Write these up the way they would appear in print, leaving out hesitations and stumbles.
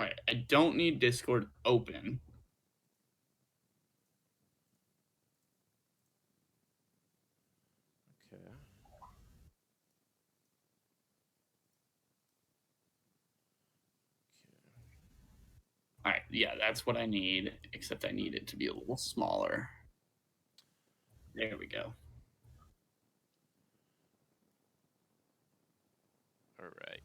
All right, I don't need Discord open. Okay. All right, yeah, that's what I need, except I need it to be a little smaller. There we go. All right.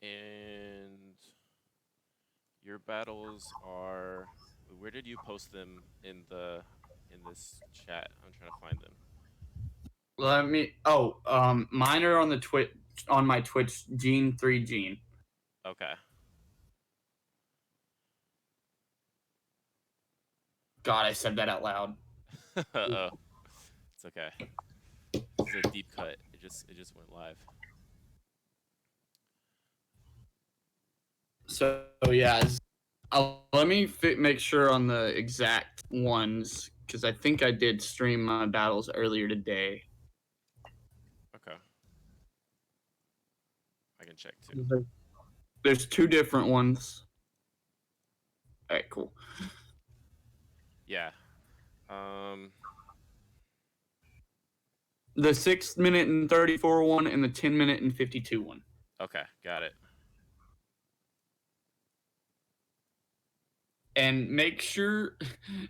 And your battles are. Where did you post them in this chat? I'm trying to find them. Let me. Oh, mine are on the on my Twitch. Gene3Gene. Okay. God, I said that out loud. Oh, it's okay. This is a deep cut. It just went live. So yeah, let me make sure on the exact ones because I think I did stream my battles earlier today. Okay. I can check too. There's two different ones. All right, cool. Yeah. Um. The 6 minute and 34 one and the 10 minute and 52 one. Okay. Got it. And make sure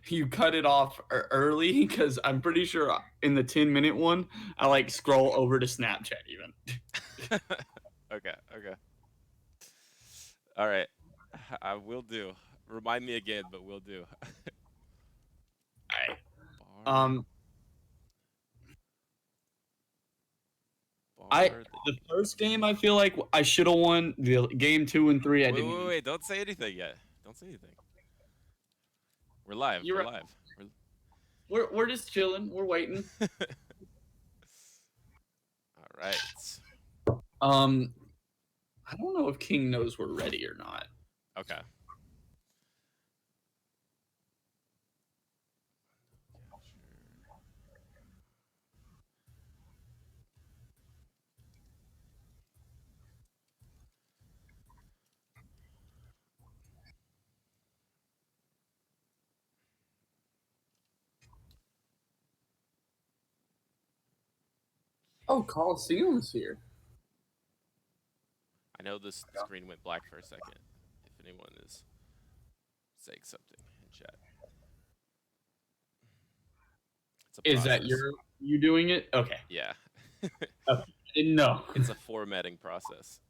you cut it off early because I'm pretty sure in the 10 minute one I like scroll over to Snapchat even. Okay. Okay. All right. I will do. Remind me again, but we'll do. All right. Bar. I Bar. the first game I feel like I should have won. The game 2 and 3 I Wait, didn't wait, even. wait! Don't say anything yet. Don't say anything. We're live. You're We're right. live. We're just chilling. We're waiting. All right. Um, I don't know if King knows we're ready or not. Okay. Oh, Coliseum's here. I know this screen went black for a second. If anyone is saying something in chat, it's a Is that process. you doing it? Okay. Yeah. Okay. I didn't know. It's a formatting process.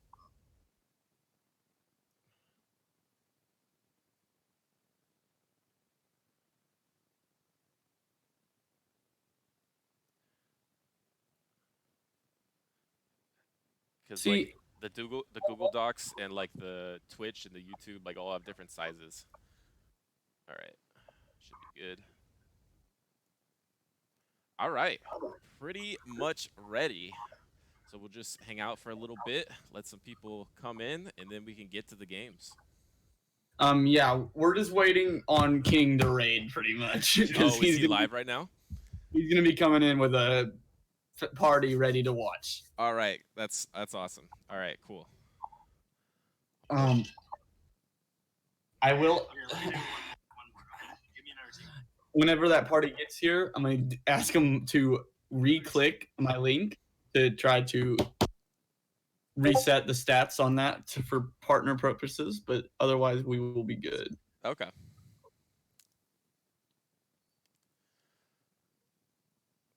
Because like See, the Google Docs and like the Twitch and the YouTube like all have different sizes. All right. Should be good. All right. Pretty much ready. So we'll just hang out for a little bit, let some people come in, and then we can get to the games. yeah, we're just waiting on King to raid pretty much because Oh, is he live right now? he's gonna be coming in with a party ready to watch. All right, that's awesome. All right, cool. Um, I will. Whenever that party gets here, I'm gonna ask him to re-click my link to try to reset the stats on that for partner purposes, but otherwise we will be good. Okay.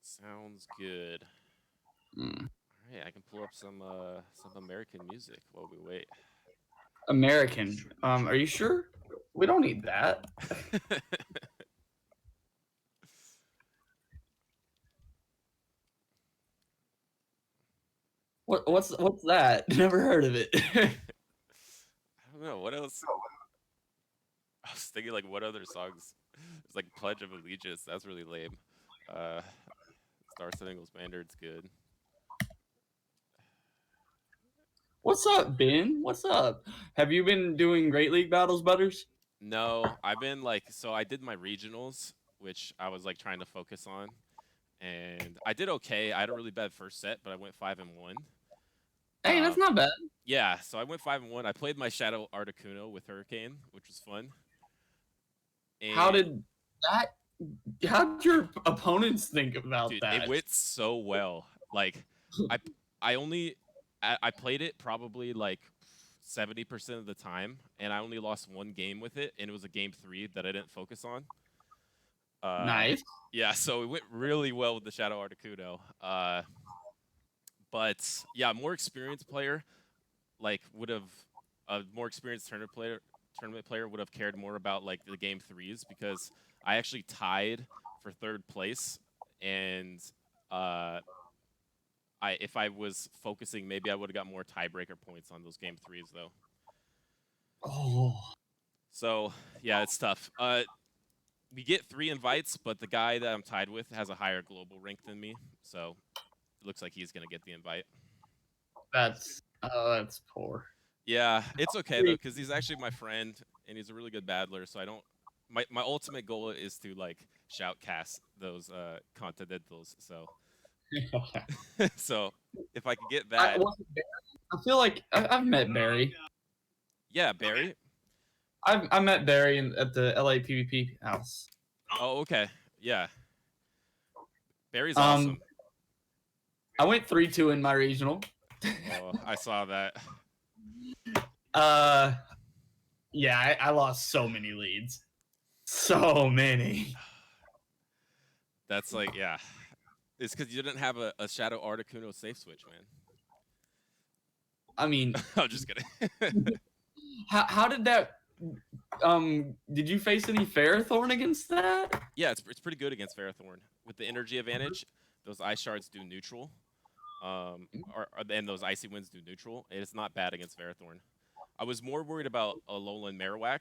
Sounds good. Mm. All right, I can pull up some American music while we wait. American. Are you sure? We don't need that. What's that? Never heard of it. I don't know what else. I was thinking like what other songs. It's like Pledge of Allegiance. That's really lame. Uh, Star Spangled Banner's good. What's up, Ben? What's up? Have you been doing Great League battles, Butters? No, I've been like I did my regionals which I was like trying to focus on, and I did okay. I had a really bad first set, but I went 5-1. Hey, that's not bad. Yeah, so I went 5-1. I played my Shadow Articuno with Hurricane, which was fun. How And did that? How did your opponents think about dude, it that? went so well. Like, I I only I played it probably like 70% of the time, and I only lost one game with it, and it was a game 3 that I didn't focus on. Nice. Yeah, so it went really well with the Shadow Articuno. But yeah, more experienced player like would have a more experienced tournament player would have cared more about like the game 3s because I actually tied for 3rd place, and uh if I was focusing, maybe I would have got more tiebreaker points on those game 3s though. Oh, So yeah, it's tough. We get 3 invites, but the guy that I'm tied with has a higher global rank than me, so it looks like he's gonna get the invite. that's poor. Yeah, it's okay though, because he's actually my friend and he's a really good battler. So I don't. My ultimate goal is to like shoutcast those continentals. So so if I could get that, I feel like I've met Barry. yeah, Barry. I met Barry at the LA PvP house. Oh, okay, yeah, Barry's Um, awesome. I went 3-2 in my regional. Oh, I saw that. Uh, yeah, I lost so many leads, so many. That's like, yeah, it's because you didn't have a Shadow Articuno safe switch, man. I mean, I'm just kidding. how did that? Did you face any Ferrothorn against that? Yeah, it's pretty good against Ferrothorn with the energy advantage. Those ice shards do neutral. And those icy winds do neutral. It is not bad against Ferrothorn. I was more worried about Alolan Marowak.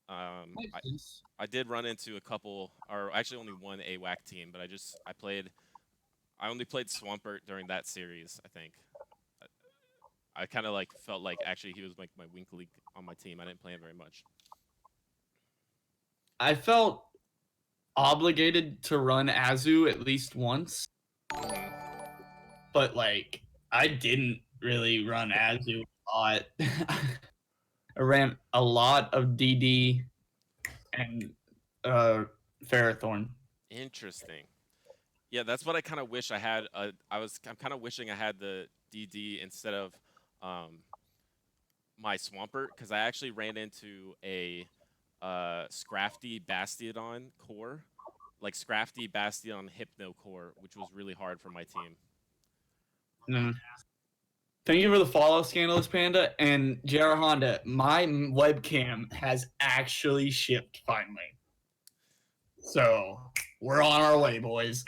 I did run into a couple, or actually only one AWAC team, but I only played Swampert during that series. I think I kind of like felt like actually he was like my Wink League on my team. I didn't play him very much. I felt obligated to run Azu at least once, Mm-hmm. but like I didn't really run Azu a lot. I ran a lot of DD and Ferrothorn. Interesting. Yeah, that's what I kind of wish I had. I'm kind of wishing I had the DD instead of um, my Swampert, because I actually ran into a Scrafty Bastiodon core, like Scrafty Bastiodon Hypno core, which was really hard for my team. Mm. Thank you for the follow, Scandalous Panda. And JR Honda, my webcam has actually shipped finally. So we're on our way, boys.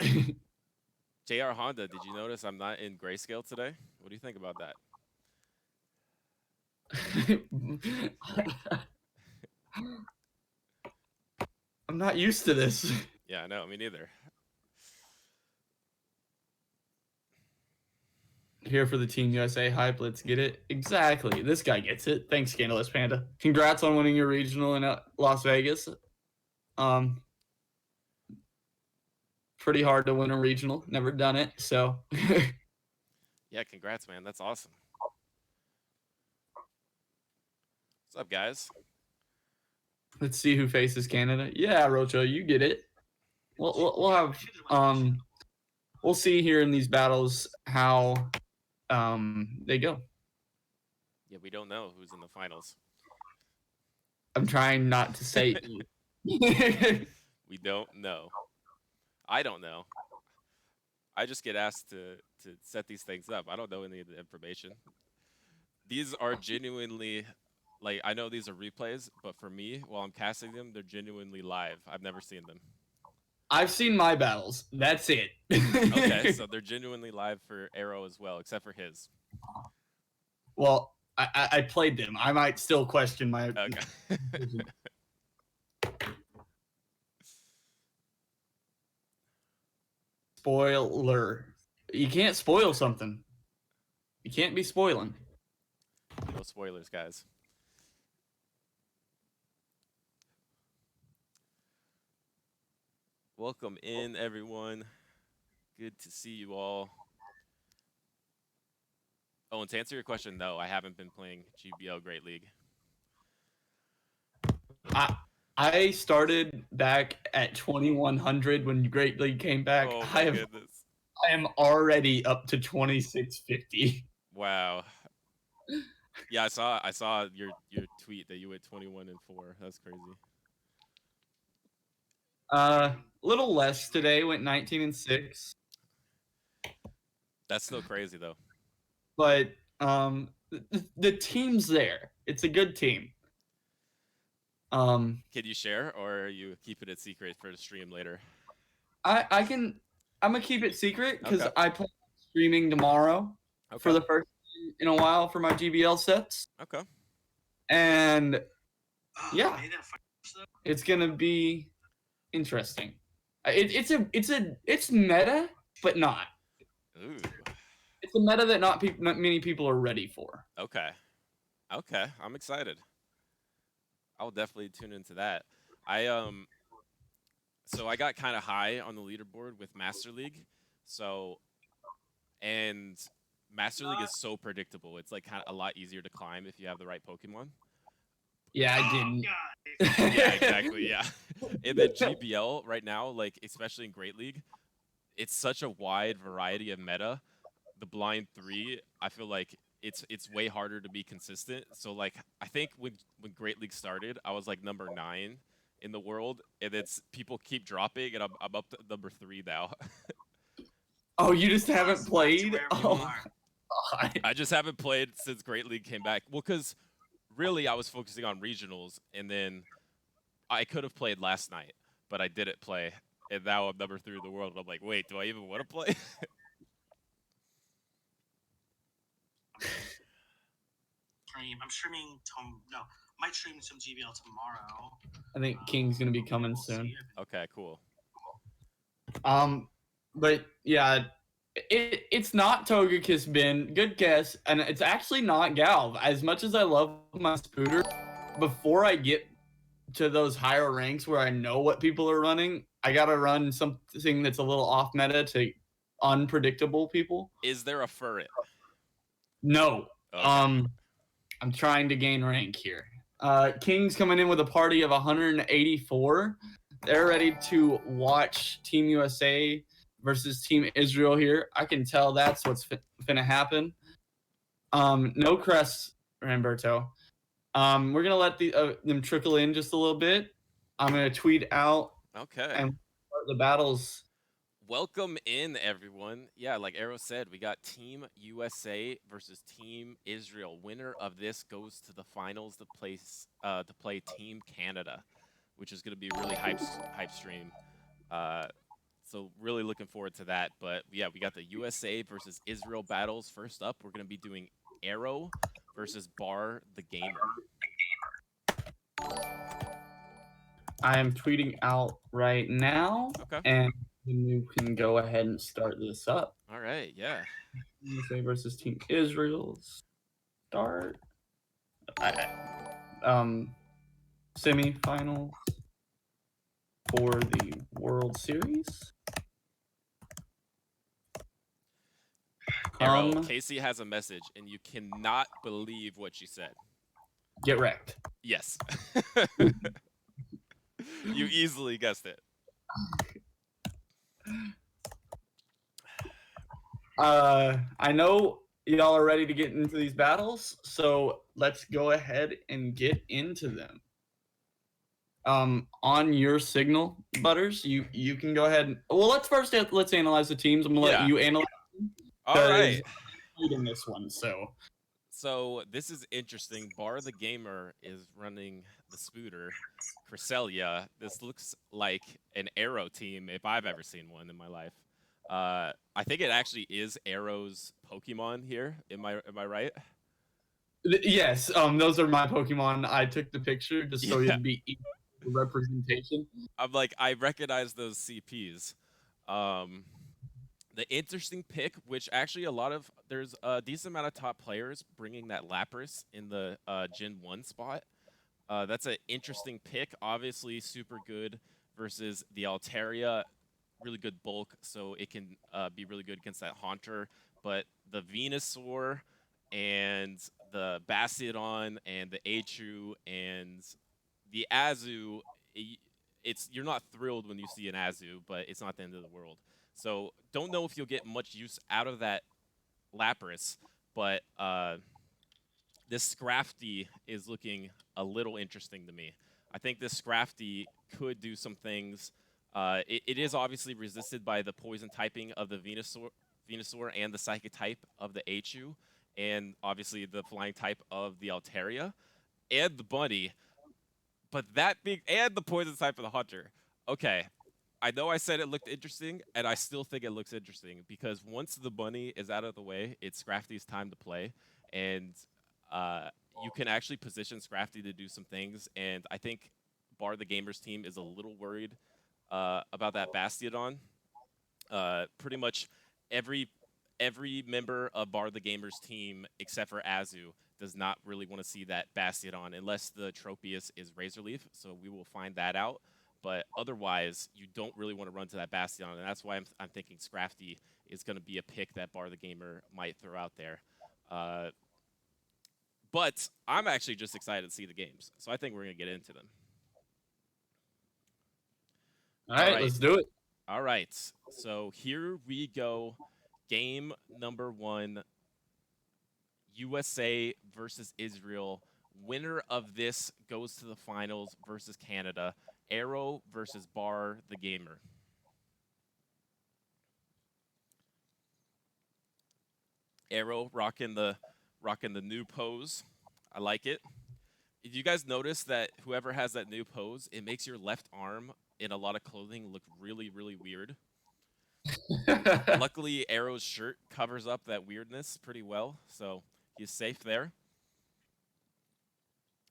JR Honda, did you notice I'm not in grayscale today? What do you think about that? I'm not used to this. Yeah, no, me neither. Here for the Team USA hype. Let's get it. Exactly. This guy gets it. Thanks, Scandalous Panda. Congrats on winning your regional in Las Vegas. Pretty hard to win a regional. Never done it. So Yeah, congrats, man. That's awesome. What's up, guys? let's see who faces Canada. Yeah, Rocho, you get it. We'll have we'll see here in these battles how they go. Yeah, we don't know who's in the finals. I'm trying not to say We don't know. I don't know. I just get asked to set these things up. I don't know any of the information. These are genuinely, like, I know these are replays, but for me, while I'm casting them, they're genuinely live. I've never seen them. I've seen my battles. That's it. Okay, so they're genuinely live for Arrow as well, except for his. Well, I played them. I might still question my. Okay. Spoiler. You can't spoil something. You can't be spoiling. No spoilers, guys. Welcome in, everyone. Good to see you all. Oh, and to answer your question, no, I haven't been playing GBL Great League. I started back at 2100 when Great League came back. Oh my goodness. I am already up to 2650. Wow. Yeah, I saw your tweet that you went 21-4. That's crazy. Little less today. Went 19-6. That's still crazy though. But the team's there. It's a good team. Can you share, or are you keeping it secret for the stream later? I'm gonna keep it secret because Okay. I plan on streaming tomorrow for Okay. the first time in a while for my GBL sets. Okay. And yeah, it's gonna be interesting. It's meta, but not. Ooh. It's a meta that not many people are ready for. Okay. Okay. I'm excited. I'll definitely tune into that. I so I got kind of high on the leaderboard with Master League. So and Master League is so predictable. It's like kind of a lot easier to climb if you have the right Pokemon. Yeah, I didn't. Yeah, exactly. Yeah. In the GBL right now, like especially in Great League, it's such a wide variety of meta. The blind 3, I feel like it's way harder to be consistent. So like I think when Great League started, I was like number 9 in the world, and it's people keep dropping, and I'm up to number 3 now. Oh, you just haven't played? Oh, God. I just haven't played since Great League came back. Well, because really I was focusing on regionals, and then I could have played last night, but I didn't play, and now I'm number 3 in the world. And I'm like, wait, do I even want to play? I'm streaming no, might stream some GBL tomorrow. I think King's gonna be coming soon. Okay, cool. But yeah, it's not Togekiss Bin. Good guess, and it's actually not Galv. As much as I love my Spooter, before I get to those higher ranks where I know what people are running, I gotta run something that's a little off meta to unpredictable people. Is there a Furret? No. Okay. I'm trying to gain rank here. King's coming in with a party of 184. They're ready to watch Team USA versus Team Israel here. I can tell that's what's finna happen. No Crest, Ramberto. We're gonna let them trickle in just a little bit. I'm gonna tweet out Okay. and start the battles. Welcome in, everyone. Yeah, like Arrow said, we got Team USA versus Team Israel. Winner of this goes to the finals to play Team Canada, which is going to be really hype stream. So really looking forward to that. But yeah, we got the USA versus Israel battles. First up, we're going to be doing Arrow versus Bar the Gamer. I am tweeting out right now. Okay. And you can go ahead and start this up. All right, yeah. USA versus Team Israel. Start. Semifinals for the World Series. Arrow, Casey has a message, and you cannot believe what she said. Get wrecked. Yes. You easily guessed it. I know y'all are ready to get into these battles, so let's go ahead and get into them. On your signal, Butters, you can go ahead. Well, let's analyze the teams. I'm gonna let you analyze them. All right. In this one, So this is interesting. Bar the Gamer is running the Spooter. Cresselia. This looks like an Arrow team if I've ever seen one in my life. I think it actually is Arrow's Pokemon here. Am I right? Yes. Those are my Pokemon. I took the picture just so it'd be equal representation. I'm like, I recognize those CPs. The interesting pick, which actually there's a decent amount of top players bringing that Lapras in the Gen 1 spot. That's an interesting pick. Obviously, super good versus the Altaria. Really good bulk, so it can be really good against that Haunter. But the Venusaur and the Bastiodon and the Achu and the Azu, it's you're not thrilled when you see an Azu, but it's not the end of the world. So don't know if you'll get much use out of that Lapras, but this Scrafty is looking a little interesting to me. I think this Scrafty could do some things. It is obviously resisted by the poison typing of the Venusaur and the psychic type of the Achu, and obviously the flying type of the Altaria, and the Bunny. But that being and the poison type of the Hunter. Okay, I know I said it looked interesting, and I still think it looks interesting because once the Bunny is out of the way, it's Scrafty's time to play, and you can actually position Scrafty to do some things. And I think Bar the Gamers team is a little worried about that Bastiodon. Pretty much every member of Bar the Gamers team, except for Azu, does not really want to see that Bastiodon unless the Tropius is Razor Leaf. So we will find that out. But otherwise, you don't really want to run to that Bastion, and that's why I'm thinking Scrafty is going to be a pick that Bar the Gamer might throw out there. But I'm actually just excited to see the games, so I think we're going to get into them. All right, let's do it. All right, so here we go. Game number 1, USA versus Israel. Winner of this goes to the finals versus Canada. Arrow versus Bar the Gamer. Arrow rocking the new pose. I like it. Did you guys notice that whoever has that new pose, it makes your left arm in a lot of clothing look really, really weird? Luckily, Arrow's shirt covers up that weirdness pretty well, so he's safe there.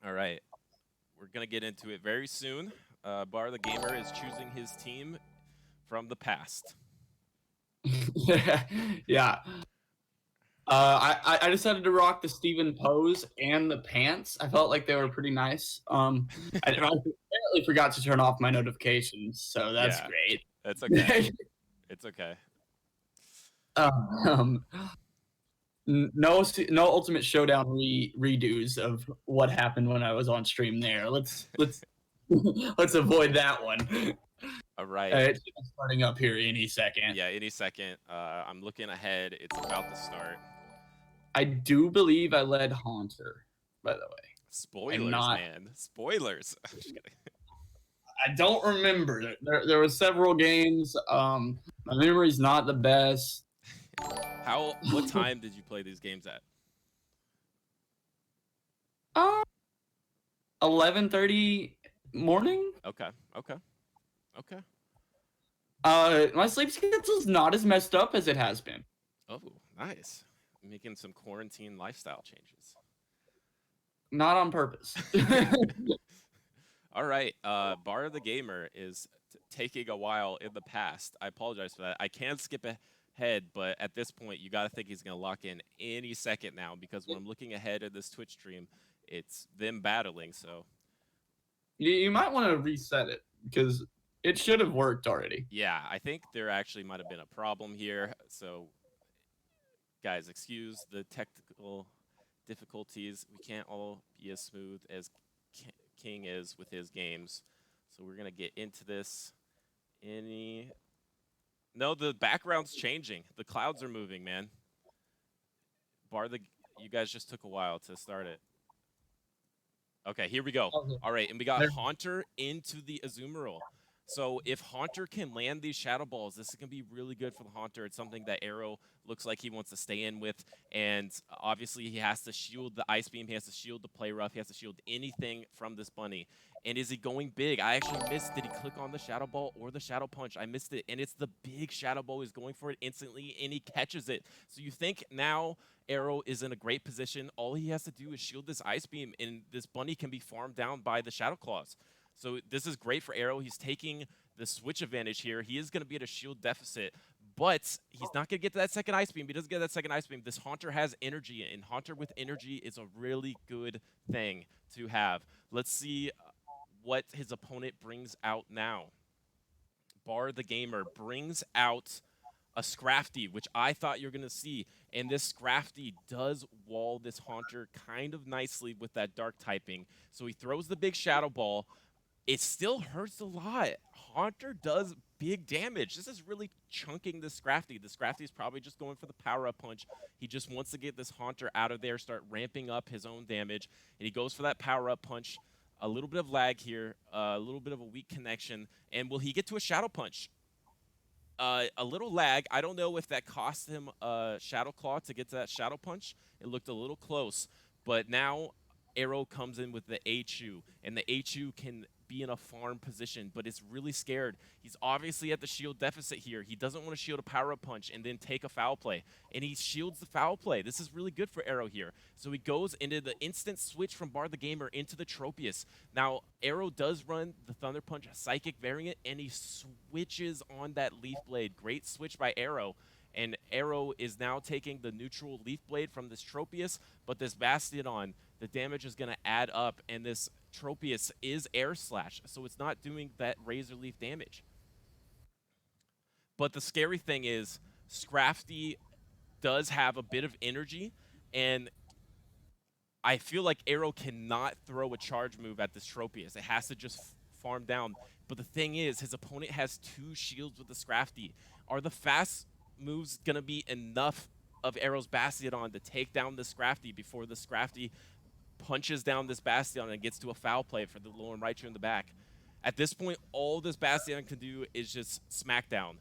All right. We're going to get into it very soon. Bar the Gamer is choosing his team from the past. Yeah. I decided to rock the Steven pose and the pants. I felt like they were pretty nice. I apparently forgot to turn off my notifications, so that's great. That's okay. It's okay. No Ultimate Showdown redos of what happened when I was on stream there. Let's let's avoid that one. All right. It's starting up here any second. Yeah, any second. I'm looking ahead. It's about to start. I do believe I led Haunter, by the way. Spoilers, man. Spoilers. I don't remember. There were several games. My memory's not the best. What time did you play these games at? 11:30 morning. Okay. My sleep schedule's not as messed up as it has been. Oh, nice. Making some quarantine lifestyle changes. Not on purpose. All right. Bar the Gamer is taking a while in the past. I apologize for that. I can skip ahead, but at this point, you got to think he's going to lock in any second now because when I'm looking ahead at this Twitch stream, it's them battling. So you might want to reset it because it should have worked already. Yeah, I think there actually might have been a problem here. So, guys, excuse the technical difficulties. We can't all be as smooth as King is with his games. So we're going to get into this. No, the background's changing. The clouds are moving, man. You guys just took a while to start it. Okay, here we go. All right, and we got Haunter into the Azumarill. So if Haunter can land these Shadow Balls, this is going to be really good for the Haunter. It's something that Arrow looks like he wants to stay in with. And obviously he has to shield the Ice Beam. He has to shield the Play Rough. He has to shield anything from this Bunny. And is he going big? I actually missed. Did he click on the Shadow Ball or the Shadow Punch? I missed it. And it's the big Shadow Ball. He's going for it instantly, and he catches it. So you think now Arrow is in a great position. All he has to do is shield this Ice Beam, and this Bunny can be farmed down by the Shadow Claws. So this is great for Arrow. He's taking the switch advantage here. He is going to be at a shield deficit, but he's not going to get to that second Ice Beam. If he doesn't get that second Ice Beam, this Haunter has energy, and Haunter with energy is a really good thing to have. Let's see what his opponent brings out now. Bar the Gamer brings out a Scrafty, which I thought you were going to see. And this Scrafty does wall this Haunter kind of nicely with that Dark typing. So he throws the big Shadow Ball. It still hurts a lot. Haunter does big damage. This is really chunking the Scrafty. The Scrafty is probably just going for the power-up punch. He just wants to get this Haunter out of there, start ramping up his own damage. And he goes for that power-up punch. A little bit of lag here, a little bit of a weak connection. And will he get to a Shadow Punch? A little lag. I don't know if that cost him a Shadow Claw to get to that Shadow Punch. It looked a little close. But now Arrow comes in with the H-U, and the H-U can be in a farm position, but it's really scared. He's obviously at the shield deficit here. He doesn't want to shield a power-up punch and then take a foul play, and he shields the foul play. This is really good for Arrow here. So he goes into the instant switch from Bar the Gamer into the Tropius. Now, Arrow does run the Thunder Punch Psychic variant, and he switches on that Leaf Blade. Great switch by Arrow. And Arrow is now taking the neutral Leaf Blade from this Tropius, but this Bastiodon, the damage is going to add up, and this Tropius is Air Slash, so it's not doing that Razor Leaf damage. But the scary thing is, Scrafty does have a bit of energy, and I feel like Arrow cannot throw a charge move at this Tropius. It has to just farm down. But the thing is, his opponent has 2 shields with the Scrafty. Are the fast moves going to be enough of Arrow's Bastiodon to take down the Scrafty before the Scrafty punches down this Bastion and gets to a foul play for the Lone Raichu in the back? At this point, all this Bastion can do is just smackdown.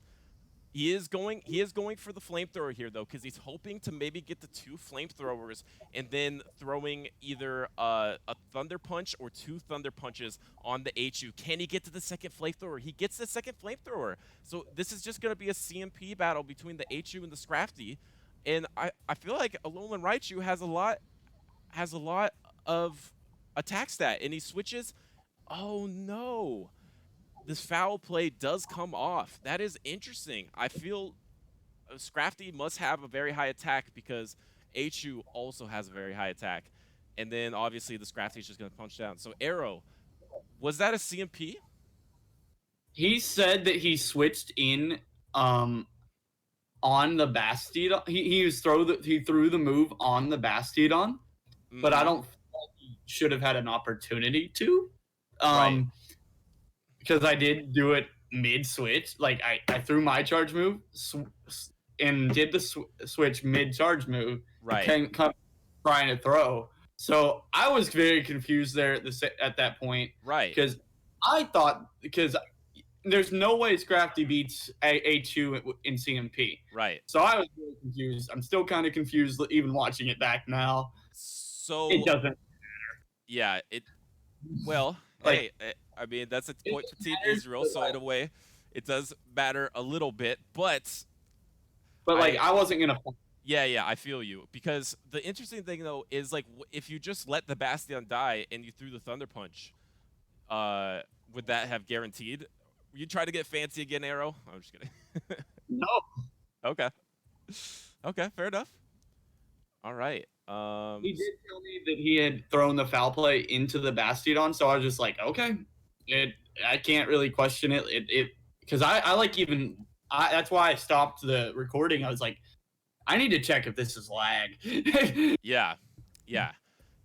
He is going for the flamethrower here, though, because he's hoping to maybe get the 2 flamethrowers and then throwing either a Thunder Punch or 2 Thunder Punches on the HU. Can he get to the second flamethrower? He gets the second flamethrower. So this is just going to be a CMP battle between the HU and the Scrafty. And I feel like Alolan Raichu has a lot of attack stat, and he switches. Oh, no. This foul play does come off. That is interesting. I feel Scrafty must have a very high attack because HU also has a very high attack. And then, obviously, the Scrafty is just going to punch down. So, Arrow, was that a CMP? He said that he switched in on the Bastiodon. He threw the move on the Bastiodon, but I don't feel like he should have had an opportunity to. Right. Because I did do it mid-switch. Like, I threw my charge move and did the switch mid-charge move. Right. Come trying to throw. So I was very confused there at that point. Right. Because I thought, because there's no way Scrafty beats A2 in CMP. Right. So I was really confused. I'm still kind of confused even watching it back now. So it doesn't. Yeah, well, like, hey, I mean, that's a point for Team Isreal, so in a way, it does matter a little bit, but like, I wasn't gonna. Yeah, I feel you, because the interesting thing though is, like, if you just let the Bastion die and you threw the Thunder Punch, would that have guaranteed? You try to get fancy again, Arrow? I'm just kidding. No. Okay, fair enough. All right. He did tell me that he had thrown the foul play into the Bastiodon, so I was just like, okay, I can't really question it. Because I like that's why I stopped the recording. I was like, I need to check if this is lag. Yeah.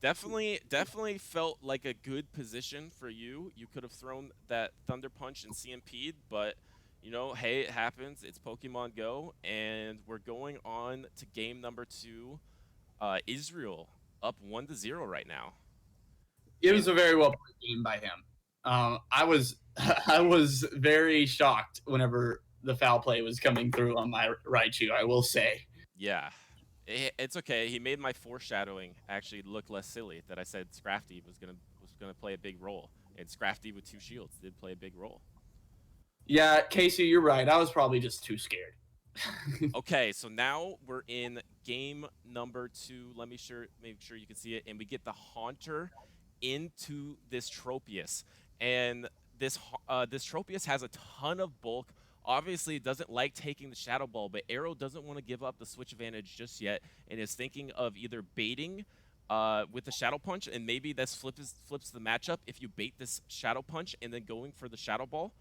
Definitely felt like a good position for you. You could have thrown that Thunder Punch and CMP'd, but you know, hey, it happens. It's Pokemon Go, and we're going on to game number 2. Isreal up 1-0 right now. It was a very well played game by him. I was very shocked whenever the foul play was coming through on my Raichu, I will say. Yeah. It's okay. He made my foreshadowing actually look less silly, that I said Scrafty was gonna play a big role, and Scrafty with 2 shields did play a big role. Yeah, Casey, you're right. I was probably just too scared. Okay, so now we're in game number 2. Let me make sure you can see it, and we get the Haunter into this Tropius, and this Tropius has a ton of bulk. Obviously, it doesn't like taking the Shadow Ball, but Arrow doesn't want to give up the switch advantage just yet, and is thinking of either baiting with the Shadow Punch, and maybe this flips the matchup if you bait this Shadow Punch and then going for the Shadow Ball.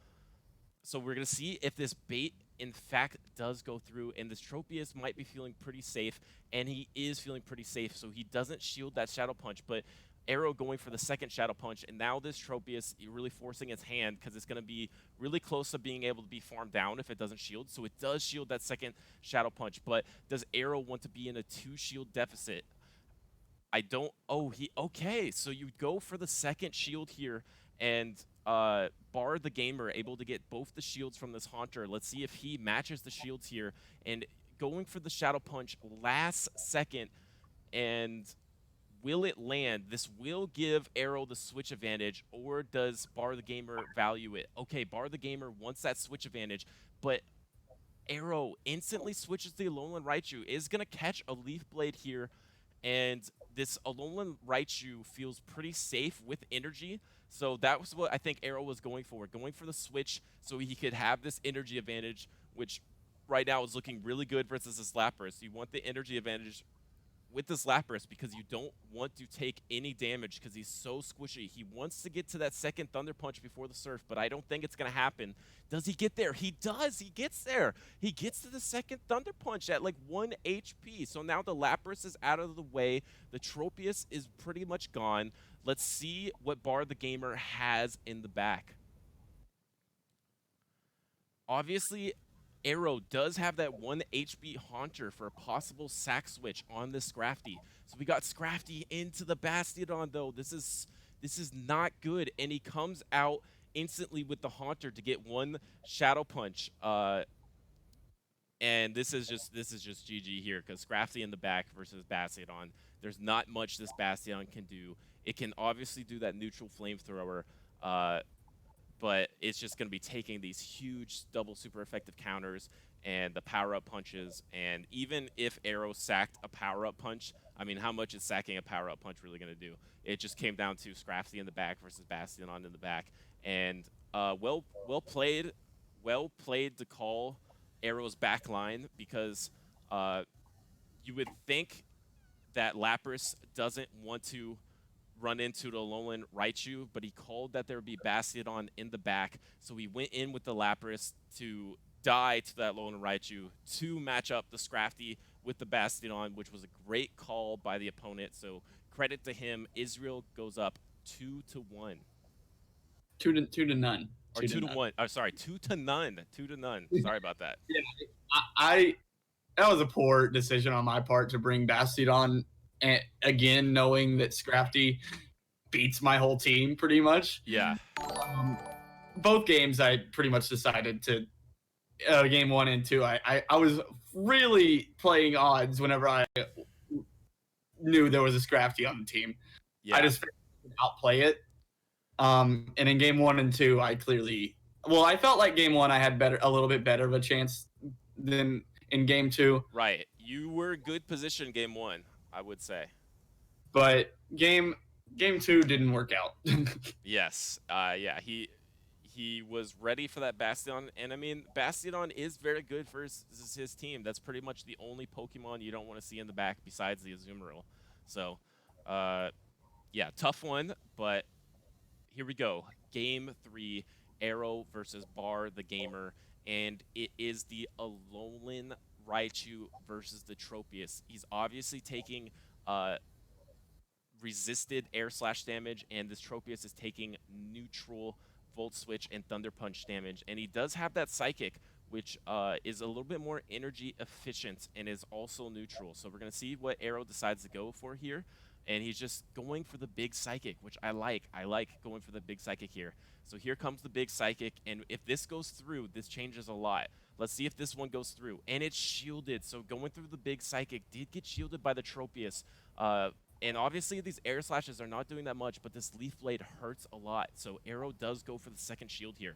So we're gonna see if this bait in fact does go through, and this Tropius might be feeling pretty safe, and he is feeling pretty safe, so he doesn't shield that Shadow Punch, but Arrow going for the second Shadow Punch, and now this Tropius really forcing its hand because it's going to be really close to being able to be farmed down if it doesn't shield, so it does shield that second Shadow Punch, but does Arrow want to be in a 2 shield deficit? I don't. Oh, okay. So you go for the second shield here, and Bar the Gamer able to get both the shields from this Haunter. Let's see if he matches the shields here, and going for the Shadow Punch last second, and will it land? This will give Arrow the switch advantage, or does Bar the Gamer value it? Okay, Bar the Gamer wants that switch advantage, but Arrow instantly switches the Alolan Raichu, is going to catch a Leaf Blade here, and this Alolan Raichu feels pretty safe with energy, so that was what I think Arrow was going for the switch so he could have this energy advantage, which right now is looking really good versus this Lapras. You want the energy advantage with this Lapras because you don't want to take any damage because he's so squishy. He wants to get to that second Thunder Punch before the Surf, but I don't think it's going to happen. Does he get there? He does. He gets there. He gets to the second Thunder Punch at like 1 HP. So now the Lapras is out of the way. The Tropius is pretty much gone. Let's see what Bar the Gamer has in the back. Obviously, Arrow does have that 1 HP Haunter for a possible sack switch on this Scrafty. So we got Scrafty into the Bastiodon, though. This is not good, and he comes out instantly with the Haunter to get 1 Shadow Punch. And this is just GG here because Scrafty in the back versus Bastiodon. There's not much this Bastiodon can do. It can obviously do that neutral flamethrower. But it's just going to be taking these huge double super effective counters and the power-up punches. And even if Arrow sacked a power-up punch, I mean, how much is sacking a power-up punch really going to do? It just came down to Scrafty in the back versus Bastiodon in the back. And well played to call Arrow's back line because you would think that Lapras doesn't want to run into the Alolan Raichu, but he called that there would be Bastiodon in the back, so he went in with the Lapras to die to that Alolan Raichu to match up the Scrafty with the Bastiodon, which was a great call by the opponent, so credit to him. Israel goes up 2-1. 2-0. Or 2-1. Oh, sorry, 2-0. 2-0. Sorry about that. Yeah, I that was a poor decision on my part to bring Bastiodon again, knowing that Scrafty beats my whole team pretty much. Yeah. Both games, I pretty much decided to game 1 and 2. I was really playing odds whenever I knew there was a Scrafty on the team. Yeah. I just outplay it. And in game 1 and 2, I felt like game 1 I had a little bit better of a chance than in game 2. Right. You were in good position game 1, I would say. But game 2 didn't work out. Yes. Yeah, he was ready for that Bastiodon, and I mean, Bastiodon is very good for his team. That's pretty much the only Pokemon you don't want to see in the back besides the Azumarill. So, yeah, tough one, but here we go. Game 3, Arrow versus Bar the Gamer, and it is the Alolan Raichu versus the Tropius. He's obviously taking resisted air slash damage, and this Tropius is taking neutral Volt Switch and Thunder Punch damage, and he does have that Psychic, which is a little bit more energy efficient and is also neutral. So we're going to see what Arrow decides to go for here, and he's just going for the big Psychic, which I like. I like going for the big Psychic here. So here comes the big Psychic, and if this goes through, this changes a lot. Let's see if this one goes through, and it's shielded. So going through the big Psychic did get shielded by the Tropius. And obviously these air slashes are not doing that much, but this Leaf Blade hurts a lot. So Arrow does go for the second shield here.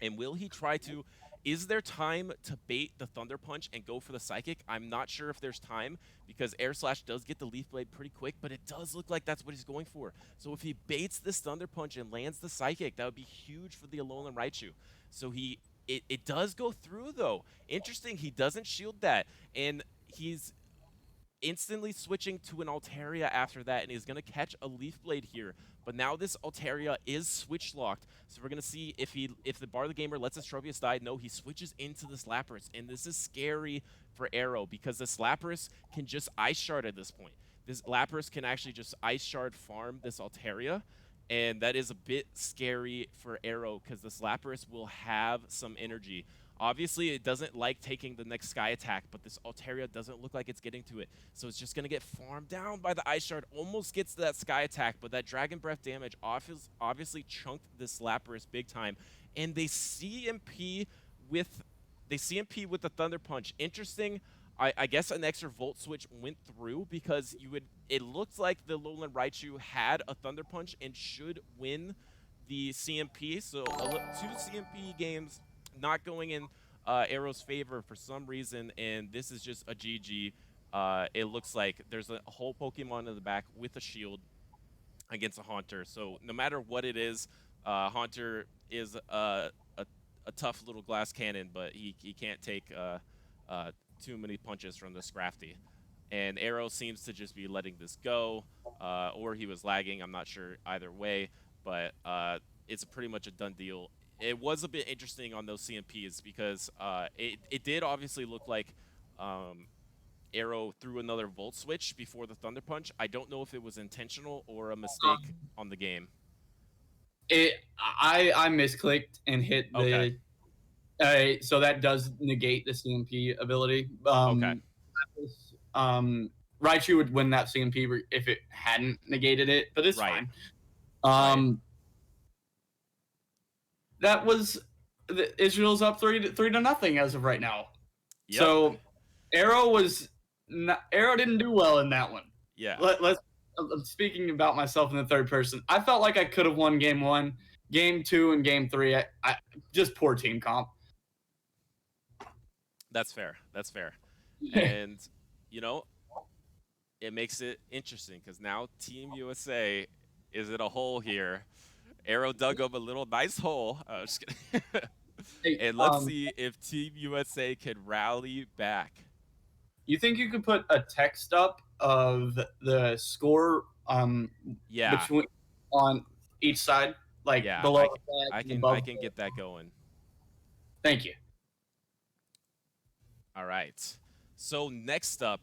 And will he try to... Is there time to bait the Thunder Punch and go for the Psychic? I'm not sure if there's time, because Air Slash does get the Leaf Blade pretty quick, but it does look like that's what he's going for. So if he baits this Thunder Punch and lands the Psychic, that would be huge for the Alolan Raichu. So it does go through, though. Interesting, he doesn't shield that. And he's... instantly switching to an Altaria after that, and he's going to catch a Leaf Blade here. But now this Altaria is switch locked, so we're going to see if the Bar the Gamer lets his Tropius die. No, he switches into this Lapras, and this is scary for Arrow because this Lapras can just Ice Shard at this point. This Lapras can actually just Ice Shard farm this Altaria, and that is a bit scary for Arrow because this Lapras will have some energy. Obviously, it doesn't like taking the next Sky Attack, but this Altaria doesn't look like it's getting to it. So it's just going to get farmed down by the Ice Shard. Almost gets to that Sky Attack, but that Dragon Breath damage obviously chunked this Lapras big time. And they CMP with the Thunder Punch. Interesting. I guess an extra Volt Switch went through because it looked like the Lowland Raichu had a Thunder Punch and should win the CMP. So 2 CMP games not going in Arrow's favor for some reason, and this is just a GG. It looks like there's a whole Pokemon in the back with a shield against a Haunter. So no matter what it is, Haunter is a tough little glass cannon, but he can't take too many punches from the Scrafty. And Arrow seems to just be letting this go, or he was lagging. I'm not sure either way, but it's pretty much a done deal. It was a bit interesting on those CMPs because it did obviously look like Arrow threw another Volt Switch before the Thunder Punch. I don't know if it was intentional or a mistake on the game. I misclicked and hit the. Okay. So that does negate the CMP ability. Okay. Raichu would win that CMP if it hadn't negated it, but it's Right. fine. Right. That was Israel's up 3-0 as of right now. Yep. So Arrow didn't do well in that one. Yeah. I'm speaking about myself in the third person. I felt like I could have won game 1, game 2, and game 3. I just poor team comp. That's fair. That's fair. And, it makes it interesting because now Team USA is in a hole here. Arrow dug up a little nice hole. Just kidding. And let's see if Team USA can rally back. You think you could put a text up of the score between on each side, like below? I can get that going. Thank you. All right. So next up,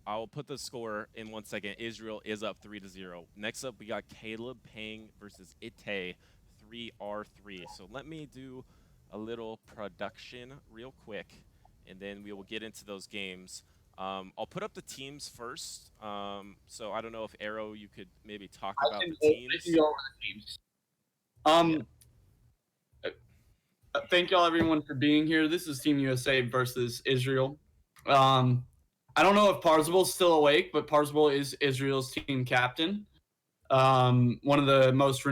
I will put the score in 1 second. Israel is up 3-0. Next up, we got Caleb Pang versus Ite 3R3. So let me do a little production real quick, and then we will get into those games. I'll put up the teams first. So I don't know if Arrow, you could maybe talk about the teams. I can go over the teams. Thank y'all everyone for being here. This is Team USA versus Israel. I don't know if Parzable's still awake, but Parzable is Israel's team captain. One of the most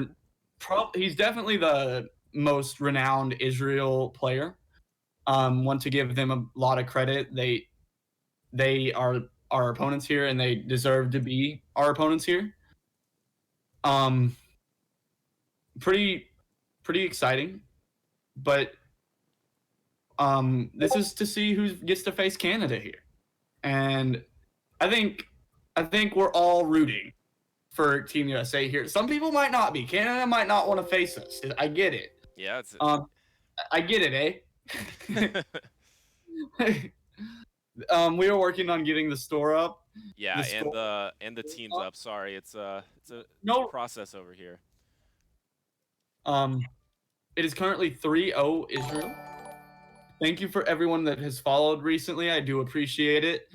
he's definitely the most renowned Israel player. Want to give them a lot of credit. They are our opponents here, and they deserve to be our opponents here. Pretty exciting, but this is to see who gets to face Canada here, and I think we're all rooting for Team USA here. Some people might not be. Canada might not want to face us. I get it. Yeah, it's. I get it, we are working on getting the store up. Yeah, and the teams up. Sorry, it's a process over here. It is currently 3-0 Israel. Thank you for everyone that has followed recently. I do appreciate it.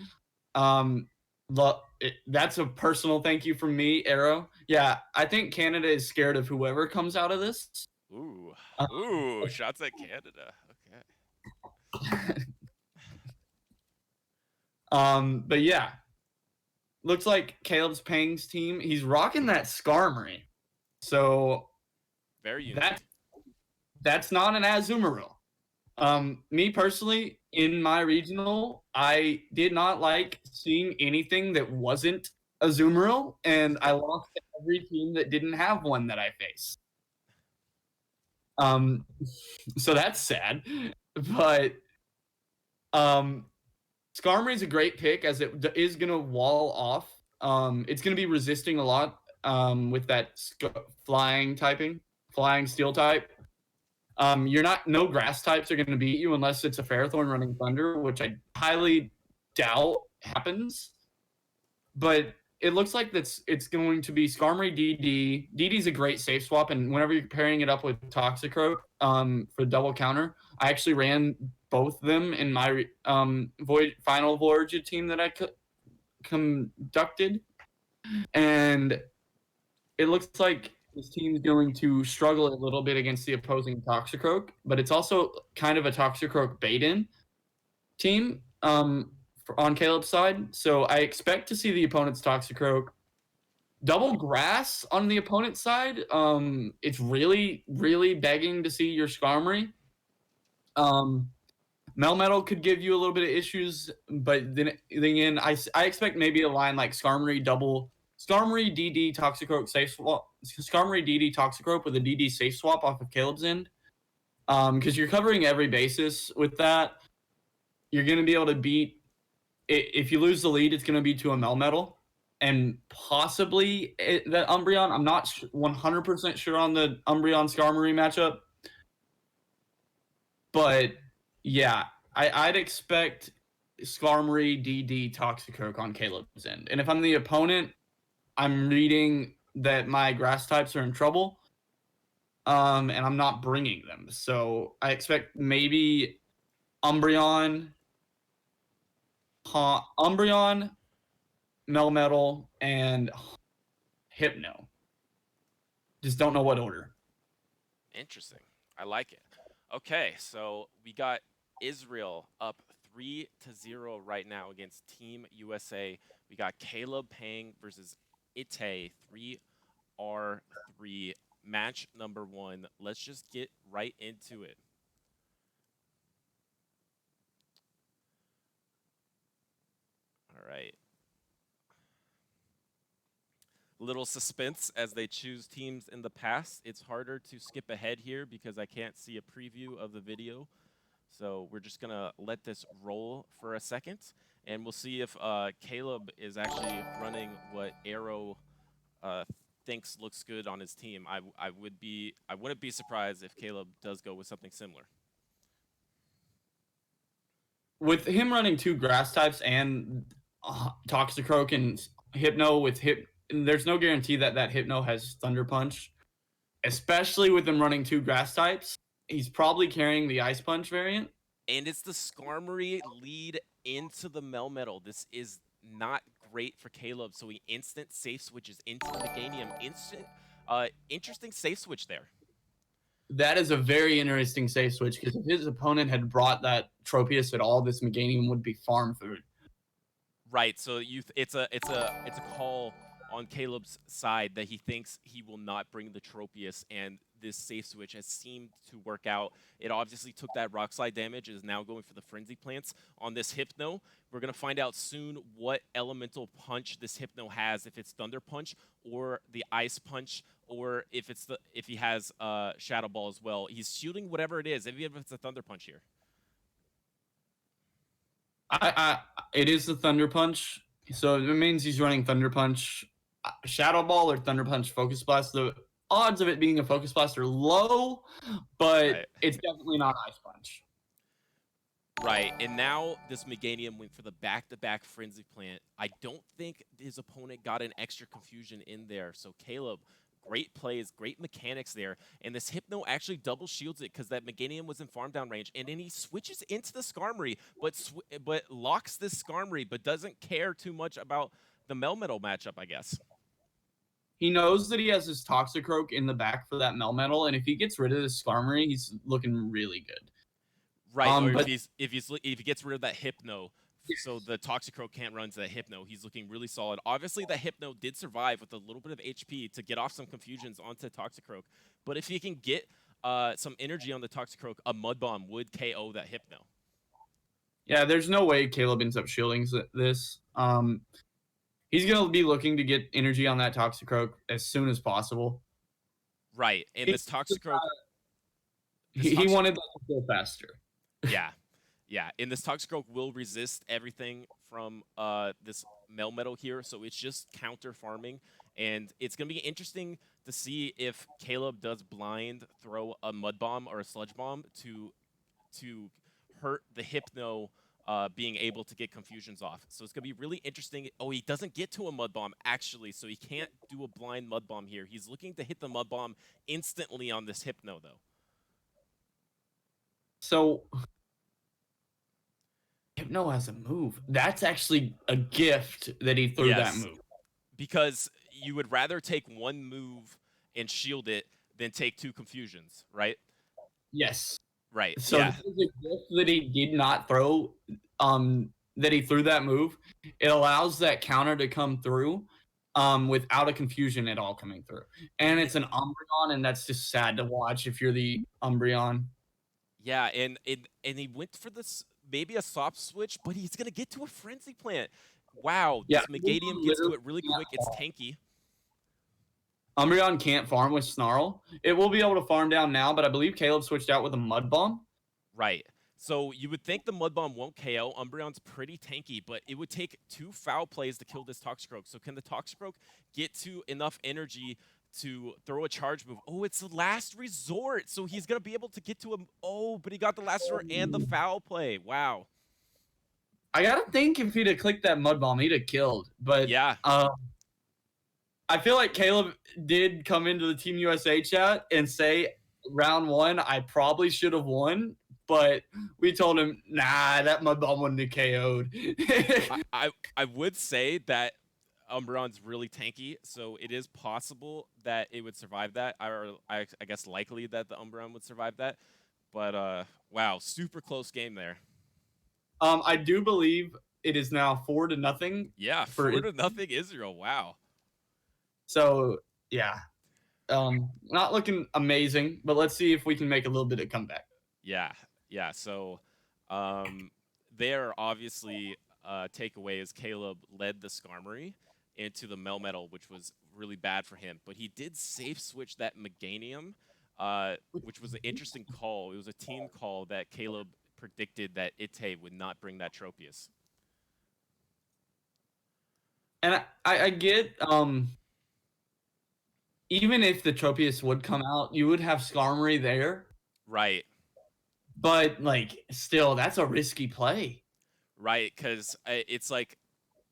That's a personal thank you from me, Arrow. Yeah, I think Canada is scared of whoever comes out of this. Ooh, shots at Canada. Okay. But yeah, looks like Caleb's Pang's team. He's rocking that Skarmory, so very unique. That's not an Azumarill. Me personally, in my regional, I did not like seeing anything that wasn't Azumarill, and I lost to every team that didn't have one that I faced. So that's sad, but Skarmory is a great pick as it is going to wall off. It's going to be resisting a lot with that flying steel type. No grass types are going to beat you unless it's a Ferrothorn running Thunder, which I highly doubt happens. But it looks like it's going to be Skarmory DD. DD's a great safe swap, and whenever you're pairing it up with Toxicroak for double counter, I actually ran both of them in my final Voyager team that I conducted, and it looks like this team's going to struggle a little bit against the opposing Toxicroak, but it's also kind of a Toxicroak bait-in team on Caleb's side. So I expect to see the opponent's Toxicroak double grass on the opponent's side. It's really, really begging to see your Skarmory. Melmetal could give you a little bit of issues, but then again, I expect maybe a line like Skarmory DD Toxicroak safe swap, Skarmory DD Toxicroak with a DD safe swap off of Caleb's end. Because you're covering every basis with that. You're going to be able to beat, if you lose the lead, it's going to be to a Melmetal and possibly the Umbreon. I'm not 100% sure on the Umbreon Skarmory matchup. But yeah, I'd expect Skarmory DD Toxicroak on Caleb's end. And if I'm the opponent, I'm reading that my grass types are in trouble. And I'm not bringing them. So I expect maybe Umbreon, Melmetal, and Hypno. Just don't know what order. Interesting. I like it. Okay, so we got Isreal up 3-0 right now against Team USA. We got Caleb Pang versus Ite 3R3 match number 1. Let's just get right into it. All right. Little suspense as they choose teams in the past. It's harder to skip ahead here because I can't see a preview of the video. So we're just going to let this roll for a second, and we'll see if Caleb is actually running what Arrow thinks looks good on his team. I wouldn't be surprised if Caleb does go with something similar. With him running 2 grass types and Toxicroak and Hypno there's no guarantee that Hypno has Thunder Punch, especially with him running 2 grass types. He's probably carrying the Ice Punch variant. And it's the Skarmory lead into the Melmetal. This is not great for Caleb, so he instant safe switches into the Meganium. Interesting safe switch there. That is a very interesting safe switch, because if his opponent had brought that Tropius at all, this Meganium would be farm food. Right, so it's a call on Caleb's side that he thinks he will not bring the Tropius, and this safe switch has seemed to work out. It obviously took that Rock Slide damage, is now going for the Frenzy Plants on this Hypno. We're going to find out soon what elemental punch this Hypno has, if it's Thunder Punch or the Ice Punch, or if he has Shadow Ball as well. He's shooting whatever it is, even if it's a Thunder Punch here. It is the Thunder Punch, so it means he's running Thunder Punch, Shadow Ball, or Thunder Punch Focus Blast. The odds of it being a Focus Blast are low, but it's definitely not Ice Punch. Right, and now this Meganium went for the back-to-back Frenzy Plant. I don't think his opponent got an extra confusion in there, so Caleb, great plays, great mechanics there, and this Hypno actually double shields it because that Meganium was in farm down range, and then he switches into the Skarmory, but locks this Skarmory, but doesn't care too much about the Melmetal matchup, I guess. He knows that he has his Toxicroak in the back for that Melmetal, and if he gets rid of this Skarmory, he's looking really good. Right, or if he gets rid of that Hypno, so the Toxicroak can't run to that Hypno, he's looking really solid. Obviously, the Hypno did survive with a little bit of HP to get off some confusions onto Toxicroak, but if he can get some energy on the Toxicroak, a Mud Bomb would KO that Hypno. Yeah, there's no way Caleb ends up shielding this. He's going to be looking to get energy on that Toxicroak as soon as possible. Right, and this Toxicroak... He wanted that to go faster. Yeah, and this Toxicroak will resist everything from this Melmetal here, so it's just counter farming, and it's gonna be interesting to see if Caleb does blind throw a Mud Bomb or a Sludge Bomb to hurt the Hypno being able to get confusions off. So it's gonna be really interesting. Oh, he doesn't get to a Mud Bomb actually, so he can't do a blind Mud Bomb here. He's looking to hit the Mud Bomb instantly on this Hypno though. So Hypno has a move. That's actually a gift that he threw that Yes. move. Because you would rather take one move and shield it than take 2 confusions, right? Yes. Right. So yeah. this is a gift that he did not throw. That he threw that move. It allows that counter to come through, without a confusion at all coming through. And it's an Umbreon, and that's just sad to watch if you're the Umbreon. Yeah, and he went for this maybe a soft switch, but he's gonna get to a frenzy plant. Wow, Yeah, this Megadium gets to it really literally quick. It's tanky. Umbreon can't farm with Snarl. It will be able to farm down now, but I believe Caleb switched out with a Mud Bomb. Right. So you would think the Mud Bomb won't KO. Umbreon's pretty tanky, but it would take 2 foul plays to kill this Toxicroak. So can the Toxicroak get to enough energy to throw a charge move? Oh, it's the last resort. So he's going to be able to get to him. Oh, but he got the last resort and the foul play. Wow. I gotta think if he'd have clicked that Mud Bomb, he'd have killed. But yeah, I feel like Caleb did come into the Team USA chat and say, round 1, I probably should have won. But we told him, nah, that Mud Bomb wouldn't have KO'd. I would say that Umbreon's really tanky, so it is possible that it would survive that. I guess likely that the Umbreon would survive that. But wow, super close game there. I do believe it is now 4-0. Yeah, 4-0 Isreal. Wow. So yeah, not looking amazing, but let's see if we can make a little bit of comeback. Yeah. So, there obviously takeaway is Caleb led the Skarmory into the Melmetal, which was really bad for him. But he did safe switch that Meganium, which was an interesting call. It was a team call that Caleb predicted that Ite would not bring that Tropius. And I get, even if the Tropius would come out, you would have Skarmory there. Right. But, like, still, that's a risky play. Right, because it's like,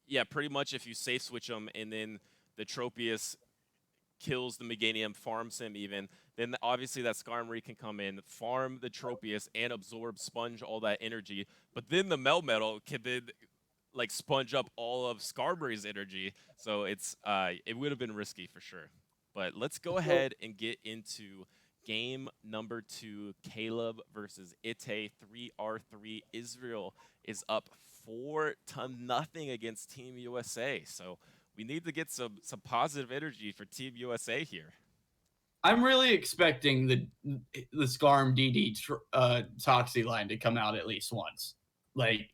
yeah, pretty much if you safe switch him and then the Tropius kills the Meganium, farms him even, then obviously that Skarmory can come in, farm the Tropius, and absorb, sponge all that energy. But then the Melmetal can then, like, sponge up all of Skarmory's energy. So it's it would have been risky for sure. But let's go ahead and get into game number 2, Caleb versus Ite. 3-3. Isreal is up 4-0 against Team USA. So we need to get some positive energy for Team USA here. I'm really expecting the Skarm DD Toxie line to come out at least once. Like,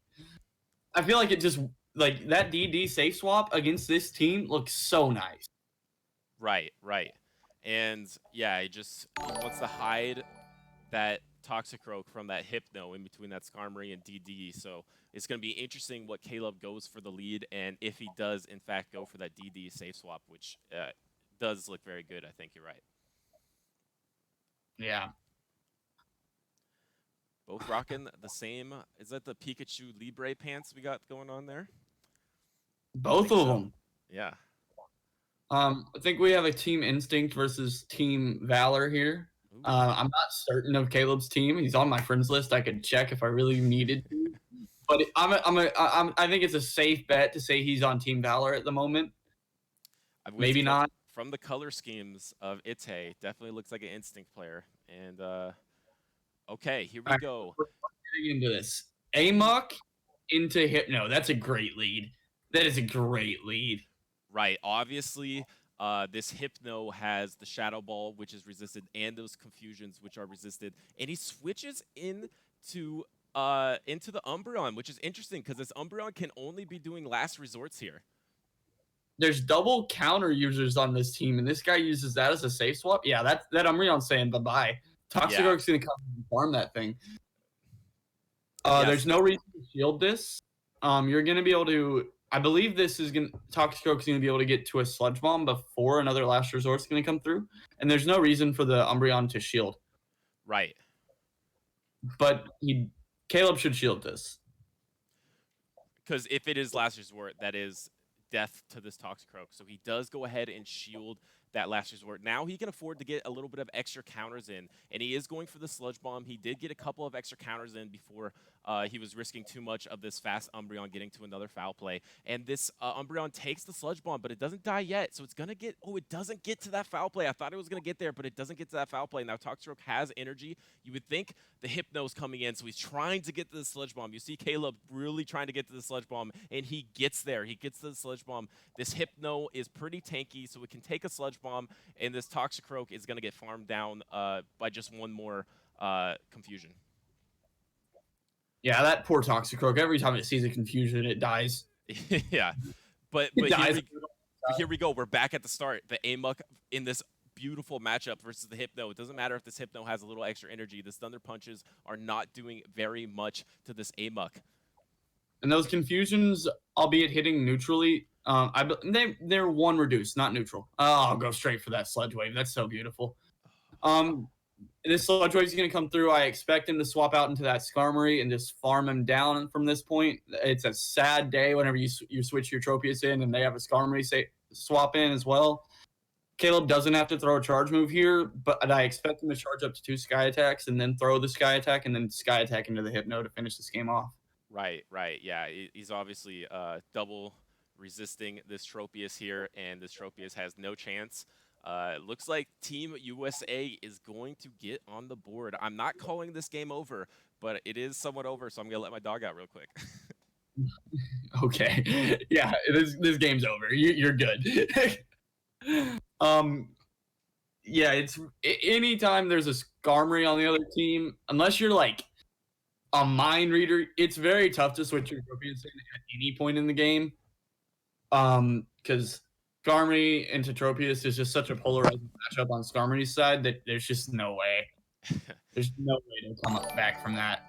I feel like it just, like, that DD safe swap against this team looks so nice. Right. And yeah, he wants to hide that Toxicroak from that Hypno in between that Skarmory and DD. So it's going to be interesting what Caleb goes for the lead, and if he does, in fact, go for that DD safe swap, which does look very good. I think you're right. Yeah. Both rocking the same. Is that the Pikachu Libre pants we got going on there? Both of them. Yeah. I think we have a Team Instinct versus Team Valor here. I'm not certain of Caleb's team. He's on my friends list. I could check if I really needed to. But I think it's a safe bet to say he's on Team Valor at the moment. Maybe not. From the color schemes of Ite, definitely looks like an Instinct player. And okay, here we go. We're getting into this. Amok into Hypno. That's a great lead. That is a great lead. Right. Obviously, this Hypno has the Shadow Ball, which is resisted, and those Confusions, which are resisted. And he switches into the Umbreon, which is interesting because this Umbreon can only be doing last resorts here. There's double counter users on this team, and this guy uses that as a safe swap. Yeah, that Umbreon's saying bye-bye. Toxicroak's going to come and farm that thing. Yes. There's no reason to shield this. You're gonna be able to. I believe this is gonna Toxicroak's gonna be able to get to a Sludge Bomb before another Last Resort's gonna come through, and there's no reason for the Umbreon to shield. Right. But Caleb should shield this. Because if it is Last Resort, that is death to this Toxicroak. So he does go ahead and shield that Last Resort. Now he can afford to get a little bit of extra counters in, and he is going for the Sludge Bomb. He did get a couple of extra counters in before he was risking too much of this fast Umbreon getting to another foul play. And this Umbreon takes the Sludge Bomb, but it doesn't die yet. So it's going to get, oh, it doesn't get to that foul play. I thought it was going to get there, but it doesn't get to that foul play. Now Toxicroak has energy. You would think the Hypno's coming in, so he's trying to get to the Sludge Bomb. You see Caleb really trying to get to the Sludge Bomb, and he gets there. He gets to the Sludge Bomb. This Hypno is pretty tanky, so it can take a Sludge Bomb, and this Toxicroak is going to get farmed down by just one more Confusion. Yeah, that poor Toxicroak. Every time it sees a Confusion, it dies. Yeah, but here we go. We're back at the start. The Amok in this beautiful matchup versus the Hypno. It doesn't matter if this Hypno has a little extra energy. This Thunder Punches are not doing very much to this Amok. And those Confusions, albeit hitting neutrally, they're one reduced, not neutral. Oh, I'll go straight for that Sludge Wave. That's so beautiful. This Sludge Wave is going to come through. I expect him to swap out into that Skarmory and just farm him down from this point. It's a sad day whenever you switch your Tropius in and they have a Skarmory swap in as well. Caleb doesn't have to throw a charge move here, but I expect him to charge up to 2 Sky Attacks and then throw the Sky Attack and then Sky Attack into the Hypno to finish this game off. Right. Yeah, he's obviously double resisting this Tropius here, and this Tropius has no chance. Looks like Team USA is going to get on the board. I'm not calling this game over, but it is somewhat over, so I'm going to let my dog out real quick. Okay. Yeah, this game's over. You're good. Yeah, it's anytime there's a Skarmory on the other team, unless you're like a mind reader, it's very tough to switch your Tropius in at any point in the game. Because Skarmory into Tropius is just such a polarizing matchup on Skarmory's side that there's just no way. There's no way to come back from that.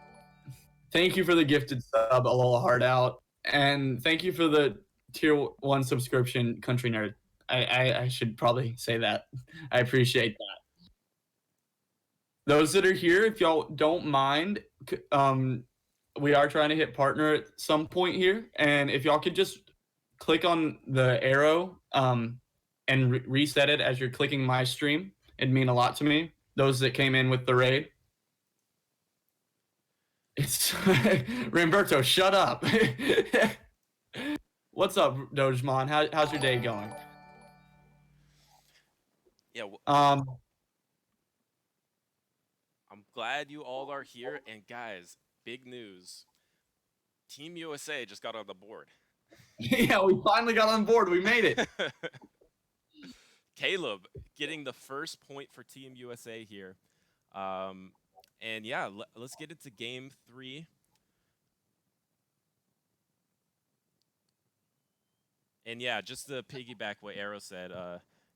Thank you for the gifted sub, Alola Heart Out. And thank you for the tier 1 subscription, Country Nerd. I should probably say that. I appreciate that. Those that are here, if y'all don't mind, we are trying to hit partner at some point here. And if y'all could just click on the arrow and reset it as you're clicking my stream, it'd mean a lot to me. Those that came in with the raid. It's Ramberto, shut up. What's up, Dogemon? How's your day going? Yeah. I'm glad you all are here, and guys, big news. Team USA just got on the board. Yeah, we finally got on board. We made it. Caleb getting the first point for Team USA here. And yeah, let's get into game 3. And yeah, just to piggyback what Arrow said,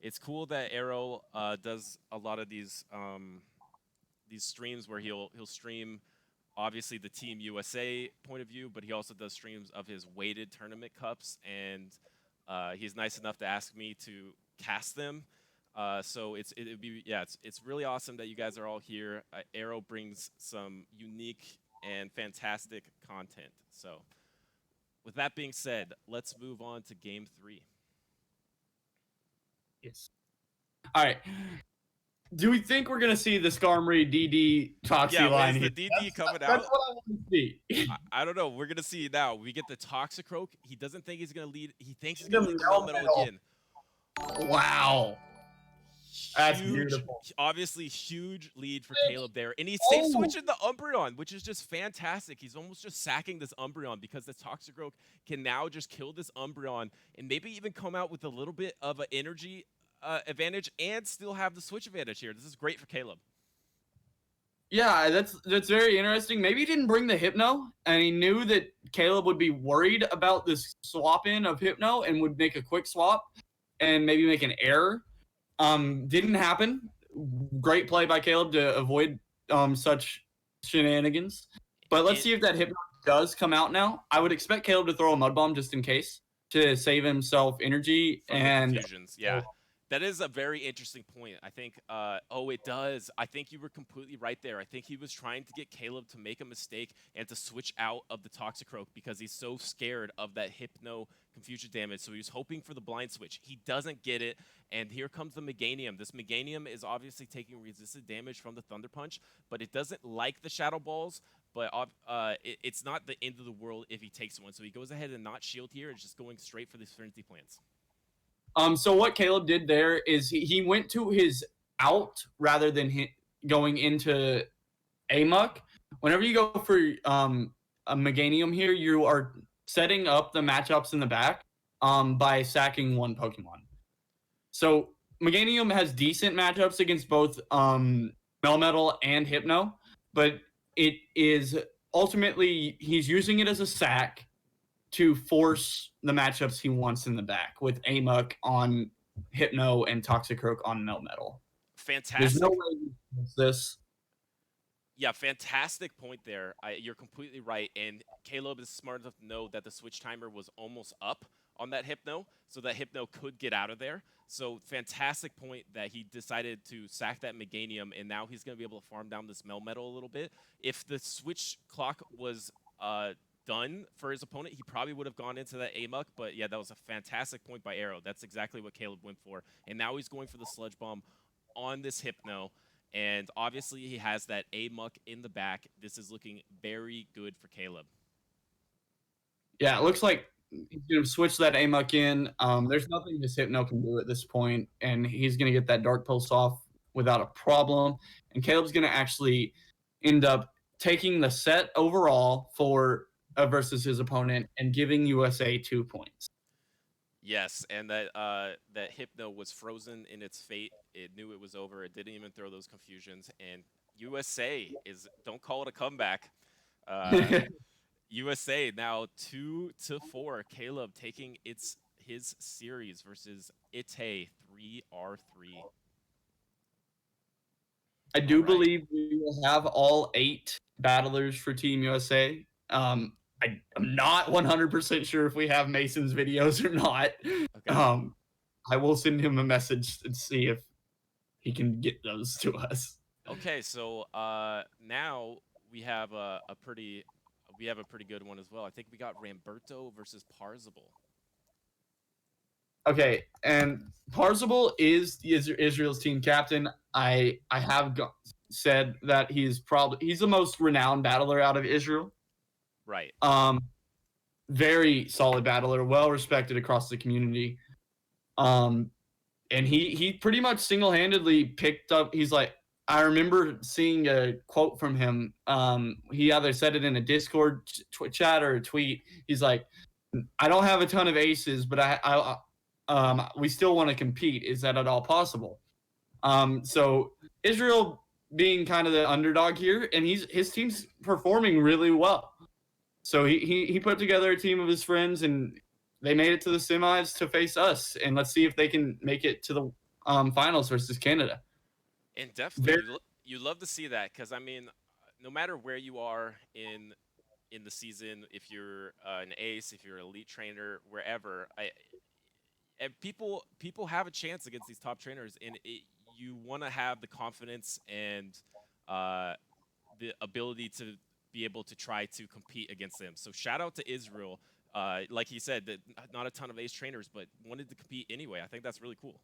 it's cool that Arrow does a lot of these streams where he'll stream obviously the Team USA point of view, but he also does streams of his weighted tournament cups, and he's nice enough to ask me to cast them. So it's really awesome that you guys are all here. Arrow brings some unique and fantastic content. So with that being said, let's move on to game 3. Yes. All right. Do we think we're gonna see the Skarmory DD Toxie line? Yeah, is the DD coming out? That's what I want to see. I don't know. We're gonna see now. We get the Toxicroak. He doesn't think he's gonna lead. He thinks he's gonna lead the Melmetal again. Wow. That's beautiful. Obviously, huge lead for Caleb there. And he's safe switching the Umbreon, which is just fantastic. He's almost just sacking this Umbreon because the Toxicroak can now just kill this Umbreon and maybe even come out with a little bit of an energy advantage and still have the switch advantage here. This is great for Caleb. Yeah, that's very interesting. Maybe he didn't bring the Hypno, and he knew that Caleb would be worried about this swap in of Hypno and would make a quick swap and maybe make an error. Didn't happen. Great play by Caleb to avoid such shenanigans. But let's see if that Hypno does come out now. I would expect Caleb to throw a Mud Bomb just in case to save himself energy. From and the confusions, yeah. That is a very interesting point. I think, it does. I think you were completely right there. I think he was trying to get Caleb to make a mistake and to switch out of the Toxicroak because he's so scared of that Hypno confusion damage. So he was hoping for the blind switch. He doesn't get it, and here comes the Meganium. This Meganium is obviously taking resisted damage from the Thunder Punch, but it doesn't like the Shadow Balls. But it's not the end of the world if he takes one. So he goes ahead and not shield here and just going straight for these Frenzy Plants. So what Caleb did there is he went to his out rather than going into Amok. Whenever you go for a Meganium here, you are setting up the matchups in the back by sacking one Pokemon. So Meganium has decent matchups against both Melmetal and Hypno, but it is ultimately he's using it as a sack to force the matchups he wants in the back with Amok on Hypno and Toxicroak on Melmetal. Fantastic. There's no way he wins this. Yeah, fantastic point there. You're completely right. And Caleb is smart enough to know that the switch timer was almost up on that Hypno, so that Hypno could get out of there. So fantastic point that he decided to sack that Meganium, and now he's going to be able to farm down this Melmetal a little bit. If the switch clock was done for his opponent, he probably would have gone into that Amok, but yeah, that was a fantastic point by Arrow. That's exactly what Caleb went for. And now he's going for the Sludge Bomb on this Hypno. And obviously he has that Amok in the back. This is looking very good for Caleb. Yeah, it looks like he's going to switch that Amok in. There's nothing this Hypno can do at this point, and he's going to get that Dark Pulse off without a problem. And Caleb's going to actually end up taking the set overall for versus his opponent and giving USA 2 points. Yes, and that Hypno was frozen in its fate. It knew it was over. It didn't even throw those confusions. And USA don't call it a comeback. USA now 2-4. Caleb taking his series versus Ite 3R3. I do believe we will have all 8 battlers for Team USA. I'm not 100% sure if we have Mason's videos or not. Okay. I will send him a message and see if he can get those to us. Okay, so now we have a pretty good one as well. I think we got Ramberto versus Parzival. Okay, and Parzival is Israel's team captain. I have said that he's the most renowned battler out of Israel. Right. Very solid battler, well respected across the community. And he pretty much single-handedly picked up. He's like, I remember seeing a quote from him. He either said it in a Discord chat or a tweet. He's like, I don't have a ton of aces, but we still want to compete. Is that at all possible? So Israel being kind of the underdog here, and his team's performing really well. So he put together a team of his friends, and they made it to the semis to face us. And let's see if they can make it to the finals versus Canada. And definitely, you love to see that because, I mean, no matter where you are in the season, if you're an ace, if you're an elite trainer, wherever, and people have a chance against these top trainers, and you want to have the confidence and the ability to be able to try to compete against them. So shout out to Isreal. Like he said, that not a ton of ace trainers, but wanted to compete anyway. I think that's really cool.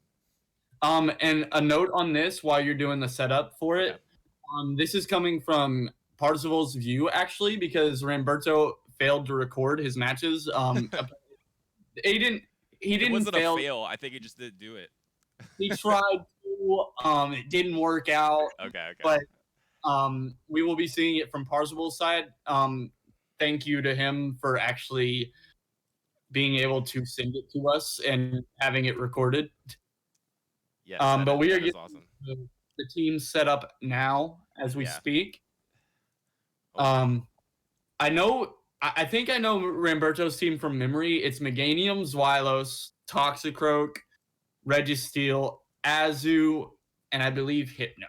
And a note on this while you're doing the setup for it. This is coming from Parzival's view, actually, because Ramberto failed to record his matches. He didn't It wasn't fail. a fail. I think he just didn't do it. He tried to. It didn't work out. Okay. But we will be seeing it from Parzival's side. Thank you to him for actually being able to send it to us and having it recorded. Yes, but we are getting awesome. The team set up now as we speak. Okay. I think I know Ramberto's team from memory. It's Meganium, Zwylos, Toxicroak, Registeel, Azu, and I believe Hypno.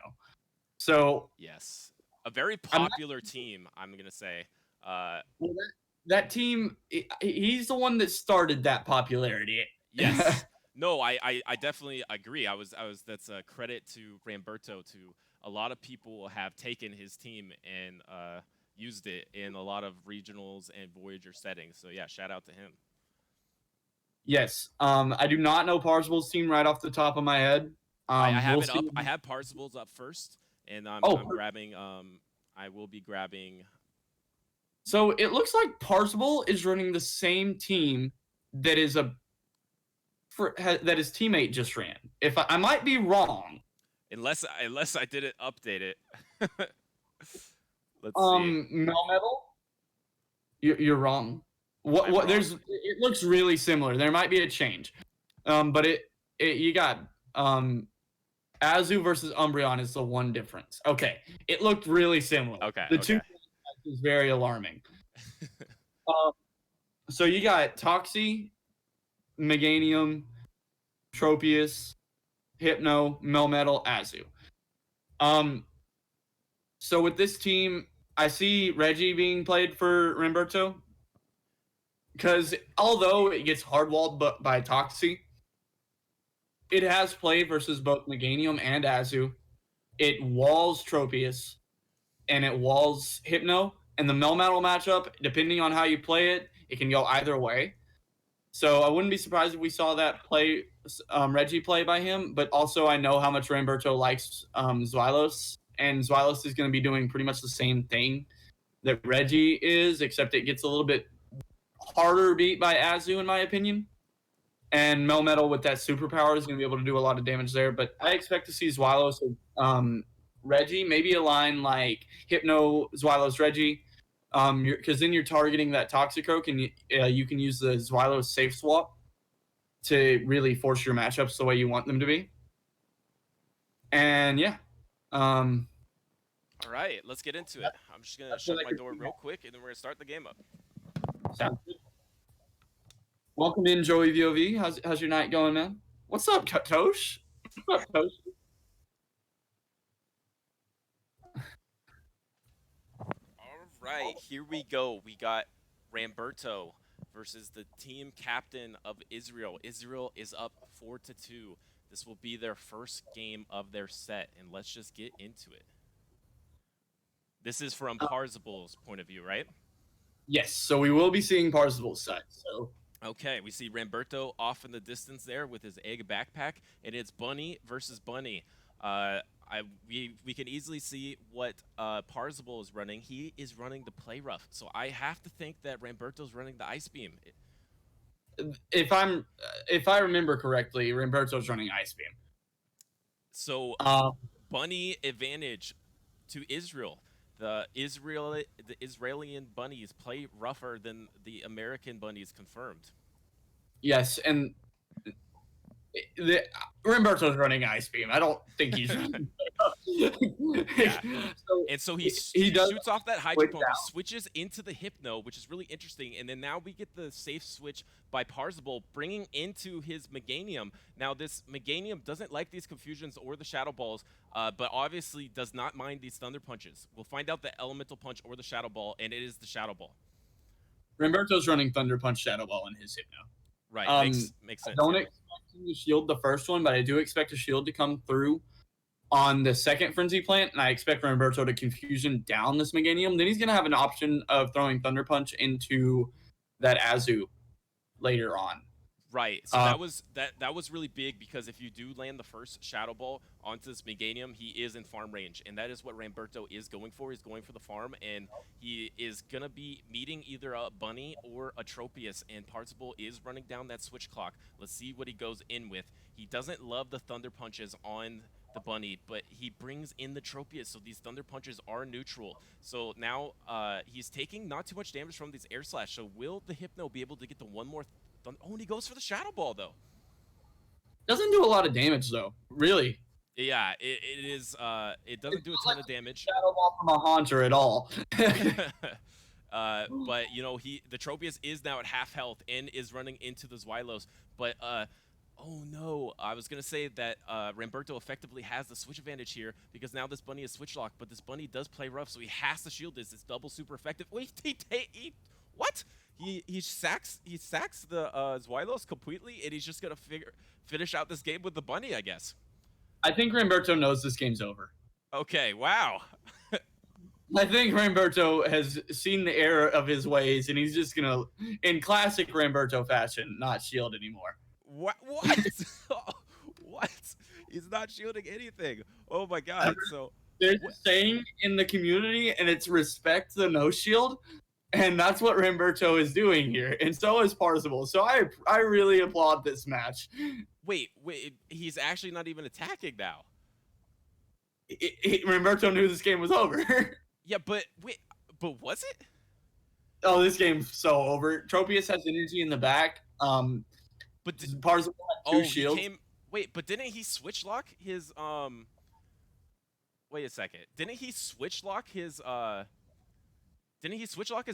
So yes. A very popular team, I'm gonna say. Well, that team, he's the one that started that popularity. Yes. No, I definitely agree. That's a credit to Ramberto. To a lot of people have taken his team and used it in a lot of regionals and Voyager settings. So yeah, shout out to him. Yes. I do not know Parsible's team right off the top of my head. I have We'll it see. up. I have Parsibles up first, and I'm Oh, grabbing. I will be grabbing. so it looks like Parsible is running the same team that that his teammate just ran. If I might be wrong. Unless I didn't update it. Let's see. Melmetal, you're wrong. What I'm what? wrong. There's it looks really similar. There might be a change. But you got Azu versus Umbreon is the one difference. Okay, it looked really similar. Okay. The two is very alarming. So you got Toxie, Meganium, Tropius, Hypno, Melmetal, Azu. So with this team, I see Reggie being played for Ramberto. Because although it gets hardwalled by Toxie, it has played versus both Meganium and Azu. It walls Tropius, and it walls Hypno. And the Melmetal matchup, depending on how you play it, it can go either way. So I wouldn't be surprised if we saw that Reggie play by him. But also, I know how much Ramberto likes Xylos, and Xylos is going to be doing pretty much the same thing that Reggie is, except it gets a little bit harder beat by Azu, in my opinion. And Melmetal with that superpower is going to be able to do a lot of damage there. But I expect to see Xylos, Reggie, maybe a line like Hypno, Xylos, Reggie, because then you're targeting that Toxicroak, and you can use the Xylos safe swap to really force your matchups the way you want them to be. And yeah. All right, let's get into it. I'm just gonna shut my door real quick, and then we're gonna start the game up. Sounds good. Welcome in, Joey VOV. How's your night going, man? What's up, Tosh? What's up, Tosh? All right, here we go. We got Ramberto versus the team captain of Isreal. Isreal is up 4-2. This will be their first game of their set, and let's just get into it. This is from Parsible's point of view, right? Yes, so we will be seeing Parsible's side. So okay, we see Ramberto off in the distance there with his egg backpack, and it's Bunny versus Bunny. We can easily see what Parzible is running. He is running the play rough, so I have to think that Ramberto's running the ice beam. If I remember correctly, Ramberto's running ice beam. So Bunny advantage to Isreal. The Israeli bunnies play rougher than the American bunnies, confirmed. Yes, and Ramberto's running ice beam. I don't think he's running. Yeah. And so he shoots off that Hydro Pump, he switches into the Hypno, which is really interesting. And then now we get the safe switch by Parzible, bringing into his Meganium. Now, this Meganium doesn't like these confusions or the Shadow Balls, but obviously does not mind these Thunder Punches. We'll find out the Elemental Punch or the Shadow Ball, and it is the Shadow Ball. Ramberto's running Thunder Punch, Shadow Ball in his Hypno. Right, makes sense. I don't expect him to shield the first one, but I do expect a shield to come through on the second Frenzy Plant, and I expect Ramberto to confusion down this Meganium. Then he's going to have an option of throwing Thunder Punch into that Azu later on. Right. So that was really big, because if you do land the first Shadow Ball onto this Meganium, he is in farm range, and that is what Ramberto is going for. He's going for the farm, and he is going to be meeting either a Bunny or a Tropius, and Parzible is running down that switch clock. Let's see what he goes in with. He doesn't love the Thunder Punches on the Bunny, but he brings in the Tropius, so these Thunder Punches are neutral. So now he's taking not too much damage from these Air Slash, so will the Hypno be able to get the one more Oh, and he goes for the Shadow Ball, though. Doesn't do a lot of damage, though. Really. Yeah, it is. It doesn't do a ton of damage. Shadow Ball from a Haunter at all. But you know, the Tropius is now at half health and is running into the Xylos. But Oh no, I was gonna say that Ramberto effectively has the switch advantage here because now this bunny is switch locked, but this bunny does play rough, so he has to shield this. It's double super effective. Wait, what? He sacks the Zweilos completely, and he's just gonna finish out this game with the bunny, I guess. I think Ramberto knows this game's over. Okay, wow. I think Ramberto has seen the error of his ways, and he's just gonna, in classic Ramberto fashion, not shield anymore. What? What? He's not shielding anything. Oh my god. So There's a saying in the community, and it's respect the no shield, and that's what Ramberto is doing here, and so is Parzival. So I really applaud this match. wait, he's actually not even attacking now. Ramberto knew this game was over. Yeah, but was it? Oh, this game's so over. Tropius has energy in the back. But Parzival had two he shields. wait, but didn't he switch lock his wait a second. Didn't he switch lock his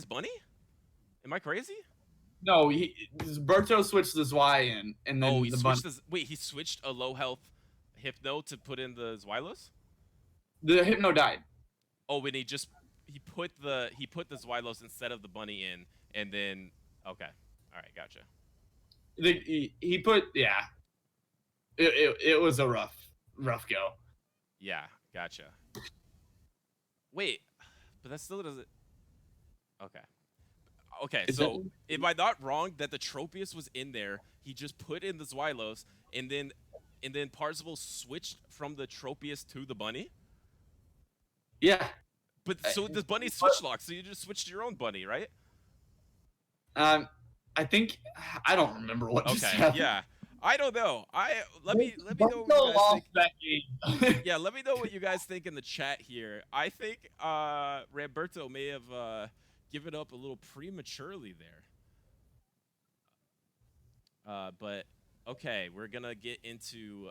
bunny? Am I crazy? No, Berto switched the Y in, and then He the switched he switched a low health Hypno to put in the Zweilos? the Hypno died. Oh, and he put the Zweilos instead of the bunny in, and then okay. Alright, gotcha. He put It was a rough go. Yeah, gotcha. Wait, but that still doesn't. Okay, so am I not wrong that the Tropius was in there? He just put in the Zweilos, and then Parzival switched from the Tropius to the bunny. Yeah. But so the bunny switch locked, so you just switched your own bunny, right? I think I don't remember what just happened. Yeah. I don't know. Let me know what you Berto guys lost think. that game. Yeah, let me know what you guys think in the chat here. I think Ramberto may have given up a little prematurely there. But okay, we're gonna get into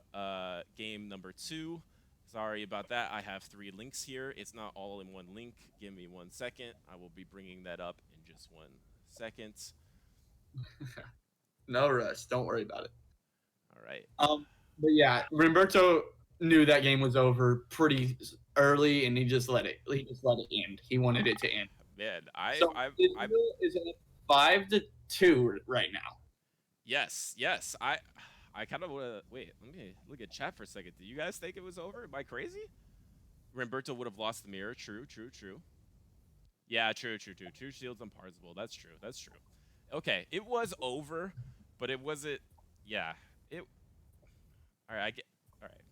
game number 2. Sorry about that. I have 3 links here. It's not all in one link. Give me 1 second. I will be bringing that up in just 1 second. No rush. Don't worry about it. All right. But yeah, Ramberto knew that game was over pretty early, and he just let it end. He wanted it to end. Man, Israel is at 5-2 right now. Yes. I kind of want to wait. Let me look at chat for a second. Do you guys think it was over? Am I crazy? Ramberto would have lost the mirror. True. Yeah, true. 2 shields on Parzival. That's true. Okay, it was over, but it wasn't. Yeah, it. All right, All right.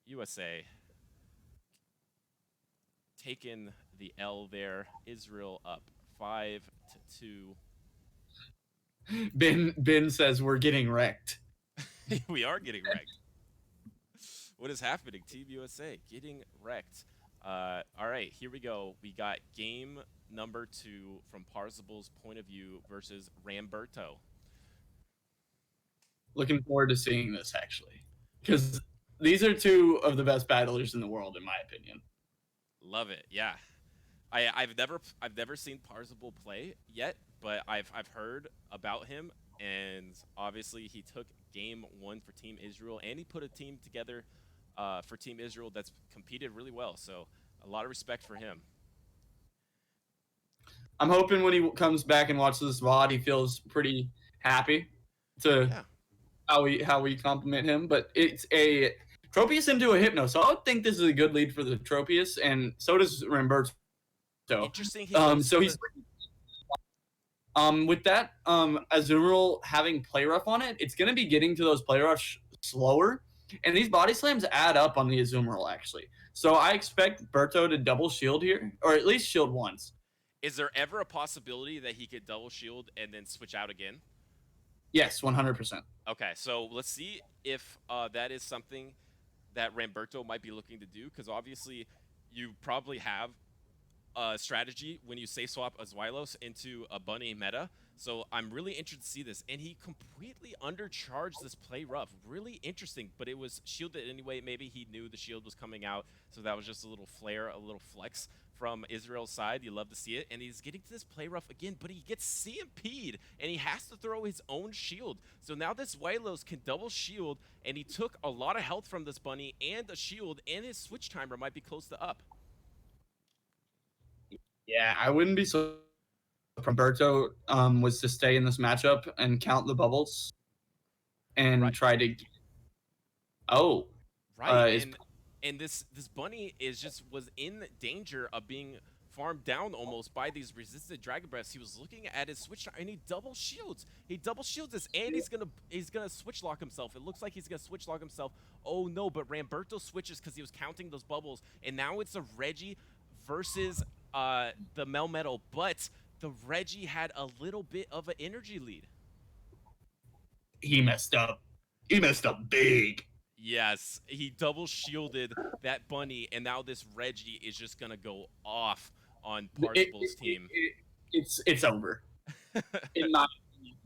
USA taking the L there. Israel up 5-2. Ben says we're getting wrecked. We are getting wrecked. What is happening? Team USA getting wrecked. All right, here we go. We got game number 2 from Parzival's point of view versus Ramberto. Looking forward to seeing this, actually, because these are 2 of the best battlers in the world, in my opinion. Love it. Yeah. I've never seen Parzival play yet, but I've heard about him, and obviously he took game 1 for Team Israel, and he put a team together for Team Israel that's competed really well. So a lot of respect for him. I'm hoping when he comes back and watches this VOD, he feels pretty happy to how we compliment him. But it's a Tropius into a Hypno, so I would think this is a good lead for the Tropius, and so does Ramberto. Interesting. So he's with that Azumarill having play rough on it, it's gonna be getting to those play rough slower, and these body slams add up on the Azumarill actually. So I expect Berto to double shield here, or at least shield once. Is there ever a possibility that he could double shield and then switch out again? Yes, 100%. Okay, so let's see if that is something that Ramberto might be looking to do, because obviously you probably have a strategy when you safe swap a Zweilos into a bunny meta So I'm really interested to see this. And he completely undercharged this play rough. Really interesting, but it was shielded anyway. Maybe he knew the shield was coming out, so that was just a little flare, a little flex from Israel's side. You love to see it. And he's getting to this play rough again, but he gets CMP'd, and he has to throw his own shield. So now this Wylos can double shield, and he took a lot of health from this bunny and a shield, and his switch timer might be close to up. Yeah, I wouldn't be so. Roberto was to stay in this matchup and count the bubbles and Right. try to. Oh, Right, is and this bunny was in danger of being farmed down almost by these resistant dragon breaths. He was looking at his switch and he double shields. He double shields this, and he's gonna switch lock himself. It looks like he's gonna switch lock himself. Oh no, but Ramberto switches because he was counting those bubbles, and now it's a Reggie versus the Melmetal, but the Reggie had a little bit of an energy lead. he messed up? He messed up big. Yes, he double shielded that bunny, and now this Reggie is just gonna go off on Parsible's team. It's over. In my opinion,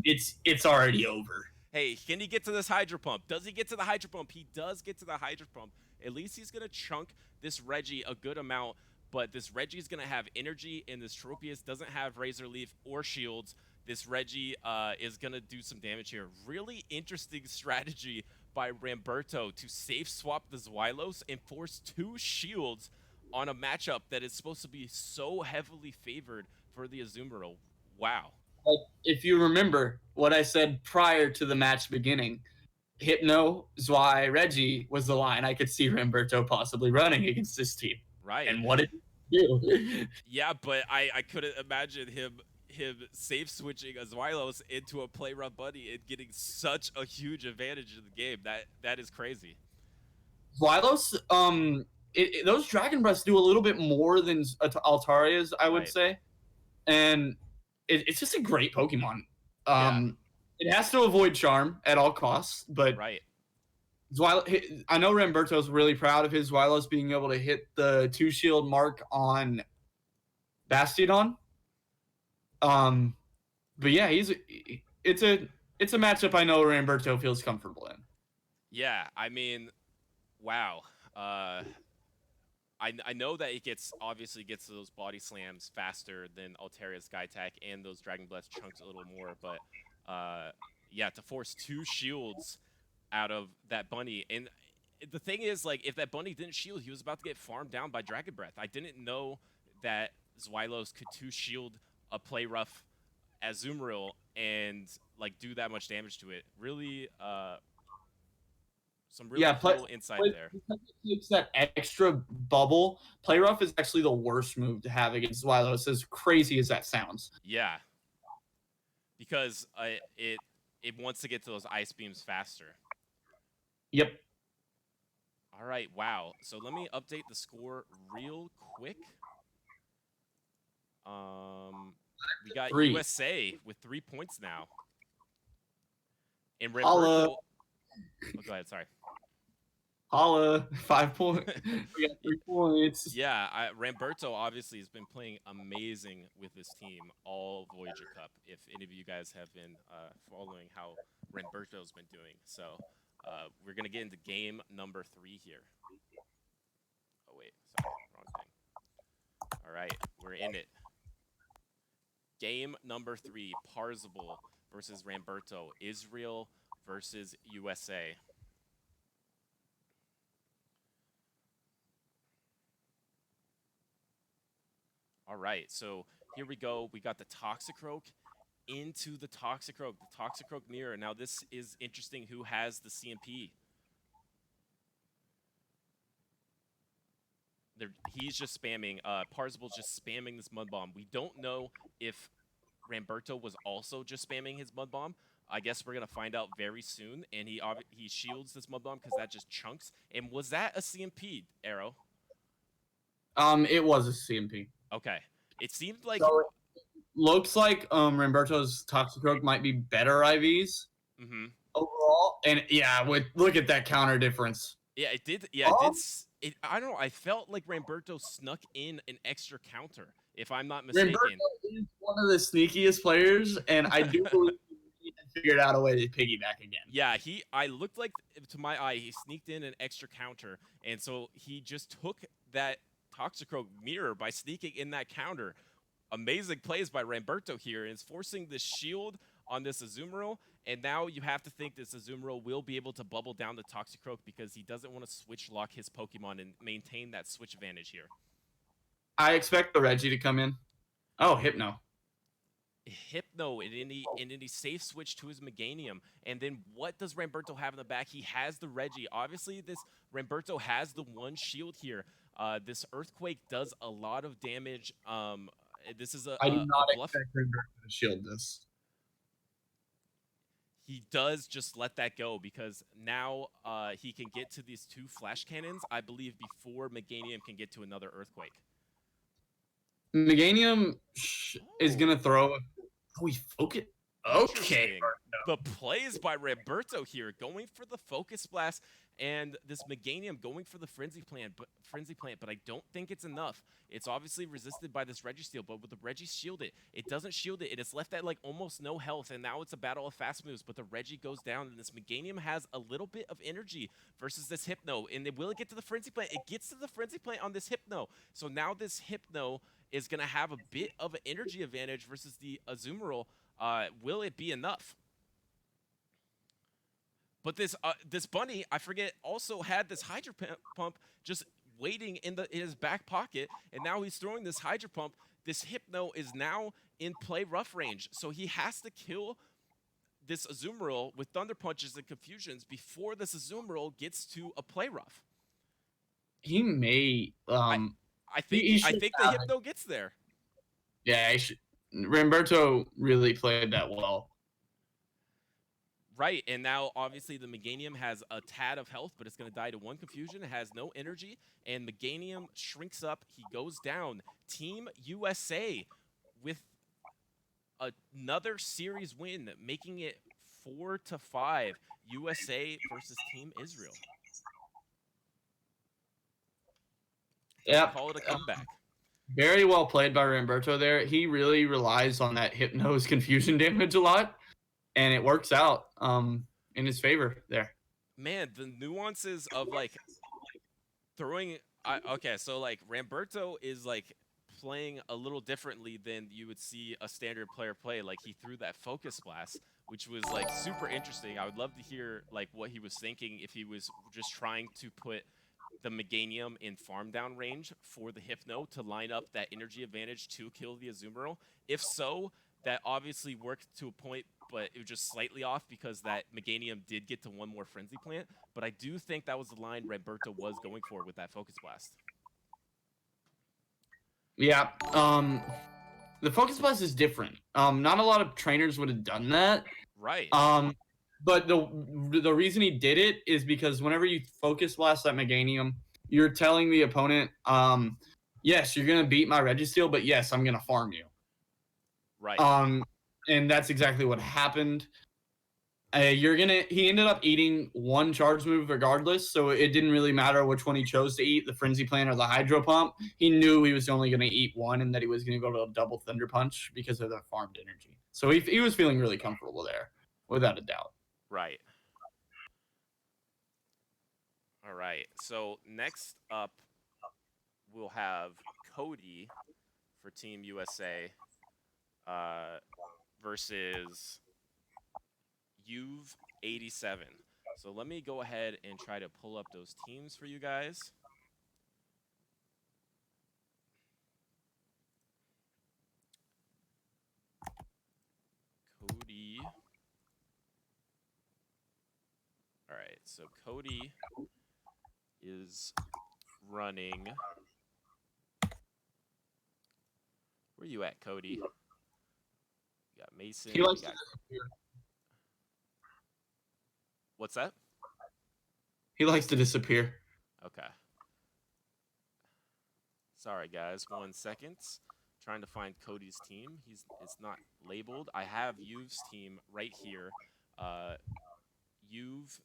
it's already over. Hey, can he get to this Hydro Pump? Does he get to the Hydro Pump? He does get to the Hydro Pump. At least he's gonna chunk this Reggie a good amount, but this Reggie's gonna have energy, and this Tropius doesn't have Razor Leaf or shields. This Reggie is gonna do some damage here. Really interesting strategy by Ramberto to safe swap the Xylos and force 2 shields on a matchup that is supposed to be so heavily favored for the Azumarill. Wow. Like, if you remember what I said prior to the match beginning, Hypno, Zwei, Reggie was the line I could see Ramberto possibly running against this team. Right. And what did he do? Yeah, but I couldn't imagine him safe switching a Xylos into a play rough buddy and getting such a huge advantage in the game. That is crazy. Xylos, those Dragon Breaths do a little bit more than Altaria's, I would Right. say. And it's just a great Pokemon. Yeah. It has to avoid Charm at all costs, but Right. I know Ramberto's really proud of his Xylos being able to hit the 2 shield mark on Bastiodon. But yeah, it's a matchup I know Ramberto feels comfortable in. Yeah, I mean, wow. I know that it obviously gets to those body slams faster than Altaria's Sky Attack, and those Dragon Blast chunks a little more, but yeah, to force 2 shields out of that bunny. And the thing is, like, if that bunny didn't shield, he was about to get farmed down by Dragon Breath. I didn't know that Xylos could 2 shield a play rough Azumarill and like do that much damage to it. Really some really cool insight there. Because it takes that extra bubble, Play Rough is actually the worst move to have against Xylos, as crazy as that sounds. Yeah. Because it wants to get to those ice beams faster. Yep. All right, wow. So let me update the score real quick. We got 3. USA with 3 points now. And Holla. Ramberto. Oh, go ahead, sorry. Holla, 5 points. We got 3 points. Yeah, Ramberto obviously has been playing amazing with this team all Voyager Cup. If any of you guys have been following how Ramberto's been doing, so we're gonna get into game number 3 here. Oh wait, sorry, wrong thing. All right, we're in it. Game number 3, Parzival versus Ramberto, Isreal versus USA. All right, so here we go. We got the Toxicroak into the Toxicroak mirror. Now this is interesting. Who has the CMP? He's just spamming. Parzible's just spamming this Mud Bomb. We don't know if Ramberto was also just spamming his Mud Bomb. I guess we're gonna find out very soon. And he shields this Mud Bomb because that just chunks. And was that a CMP, Arrow? It was a CMP. Okay. It seemed like looks like Ramberto's Toxicroak might be better IVs overall. And yeah, look at that counter difference. Yeah, it did. Yeah, I don't know. I felt like Ramberto snuck in an extra counter. if I'm not Roberto mistaken. is one of the sneakiest players, and I do believe he figured out a way to piggyback again. Yeah, I looked like, to my eye, he sneaked in an extra counter, and so he just took that Toxicroak mirror by sneaking in that counter. Amazing plays by Ramberto here, and is forcing the shield on this Azumarill, and now you have to think this Azumarill will be able to bubble down the Toxicroak because he doesn't want to switch lock his Pokemon and maintain that switch advantage here. I expect the Reggie to come in. Oh, Hypno. Hypno in any safe switch to his Meganium. And then what does Ramberto have in the back? He has the Reggie. Obviously, this Ramberto has the one shield here. This Earthquake does a lot of damage. This is I do not bluff. expect Roberto to shield this. He does just let that go because now he can get to these 2 flash cannons, I believe, before Meganium can get to another Earthquake. Meganium is going to throw. Oh, he focus. Okay. Interesting. The plays by Roberto here, going for the Focus Blast, and this Meganium going for the Frenzy Plant, but I don't think it's enough. It's obviously resisted by this Registeel, but with the Reggie shielded, it doesn't shield it, and it's left at like almost no health, and now it's a battle of fast moves, but the Reggie goes down, and this Meganium has a little bit of energy versus this Hypno, and will it get to the Frenzy Plant? It gets to the Frenzy Plant on this Hypno, so now this Hypno is going to have a bit of an energy advantage versus the Azumarill. Will it be enough? But this bunny, I forget, also had this Hydro Pump just waiting in his back pocket, and now he's throwing this Hydro Pump. This Hypno is now in play rough range, so he has to kill this Azumarill with Thunder Punches and Confusions before this Azumarill gets to a play rough. He may. I think the Hypno gets there. Yeah, Ramberto really played that well. Right, and now obviously the Meganium has a tad of health, but it's going to die to 1 Confusion. It has no energy, and Meganium shrinks up. He goes down. Team USA with another series win, making it 4-5. USA versus Team Israel. Yeah, call it a comeback. Very well played by Ramberto there. He really relies on that Hypno's confusion damage a lot, and it works out in his favor there. Man, the nuances of like throwing. Okay, so like Ramberto is like playing a little differently than you would see a standard player play. Like he threw that Focus Blast, which was like super interesting. I would love to hear like what he was thinking if he was just trying to put the Meganium in farm down range for the Hypno to line up that energy advantage to kill the Azumarill. If so, that obviously worked to a point, but it was just slightly off because that Meganium did get to 1 more Frenzy Plant. But I do think that was the line Ramberto was going for with that Focus Blast. Yeah, the Focus Blast is different. Not a lot of trainers would have done that. Right. But the reason he did it is because whenever you Focus Blast that Meganium, you're telling the opponent, yes, you're gonna beat my Registeel, but yes, I'm gonna farm you. Right. And that's exactly what happened. He ended up eating 1 charge move regardless, so it didn't really matter which one he chose to eat, the Frenzy Plant or the Hydro Pump. He knew he was only going to eat 1 and that he was going to go to a double Thunder Punch because of the farmed energy. So he was feeling really comfortable there, without a doubt. Right. All right. So next up, we'll have Cody for Team USA versus You've 87. So let me go ahead and try to pull up those teams for you guys. Cody. All right, so Cody is running. Where you at, Cody? You got Mason. He likes to disappear. What's that? He likes to disappear. Okay. Sorry, guys. 1 second. Trying to find Cody's team. It's not labeled. I have You've's team right here. You've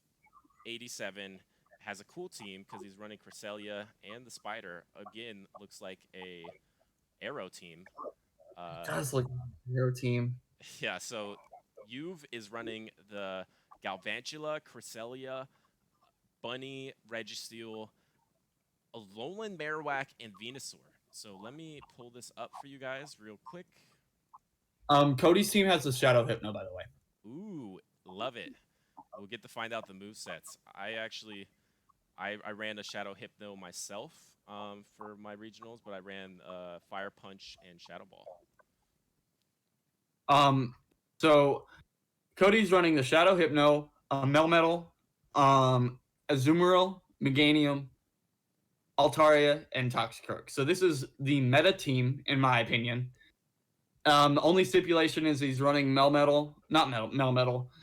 87 has a cool team because he's running Cresselia and the Spider. Again, looks like a Arrow team. It does look like your team. Yeah, so Juve is running the Galvantula, Cresselia, Bunny, Registeel, Alolan Marowak, and Venusaur. So let me pull this up for you guys real quick. Cody's team has the Shadow Hypno, by the way. Ooh, love it. We'll get to find out the movesets. I ran a Shadow Hypno myself for my regionals, but I ran Fire Punch and Shadow Ball. So Cody's running the Shadow Hypno, Melmetal, Azumarill, Meganium, Altaria, and Toxicroak. So this is the meta team, in my opinion. The only stipulation is he's running Melmetal.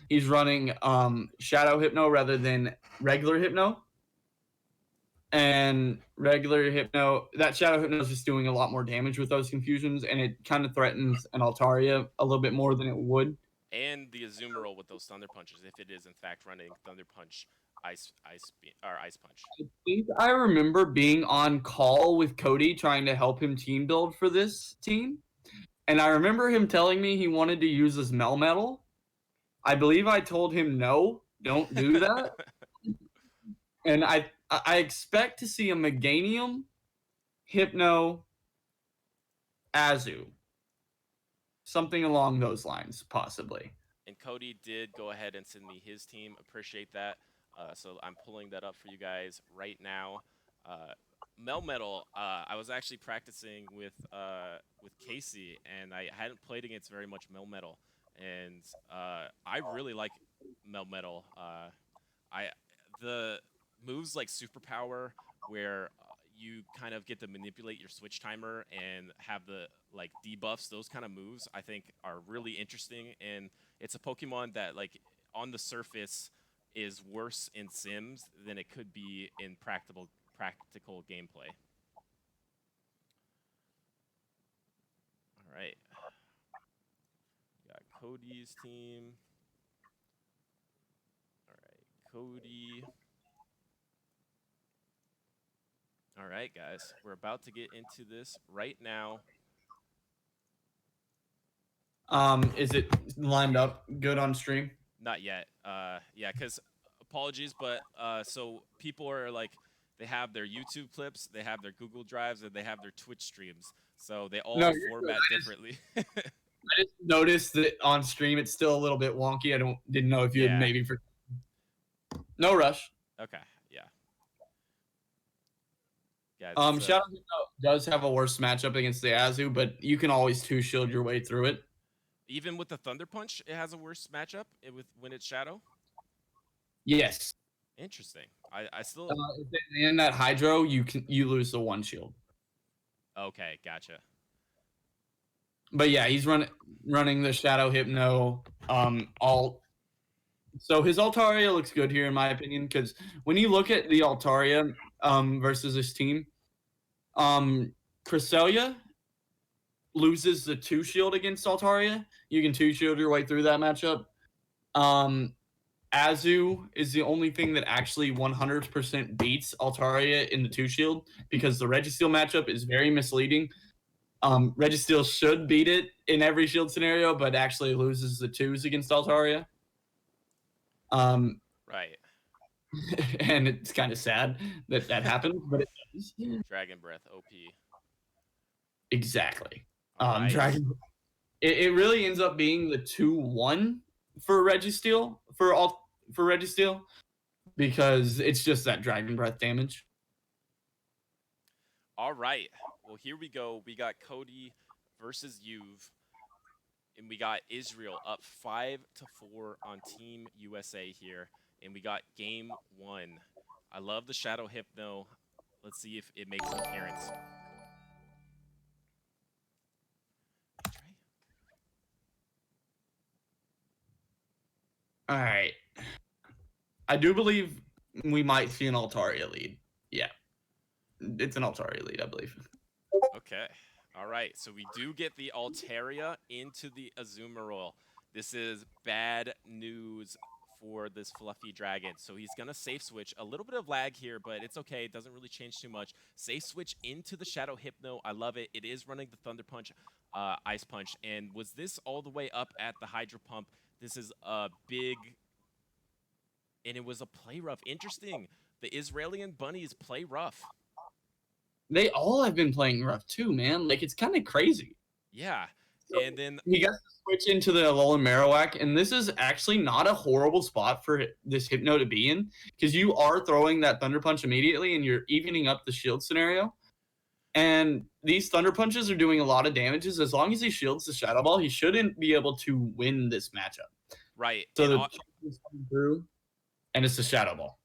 He's running Shadow Hypno rather than regular Hypno. And regular Hypno, that Shadow Hypno is just doing a lot more damage with those confusions, and it kind of threatens an Altaria a little bit more than it would. And the Azumarill with those Thunder Punches, if it is in fact running Thunder Punch, Ice Punch. I think I remember being on call with Cody trying to help him team build for this team. And I remember him telling me he wanted to use his Melmetal. I believe I told him no, don't do that. And I expect to see a Meganium, Hypno, Azu. Something along those lines, possibly. And Cody did go ahead and send me his team. Appreciate that. So I'm pulling that up for you guys right now. Melmetal, I was actually practicing with Casey, and I hadn't played against very much Melmetal, and I really like Melmetal. The moves like Superpower, where you kind of get to manipulate your switch timer and have the like debuffs, those kind of moves I think are really interesting, and it's a Pokemon that like on the surface is worse in Sims than it could be in practical gameplay. All right, got Cody's team. All right, Cody. All right, guys, we're about to get into this right now. Is it lined up good on stream? Not yet. Yeah, because apologies, but so people are like, they have their YouTube clips, they have their Google Drives, and they have their Twitch streams. So they all No, format differently. I just noticed that on stream it's still a little bit wonky. Didn't know if you had Yeah. maybe no rush. Okay. Yeah. Guys, Shadow Hypno does have a worse matchup against the Azu, but you can always two shield your way through it. even with the Thunder Punch, it has a worse matchup when it's Shadow. Yes. Interesting. I still. If they land that Hydro, you lose the one shield. Okay, gotcha. But yeah, he's running the Shadow Hypno alt. So his Altaria looks good here in my opinion, because when you look at the Altaria versus this team, Cresselia loses the 2 shield against Altaria. You can 2 shield your way through that matchup. Azu is the only thing that actually 100% beats Altaria in the 2 shield, because the Registeel matchup is very misleading. Registeel should beat it in every shield scenario, but actually loses the 2s against Altaria. Right. And it's kind of sad that happens, but it does. Dragon Breath, OP. Exactly. Right. Dragon. It really ends up being the 2-1 for Registeel for Registeel, because it's just that Dragon Breath damage. All right. Well, here we go. We got Cody versus Juve, and we got Isreal up 5-4 on Team USA here, and we got game 1. I love the Shadow Hypno. Let's see if it makes an appearance. All right. I do believe we might see an Altaria lead. Yeah. It's an Altaria lead, I believe. Okay. All right. So we do get the Altaria into the Azumarill. This is bad news for this fluffy dragon. So he's going to safe switch. A little bit of lag here, but it's okay. It doesn't really change too much. Safe switch into the Shadow Hypno. I love it. It is running the Thunder Punch, Ice Punch. And was this all the way up at the Hydro Pump? This is a big... And it was a play rough. Interesting. The Israeli bunnies play rough. They all have been playing rough too, man. Like, it's kind of crazy. Yeah. And then he got to switch into the Alolan Marowak, and this is actually not a horrible spot for this Hypno to be in, because you are throwing that Thunder Punch immediately, and you're evening up the shield scenario. And these Thunder Punches are doing a lot of damages. As long as he shields the Shadow Ball, he shouldn't be able to win this matchup. right. So And the is coming through, and it's the Shadow Ball.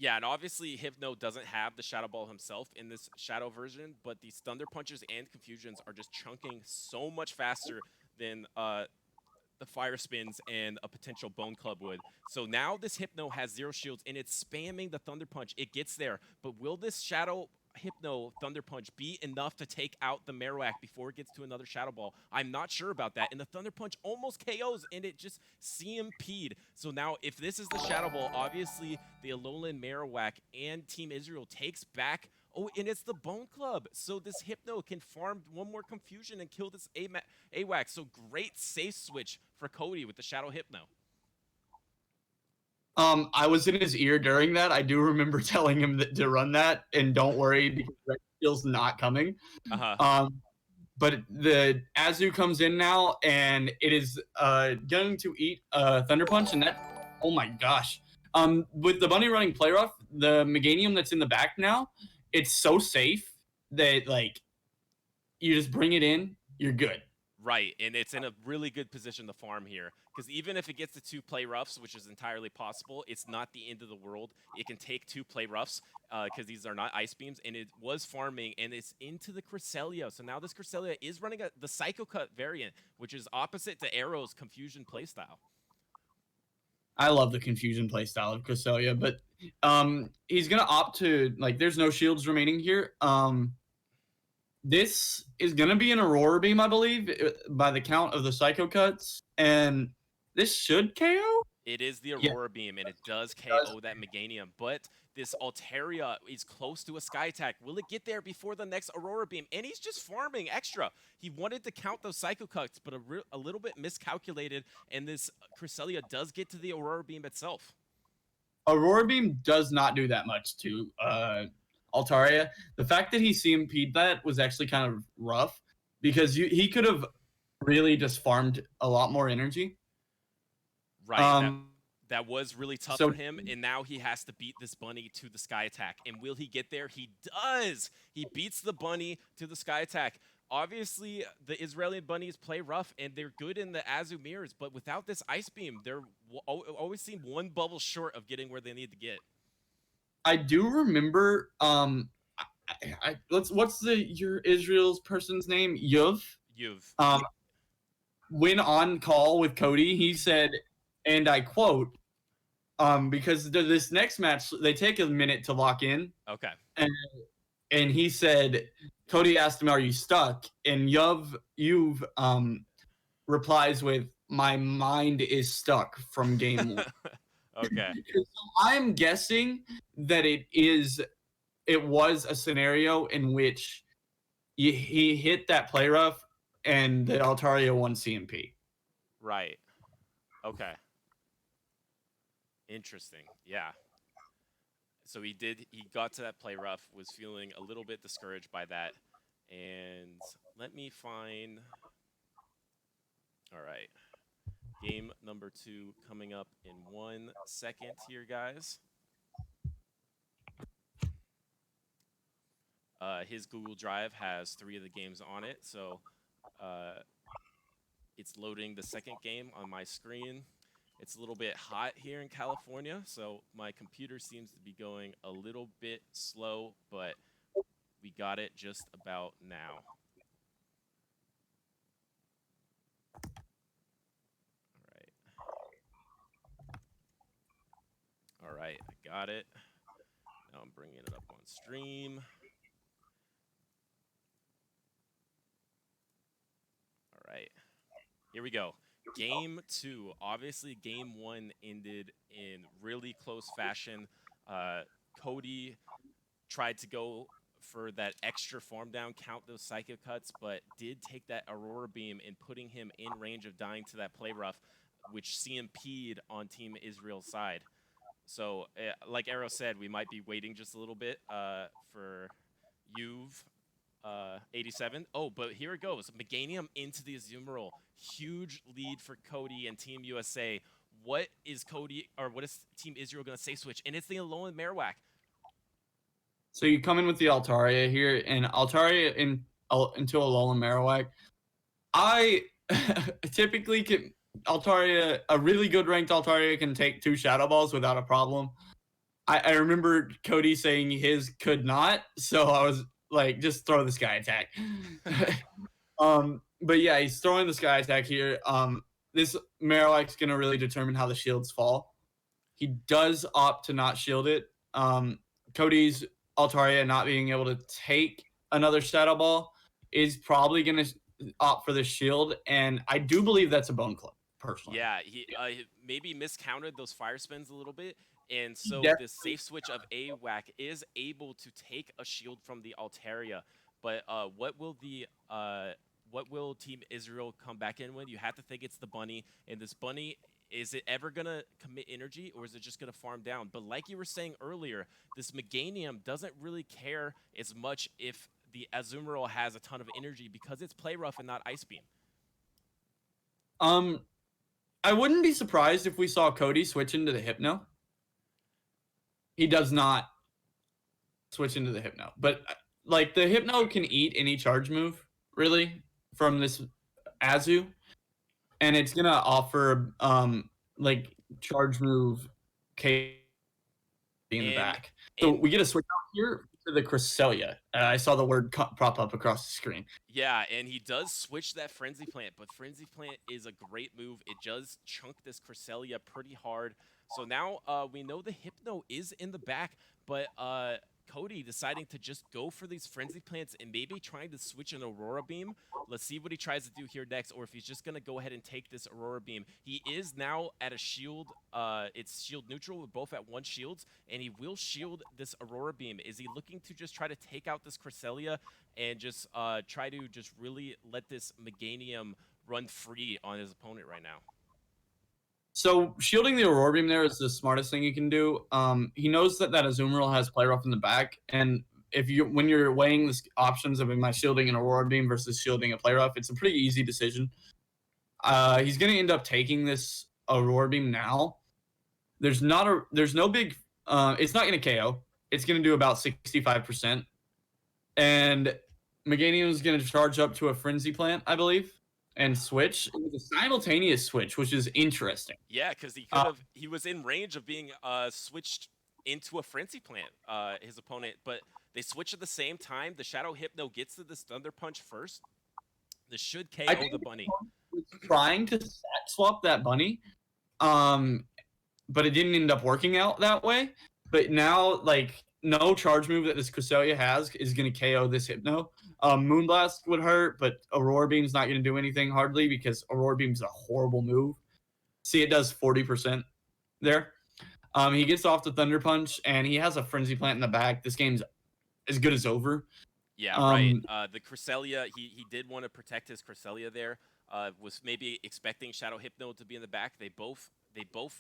yeah, and obviously Hypno doesn't have the Shadow Ball himself in this Shadow version, but these Thunder Punches and Confusions are just chunking so much faster than the Fire Spins and a potential Bone Club would. So now this Hypno has 0 shields, and it's spamming the Thunder Punch. It gets there, but will this Shadow Hypno Thunder Punch be enough to take out the Marowak before it gets to another Shadow Ball? I'm not sure about that. And the Thunder Punch almost KOs, and it just CMP'd. So now, if this is the Shadow Ball, obviously the Alolan Marowak and Team Israel takes back. Oh, and it's the Bone Club. So this Hypno can farm one more Confusion and kill this AWAC. So great safe switch for Cody with the Shadow Hypno. I was in his ear during that. I do remember telling him to run that, and don't worry because Red Steel's not coming. But the Azu comes in now, and it is going to eat Thunder Punch, and that, oh my gosh. With the Bunny running Play Rough, the Meganium that's in the back now, it's so safe that, like, you just bring it in, you're good. Right, and it's in a really good position to farm here, because even if it gets to 2 play roughs, which is entirely possible, it's not the end of the world. It can take 2 play roughs, because these are not Ice Beams, and it was farming, and it's into the Cresselia. So now this Cresselia is running the Psycho Cut variant, which is opposite to Arrow's Confusion playstyle. I love the Confusion playstyle of Cresselia, but he's going to opt to, like, there's no shields remaining here. This is going to be an Aurora Beam, I believe, by the count of the Psycho Cuts, and this should KO? It is the Aurora Beam, and it does KO that Meganium, but this Altaria is close to a Sky Attack. Will it get there before the next Aurora Beam? And he's just farming extra. He wanted to count those Psycho Cuts, but a little bit miscalculated, and this Cresselia does get to the Aurora Beam itself. Aurora Beam does not do that much to Altaria. The fact that he CMP'd that was actually kind of rough, because he could have really just farmed a lot more energy. Right, that was really tough for him, and now he has to beat this bunny to the Sky Attack. And will he get there? He does! He beats the bunny to the Sky Attack. Obviously, the Israeli bunnies play rough, and they're good in the Azu mirrors, but without this Ice Beam, they're always seem one bubble short of getting where they need to get. I do remember, what's your Israel's person's name? Yuv? When on call with Cody, he said, and I quote, because this next match, they take a minute to lock in. Okay. And he said, Cody asked him, "Are you stuck?" And you've replies with, "My mind is stuck from game 1." Okay. So I'm guessing that it was a scenario in which he hit that play rough and the Altaria won CMP. Right. Okay. Interesting. Yeah. So he got to that play rough, was feeling a little bit discouraged by that. And let me find... All right. Game number 2 coming up in 1 second here, guys. His Google Drive has 3 of the games on it, so it's loading the second game on my screen. It's a little bit hot here in California, so my computer seems to be going a little bit slow, but we got it just about now. All right, I got it. Now I'm bringing it up on stream. All right, here we go. Game 2, obviously Game 1 ended in really close fashion. Cody tried to go for that extra form down, count those psycho cuts, but did take that Aurora Beam and putting him in range of dying to that play rough, which CMP'd on Team Israel's side. So, like Arrow said, we might be waiting just a little bit for Juve 87. Oh, but here it goes. Meganium into the Azumarill. Huge lead for Cody and Team USA. What is Team Israel going to safe switch? And it's the Alolan Marowak. So you come in with the Altaria here, and Altaria into Alolan Marowak. I typically can Altaria, a really good ranked Altaria can take 2 Shadow Balls without a problem. I remember Cody saying his could not, so I was like, just throw the Sky Attack. But yeah, he's throwing the Sky Attack here. This Marowak's gonna really determine how the shields fall. He does opt to not shield it. Cody's Altaria not being able to take another Shadow Ball is probably gonna opt for the shield, and I do believe that's a Bone Club, personally. Yeah, he maybe miscounted those fire spins a little bit, and so Yeah. this safe switch of AWAC is able to take a shield from the Altaria. But what will Team Israel come back in with? You have to think it's the bunny, and this bunny, is it ever gonna commit energy, or is it just gonna farm down? But like you were saying earlier, this Meganium doesn't really care as much if the Azumarill has a ton of energy because it's play rough and not Ice Beam. I wouldn't be surprised if we saw Cody switch into the Hypno. He does not switch into the Hypno, but like the Hypno can eat any charge move really from this Azu, and it's gonna offer like charge move K in the back. So we get a switch out here to the Cresselia. I saw the word pop up across the screen. Yeah, and he does switch that Frenzy Plant, but Frenzy Plant is a great move. It does chunk this Cresselia pretty hard. So now we know the Hypno is in the back, but Cody deciding to just go for these Frenzy Plants and maybe trying to switch an Aurora Beam. Let's see what he tries to do here next, or if he's just going to go ahead and take this Aurora Beam. He is now at a shield. It's shield neutral. We're both at 1 shields, and he will shield this Aurora Beam. Is he looking to just try to take out this Cresselia and just try to just really let this Meganium run free on his opponent right now? So shielding the Aurora Beam there is the smartest thing you can do. He knows that Azumarill has play rough in the back, and when you're weighing the options of am I shielding an Aurora Beam versus shielding a play rough, it's a pretty easy decision. He's gonna end up taking this Aurora Beam now. There's no big. It's not gonna KO. It's gonna do about 65%, and Meganium is gonna charge up to a Frenzy Plant, I believe, and switch. It was a simultaneous switch, which is interesting. Yeah, because he was in range of being switched into a Frenzy Plant, his opponent, but they switch at the same time. The Shadow Hypno gets to this Thunder Punch first. This should KO the bunny. Trying to swap that bunny, but it didn't end up working out that way. But now, like, no charge move that this Cresselia has is going to KO this Hypno. Moonblast would hurt, but Aurora Beam's not going to do anything hardly because Aurora Beam's a horrible move. See, it does 40% there. He gets off the Thunder Punch, and he has a Frenzy Plant in the back. This game's as good as over. Yeah, right. The Cresselia, he did want to protect his Cresselia there. Was maybe expecting Shadow Hypno to be in the back. They both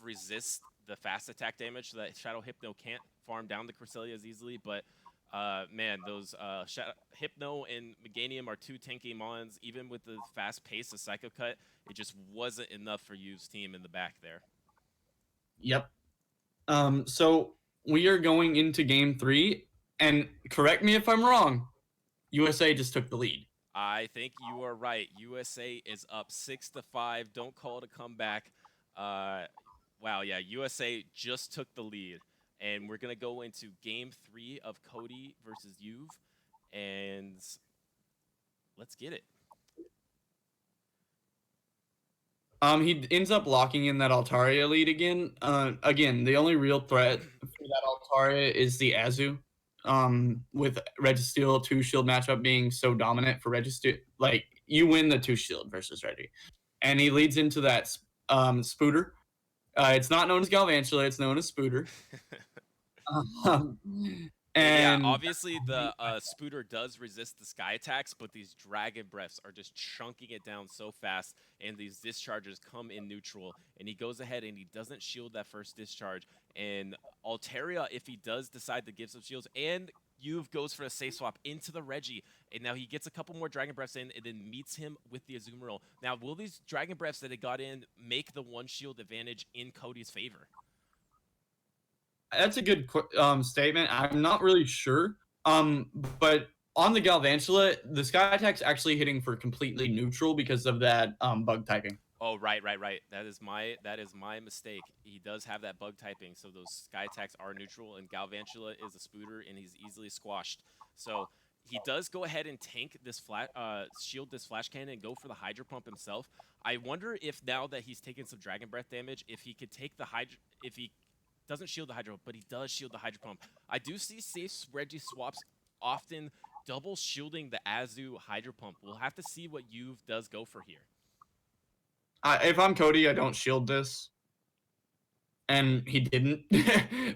resist the fast attack damage, so that Shadow Hypno can't farm down the Cresselia as easily. But man, those Hypno and Meganium are 2 tanky mons. Even with the fast pace of Psycho Cut, it just wasn't enough for Yu's team in the back there. Yep. So we are going into game 3, and correct me if I'm wrong, USA just took the lead. I think you are right. USA is up 6-5. Don't call it a comeback. Wow, yeah, USA just took the lead. And we're going to go into game 3 of Cody versus Juve. And let's get it. He ends up locking in that Altaria lead again. Again, the only real threat for that Altaria is the Azu. With Registeel 2 shield matchup being so dominant for Registeel, like you win the 2 shield versus Reggie. and he leads into that Spooter. It's not known as Galvantula, it's known as Spooter. Um, And yeah, and obviously the Spooter does resist the sky attacks, but these Dragon Breaths are just chunking it down so fast, and these discharges come in neutral, and he goes ahead and he doesn't shield that first discharge. And Altaria, if he does decide to give some shields, and Yuve goes for a safe swap into the Reggie, and now he gets a couple more Dragon Breaths in, and then meets him with the Azumarill. Now, will these Dragon Breaths that he got in make the one shield advantage in Cody's favor? that's a good statement. I'm not really sure. But on the Galvantula, the sky attack's actually hitting for completely neutral because of that bug typing. Oh, right. That is my mistake. He does have that bug typing, so those sky attacks are neutral, and Galvantula is a Spooter, and he's easily squashed. So he does go ahead and tank this shield this flash cannon and go for the Hydro Pump himself. I wonder if now that he's taken some Dragon Breath damage, if he could take the if he doesn't shield the Hydro, but he does shield the Hydro Pump. I do see safe Reggie swaps often double shielding the Azu Hydro Pump. We'll have to see what Yuve does go for here. If I'm Cody, I don't shield this, and he didn't.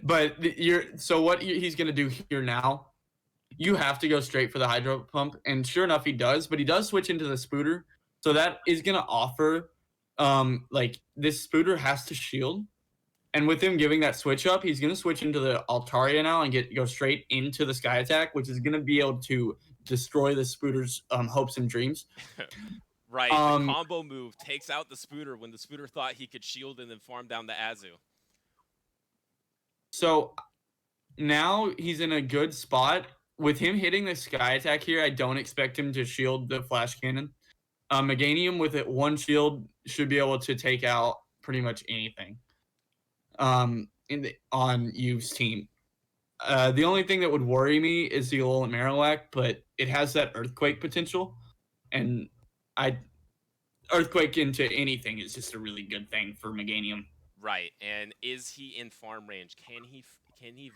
But so what he's gonna do here now? You have to go straight for the Hydro Pump, and sure enough, he does. But he does switch into the Spooter, so that is gonna offer, like this Spooter has to shield, and with him giving that switch up, he's gonna switch into the Altaria now and go straight into the Sky Attack, which is gonna be able to destroy the Spooter's hopes and dreams. Right, the combo move takes out the Spooter when the Spooter thought he could shield and then farm down the Azu. So now he's in a good spot. With him hitting the Sky Attack here, I don't expect him to shield the Flash Cannon. Meganium with it one shield should be able to take out pretty much anything on Yuve's team. The only thing that would worry me is the Alolan Marowak, but it has that Earthquake potential, and Earthquake into anything is just a really good thing for Meganium. Right, and is he in farm range? Can he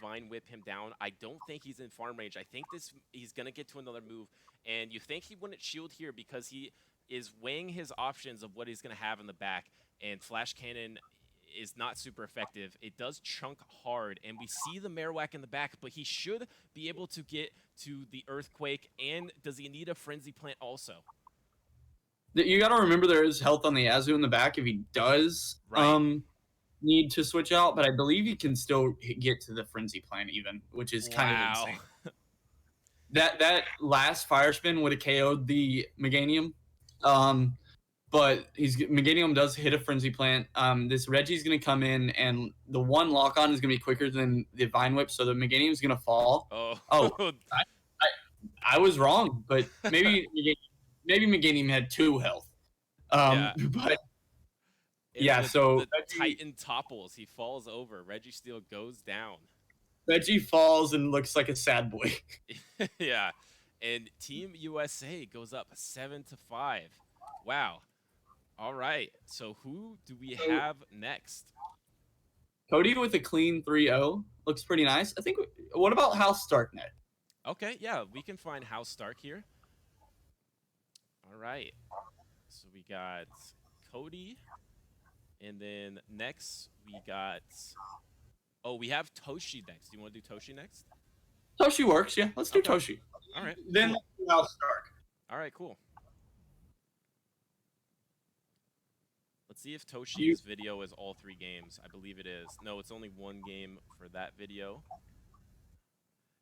Vine Whip him down? I don't think he's in farm range. I think he's gonna get to another move, and you think he wouldn't shield here because he is weighing his options of what he's gonna have in the back, and Flash Cannon is not super effective. It does chunk hard, and we see the Marowak in the back, but he should be able to get to the Earthquake, and does he need a Frenzy Plant also? You got to remember there is health on the Azu in the back if he does need to switch out, but I believe he can still get to the Frenzy Plant even, which is kind of insane. That last Fire Spin would have KO'd the Meganium, but Meganium does hit a Frenzy Plant. This Reggie's going to come in, and the one lock-on is going to be quicker than the Vine Whip, so the Meganium's going to fall. Oh. I was wrong, but maybe Meganium had 2 health. But yeah, so the Titan topples. He falls over. Registeel goes down. Reggie falls and looks like a sad boy. Yeah, and Team USA goes up 7-5. Wow. All right. So who do we have next? Cody with a clean 3-0 looks pretty nice. I think. What about House Starknet? Okay, yeah, we can find House Stark here. All right. So we got Cody. And then next we got... Oh, we have Toshi next. Do you want to do Toshi next? Toshi works, yeah. Let's do Toshi. All right. Then cool. House Stark. All right, cool. Let's see if Toshi's video is all 3 games. I believe it is. No, it's only 1 game for that video.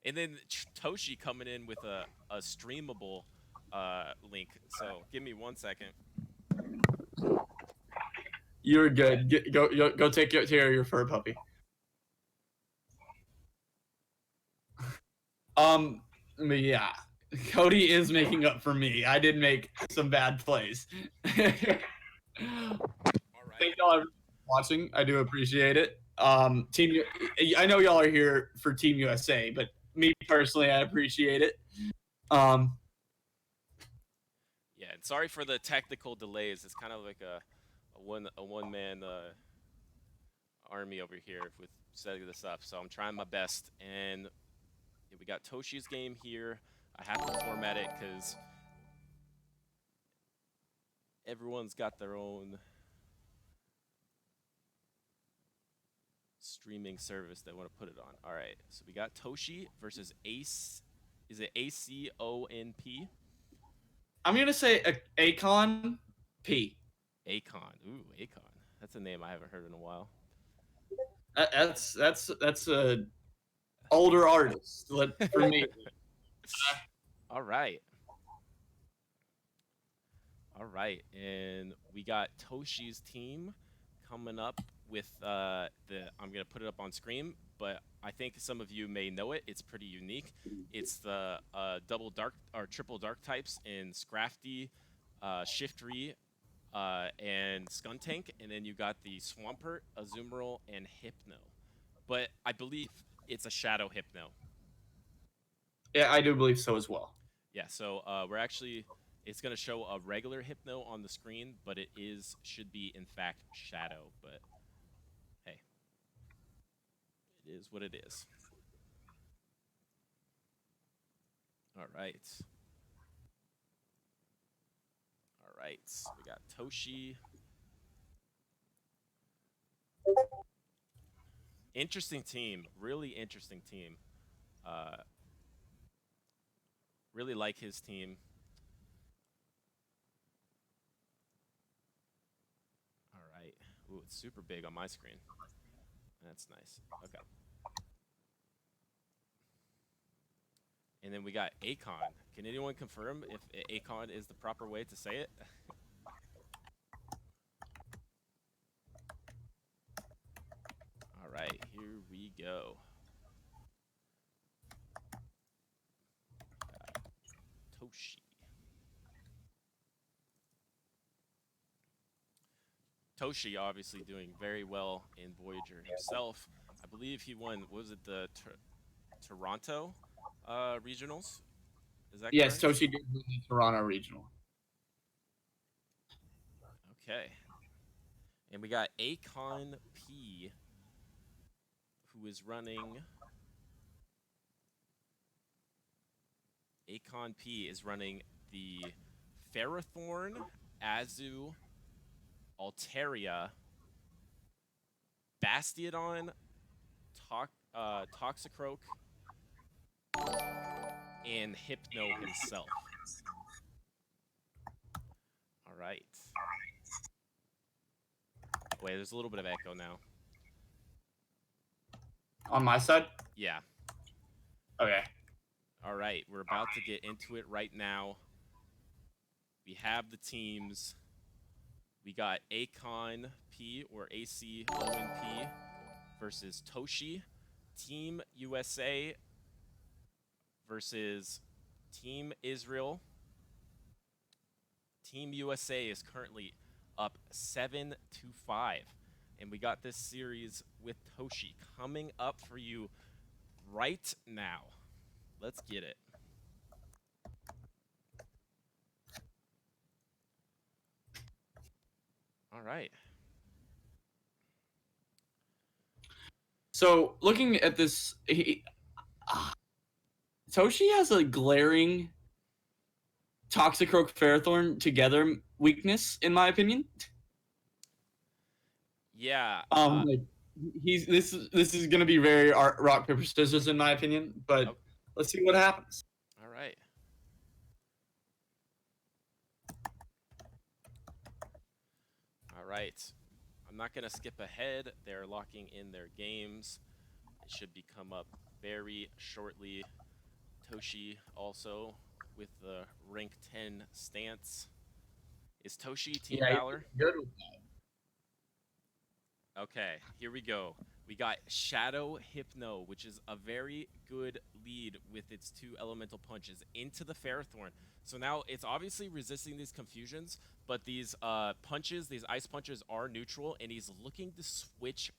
And then Toshi coming in with a streamable link. So give me 1 second. You're good. Go take care of your fur puppy. Yeah, Cody is making up for me. I did make some bad plays. All right. Thank y'all for watching. I do appreciate it. Team, I know y'all are here for Team USA, but me personally, I appreciate it. Yeah, and sorry for the technical delays. It's kind of like a one-man army over here with setting this up. So I'm trying my best. And we got Toshi's game here. I have to format it because everyone's got their own streaming service they want to put it on. All right, so we got Toshi versus Ace. Is it ACONP? I'm gonna say Akon P. Akon. Ooh, Akon. That's a name I haven't heard in a while. That's a older artist for me. All right. All right, and we got Toshi's team coming up with I'm gonna put it up on screen, but I think some of you may know it. It's pretty unique. It's the double dark or triple dark types in Scrafty, Shiftry, and Skuntank, and then you got the Swampert, Azumarill, and Hypno. But I believe it's a Shadow Hypno. Yeah, I do believe so as well. Yeah, so it's going to show a regular Hypno on the screen, but should be, in fact, Shadow. But, hey, it is what it is. All right. All right, we got Toshi. Interesting team, really interesting team. Really like his team. All right. Ooh, it's super big on my screen. That's nice. Okay. And then we got Akon. Can anyone confirm if Akon is the proper way to say it? All right, here we go. Got Toshi. Toshi obviously doing very well in Voyager himself. I believe he won, was it the Toronto regionals? Is that Yes, correct? Toshi did win the Toronto regional. Okay. And we got Akon P, who is running. Akon P is running the Ferrothorn, Azu, Altaria, Bastiodon, Toxicroak, and Hypno himself. All right. Wait, there's a little bit of echo now. On my side? Yeah. Okay. All right, we're about to get into it right now. We have the teams. We got Akon P or ACONP versus Toshi. Team USA versus Team Israel. Team USA is currently up 7-5. And we got this series with Toshi coming up for you right now. Let's get it. All right. So looking at this, Toshi has a glaring Toxicroak Ferrothorn together weakness, in my opinion. Yeah. Like this is gonna be very rock paper scissors in my opinion, but Okay. let's see what happens. All right. All right. I'm not going to skip ahead. They're locking in their games. It should be come up very shortly. Toshi also with the rank 10 stance. Is Toshi Team Valor? Good with that. Okay, here we go. We got Shadow Hypno, which is a very good lead with its 2 elemental punches into the Ferrothorn. So now it's obviously resisting these confusions, but these punches, these ice punches are neutral, and he's looking to switch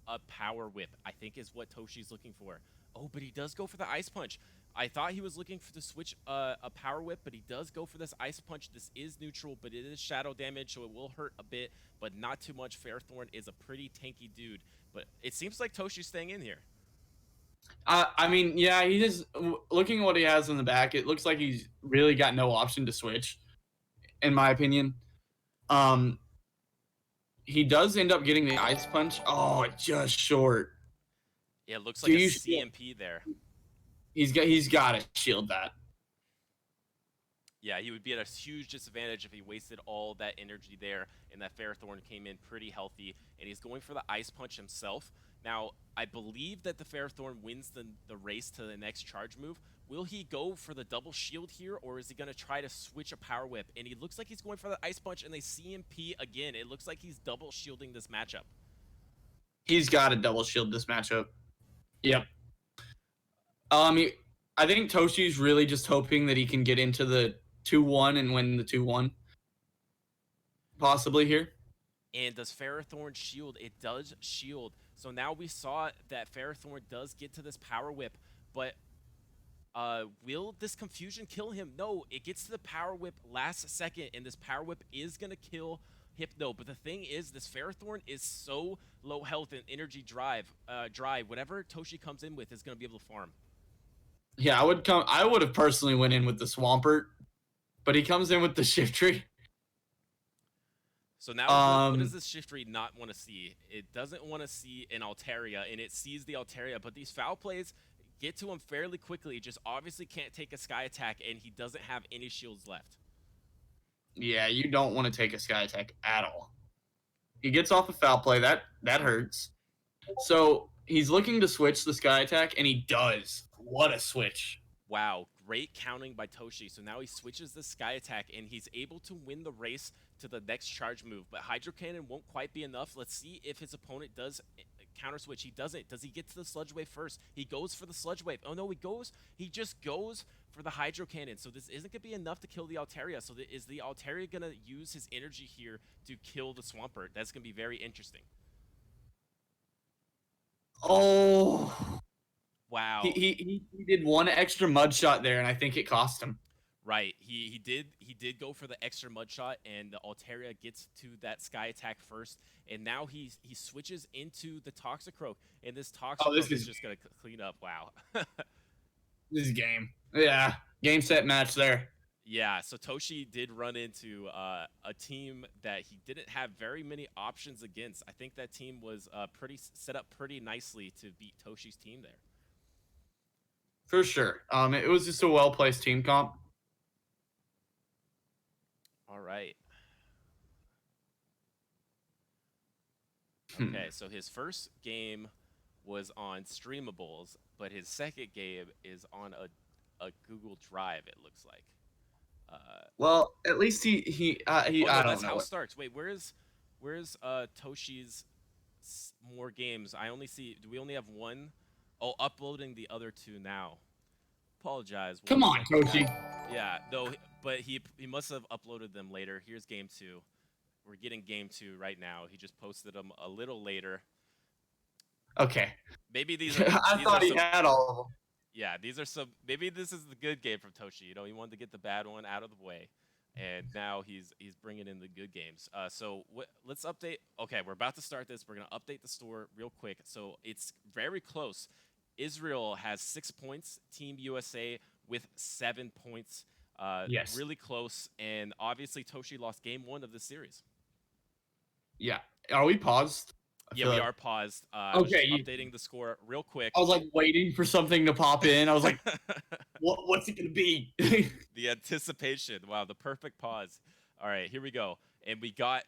a power whip, I think is what Toshi's looking for. Oh, but he does go for the ice punch. I thought he was looking for to switch a power whip, but he does go for this ice punch. This is neutral, but it is shadow damage, so it will hurt a bit, but not too much. Ferrothorn is a pretty tanky dude, but it seems like Toshi's staying in here. I mean, yeah, he just looking at what he has in the back. It looks like he's really got no option to switch, in my opinion. He does end up getting the ice punch. Oh, just short. Yeah, it looks like Do a you- CMP there. He's got to shield that. Yeah, he would be at a huge disadvantage if he wasted all that energy there, and that Ferrothorn came in pretty healthy, and he's going for the Ice Punch himself. Now, I believe that the Ferrothorn wins the race to the next charge move. Will he go for the double shield here, or is he going to try to switch a Power Whip? And he looks like he's going for the Ice Punch, and they CMP again. It looks like he's double shielding this matchup. He's got to double shield this matchup. Yep. I think Toshi's really just hoping that he can get into the 2-1 and win the 2-1. Possibly here. And does Ferrothorn shield? It does shield. So now we saw that Ferrothorn does get to this Power Whip, but will this confusion kill him? No, it gets to the Power Whip last second, and this Power Whip is going to kill Hypno. But the thing is, this Ferrothorn is so low health and energy drive. Whatever Toshi comes in with is going to be able to farm. Yeah, I would have personally went in with the Swampert, but he comes in with the Shift Tree. So now, what does this Shiftry not want to see? It doesn't want to see an Altaria, and it sees the Altaria, but these foul plays get to him fairly quickly. Just obviously can't take a Sky Attack, and he doesn't have any shields left. Yeah, you don't want to take a Sky Attack at all. He gets off a foul play. That hurts. So he's looking to switch the Sky Attack, and he does. What a switch. Wow, great counting by Toshi. So now he switches the Sky Attack, and he's able to win the race to the next charge move. But Hydro Cannon won't quite be enough. Let's see if his opponent does counter switch. He doesn't. Does he get to the Sludge Wave first? He goes for the Sludge Wave. Oh no, he just goes for the Hydro Cannon. So this isn't going to be enough to kill the Altaria. So is the Altaria going to use his energy here to kill the Swampert? That's going to be very interesting. Oh. Wow. He did one extra mud shot there, and I think it cost him. Right. He did go for the extra mud shot, and the Altaria gets to that Sky Attack first, and now he switches into the Toxicroak, and this Toxicroak is just gonna clean up. Wow. This is game. Yeah, game set match there. Yeah. So Toshi did run into a team that he didn't have very many options against. I think that team was pretty set up pretty nicely to beat Toshi's team there. For sure. It was just a well-placed team comp. All right. Okay, so his first game was on Streamables, but his second game is on a Google Drive, it looks like. Well, at least he no, I don't know. That's how Starks. Wait, where's Toshi's more games? I only see. Do we only have one? Oh, uploading the other two now. Apologize. Come on, Toshi. Yeah, no, but he must have uploaded them later. Here's game 2. We're getting game 2 right now. He just posted them a little later. Okay. Maybe these are. I thought he had all of them. Yeah, these are some. Maybe this is the good game from Toshi. You know, he wanted to get the bad one out of the way, and now he's bringing in the good games. So let's update. Okay, we're about to start this. We're gonna update the store real quick. So it's very close. Israel has 6 points. Team USA with 7 points. Yes. Really close. And obviously, Toshi lost game 1 of this series. Yeah. Are we paused? Yeah, we are paused. Okay. Updating the score real quick. I was like waiting for something to pop in. I was like, what's it going to be? The anticipation. Wow, the perfect pause. All right, here we go. And we got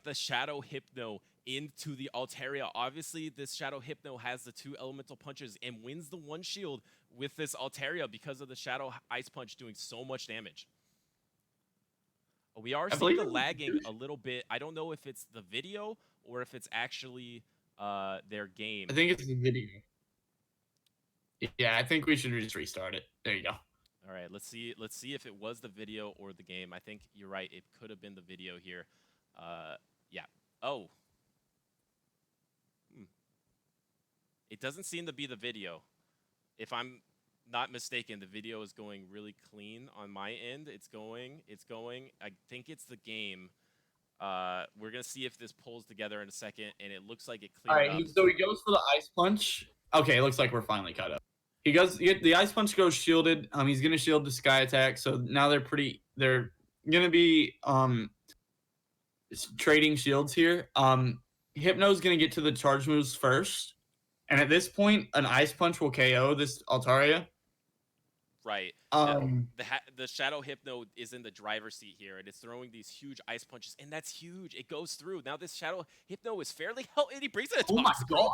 the Shadow Hypno into the Altaria. Obviously, this Shadow Hypno has the 2 elemental punches and wins the 1 shield with this Altaria because of the Shadow Ice Punch doing so much damage. We are seeing the lagging a little bit. I don't know if it's the video or if it's actually their game. I think it's the video. Yeah, I think we should just restart it. There you go. All right, let's see if it was the video or the game. I think you're right. It could have been the video here. Yeah. Oh. It doesn't seem to be the video. If I'm not mistaken, the video is going really clean on my end. It's going. I think it's the game. We're going to see if this pulls together in a second, and it looks like it cleared up. All right, so he goes for the Ice Punch. Okay, it looks like we're finally caught up. The Ice Punch goes shielded. He's going to shield the Sky Attack, so now they're going to be trading shields here. Hypno's gonna get to the charge moves first, and at this point, an Ice Punch will KO this Altaria. Right. Um, The Shadow Hypno is in the driver's seat here, and it's throwing these huge ice punches, and that's huge. It goes through. Now this Shadow Hypno is fairly healthy, and he brings in a oh my Toxic god,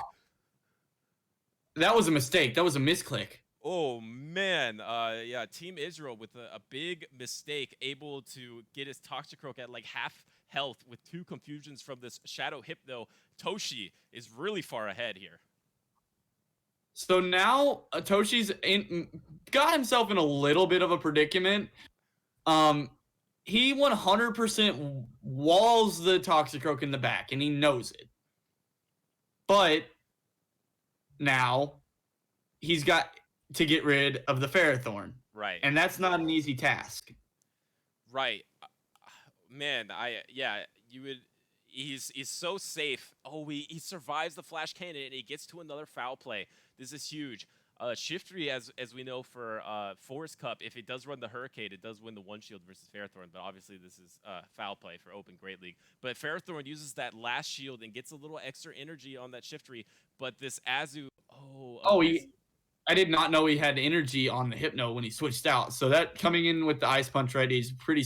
that was a mistake. That was a misclick. Oh man, yeah, Team Israel with a big mistake, able to get his Toxicroak at like half health with 2 confusions from this Shadow Hypno. Toshi is really far ahead here. So now Toshi's got himself in a little bit of a predicament. He 100% walls the Toxicroak in the back, and he knows it. But now he's got to get rid of the Ferrothorn. Right. And that's not an easy task. Right. Man, you would. He's so safe. Oh, he survives the Flash Cannon, and he gets to another foul play. This is huge. Shiftry, as we know for Forest Cup, if it does run the Hurricane, it does win the 1 shield versus Ferrothorn. But obviously, this is foul play for Open Great League. But Ferrothorn uses that last shield and gets a little extra energy on that Shiftry. But this Azu, I did not know he had energy on the Hypno when he switched out. So that coming in with the Ice Punch ready is pretty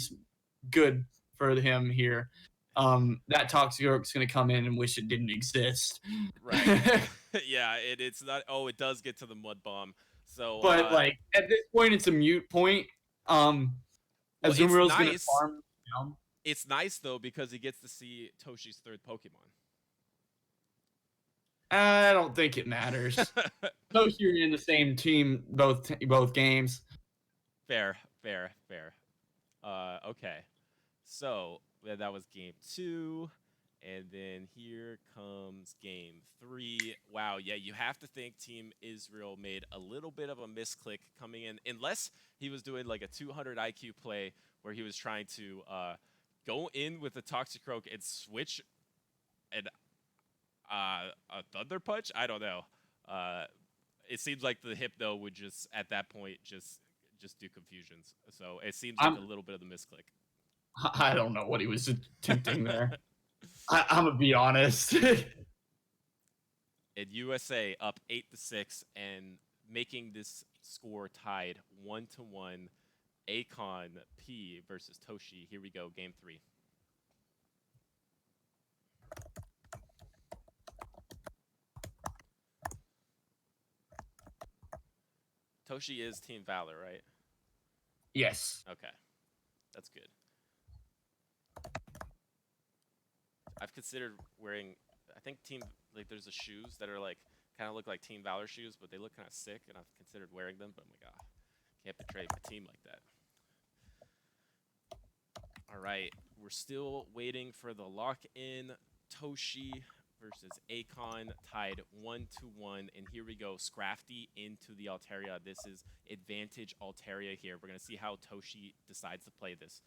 good for him here. That Toxicroak's going to come in and wish it didn't exist. Right. Yeah, it's not. Oh, it does get to the Mud Bomb. So, but like at this point, it's a mute point. Azumarill's going to farm down. It's nice though because he gets to see Toshi's 3rd Pokemon. I don't think it matters. Toshi are in the same team both games. Fair. Okay. So that was game 2, and then here comes game 3. Wow, yeah, you have to think Team Israel made a little bit of a misclick coming in, unless he was doing like a 200 IQ play where he was trying to go in with the Toxicroak and switch and a Thunder Punch. I don't know. It seems like the Hypno would just at that point just do confusions. So it seems like a little bit of the misclick. I don't know what he was attempting there. I'm gonna be honest. And USA up 8-6 and making this score tied 1-1. Akon P versus Toshi. Here we go, game 3. Toshi is Team Valor, right? Yes. Okay, that's good. I've considered wearing. I think there's shoes that are like kind of look like Team Valor shoes, but they look kind of sick, and I've considered wearing them. But I'm like, can't betray my team like that. All right, we're still waiting for the lock-in. Toshi versus Akon tied 1-1, and here we go. Scrafty into the Altaria. This is advantage Altaria here. We're gonna see how Toshi decides to play this.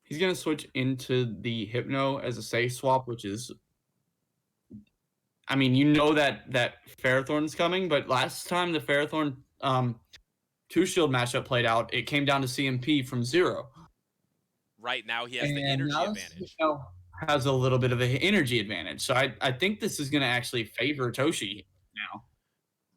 He's going to switch into the Hypno as a safe swap, which is... I mean, you know that Ferrothorn's coming, but last time the Ferrothorn 2-shield matchup played out, it came down to CMP from 0. Right, now he has the energy advantage. Hypno has a little bit of an energy advantage. So I think this is going to actually favor Toshi now.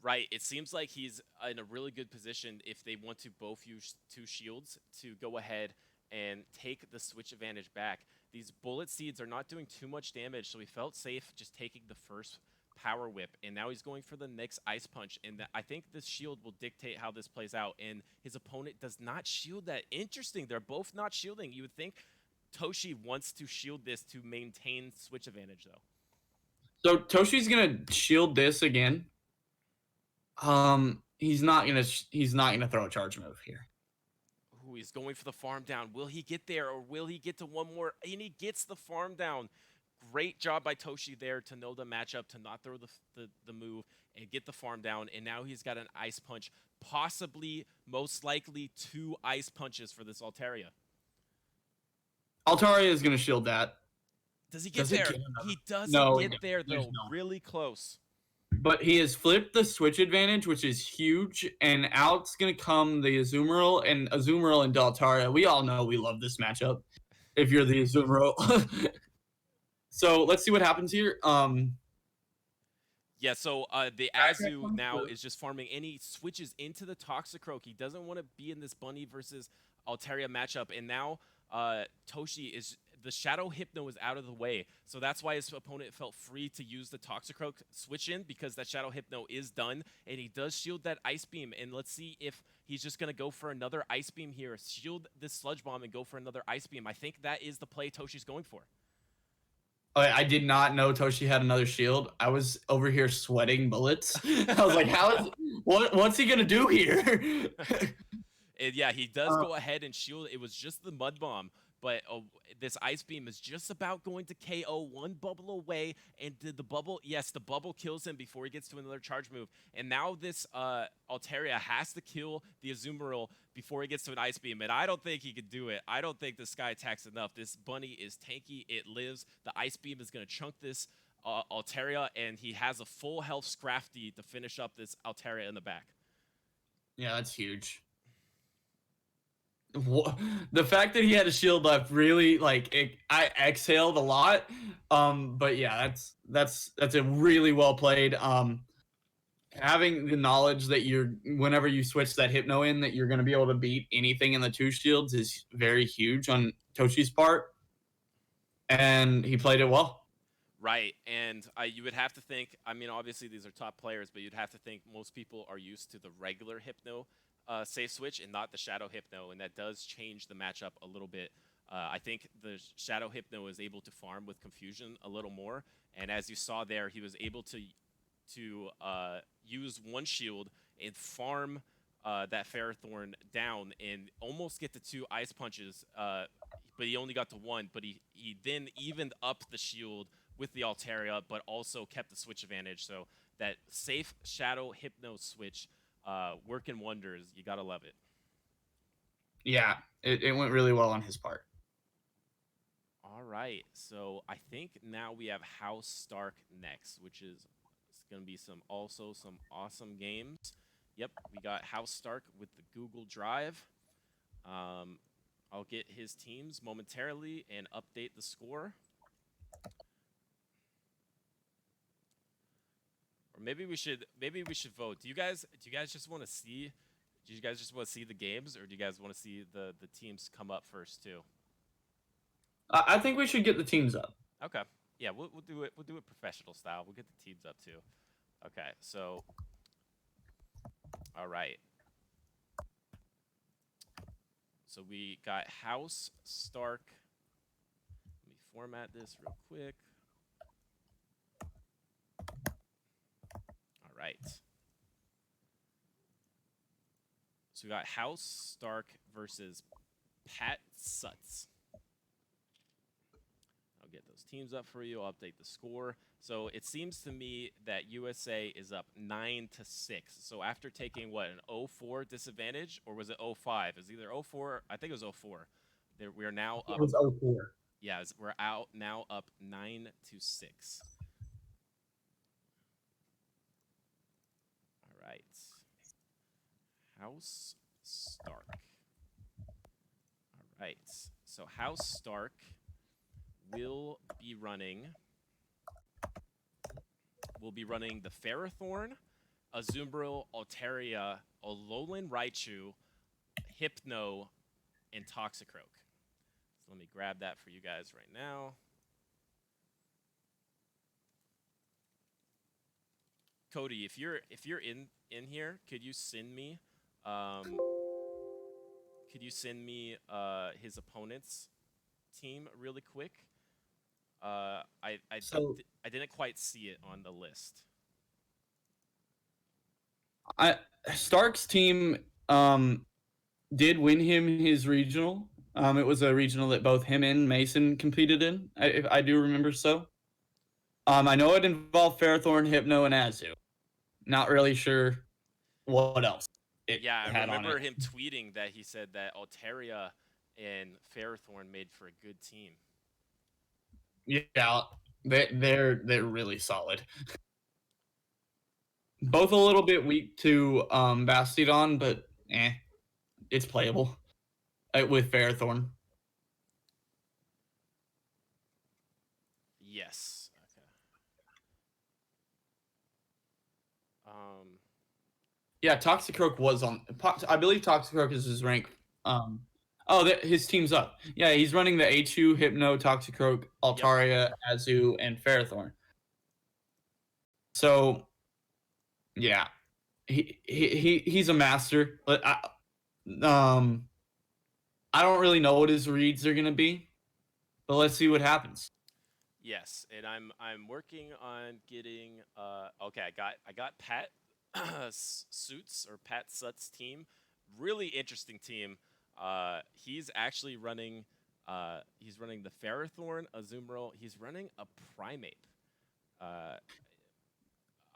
Right, it seems like he's in a really good position if they want to both use 2 shields to go ahead and take the switch advantage back. These bullet seeds are not doing too much damage, so he felt safe just taking the first power whip, and now he's going for the next ice punch, and I think this shield will dictate how this plays out, and his opponent does not shield that. Interesting, they're both not shielding. You would think Toshi wants to shield this to maintain switch advantage, though. So Toshi's gonna shield this again. He's not gonna throw a charge move here. Ooh, he's going for the farm down. Will he get there, or will he get to one more? And he gets the farm down. Great job by Toshi there to know the matchup, to not throw the move and get the farm down. And now he's got an ice punch, possibly, most likely 2 ice punches for this Altaria. Altaria is going to shield that. Does he get there? He doesn't get there, though. Really close. But he has flipped the switch advantage, which is huge. And out's going to come the Azumarill and Altaria. We all know we love this matchup. if you're the Azumarill. So let's see what happens here. Yeah, so the Azu now is just farming, and he switches into the Toxicroak. He doesn't want to be in this Bunny versus Altaria matchup, and now Toshi is the Shadow Hypno is out of the way, so that's why his opponent felt free to use the Toxicroak switch in, because that Shadow Hypno is done, and he does shield that Ice Beam. And let's see if he's just gonna go for another Ice Beam here, shield this Sludge Bomb, and go for another Ice Beam. I think that is the play Toshi's going for. I did not know Toshi had another shield. I was over here sweating bullets. I was like, what's he gonna do here? And yeah, he does go ahead and shield. It was just the Mud Bomb, but this Ice Beam is just about going to KO, one bubble away. And did the bubble? Yes, the bubble kills him before he gets to another charge move. And now this Altaria has to kill the Azumarill before he gets to an Ice Beam. And I don't think he could do it. I don't think this guy attacks enough. This Bunny is tanky. It lives. The Ice Beam is going to chunk this Altaria, and he has a full health Scrafty to finish up this Altaria in the back. Yeah, that's huge. The fact that he had a shield left really, like, I exhaled a lot. But yeah, that's a really well played. Having the knowledge that whenever you switch that Hypno in, that you're going to be able to beat anything in the two shields is very huge on Toshi's part, and he played it well. Right, and you would have to think, I mean, obviously these are top players, but you'd have to think most people are used to the regular Hypno safe switch and not the Shadow Hypno, and that does change the matchup a little bit. I think the Shadow Hypno is able to farm with Confusion a little more, and as you saw there, he was able to use one shield and farm that Ferrothorn down and almost get to 2 Ice Punches, but he only got to 1, but he then evened up the shield with the Altaria, but also kept the switch advantage. So that safe Shadow Hypno switch working wonders. You gotta love it. Yeah, it went really well on his part. All right, so I think now we have House Stark next, which is going to be some awesome games. Yep, we got House Stark with the Google Drive. I'll get his teams momentarily and update the score. Or maybe we should vote. Do you guys just want to see? Do you guys just want to see the games, or do you guys want to see the teams come up first too? I think we should get the teams up. Okay. Yeah, we'll do it. We'll do it professional style. We'll get the teams up too. Okay. So, all right. So we got House Stark. Let me format this real quick. All right. So we got House Stark versus Pat Sutz. I'll get those teams up for you. I'll update the score. So it seems to me that USA is up 9-6. So after taking what, an 0-4 disadvantage, or was it 0-5? It was either 0-4. I think it was 0-4. We are now up. It was 0-4. Yeah, we're out now up 9-6. All right. House Stark. All right. So House Stark will be running the Ferrothorn, Azumarill, Altaria, Alolan Raichu, Hypno, and Toxicroak. So let me grab that for you guys right now. Cody, if you're in here, could you send me his opponent's team really quick? I didn't quite see it on the list. Stark's team did win him his regional. It was a regional that both him and Mason competed in. I do remember so. I know it involved Ferrothorn, Hypno, and Azu. Not really sure what else. Yeah, I remember him tweeting that he said that Altaria and Ferrothorn made for a good team. Yeah, they're really solid. Both a little bit weak to Bastiodon, but it's playable with Ferrothorn. Yes. Okay. Yeah, Toxicroak was on. I believe Toxicroak is his rank. Oh, his team's up. Yeah, he's running the H2, Hypno, Toxicroak, Altaria, Azu, and Ferrothorn. So, yeah, he's a master. But I don't really know what his reads are gonna be, but let's see what happens. Yes, and I'm working on getting okay, I got Pat Suits or Pat Suts team. Really interesting team. He's actually running he's running the Ferrothorn, Azumarill. He's running a Primeape. Uh,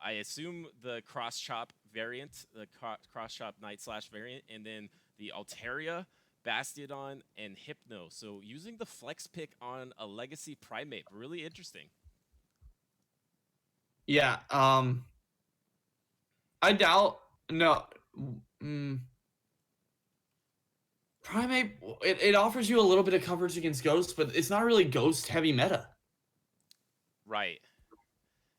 I assume the cross chop variant, the cross chop Night Slash variant, and then the Altaria, Bastiodon, and Hypno. So using the flex pick on a legacy Primeape, really interesting. Yeah. I doubt. No. Mm, Primate. It offers you a little bit of coverage against Ghost, but it's not really Ghost heavy meta. Right.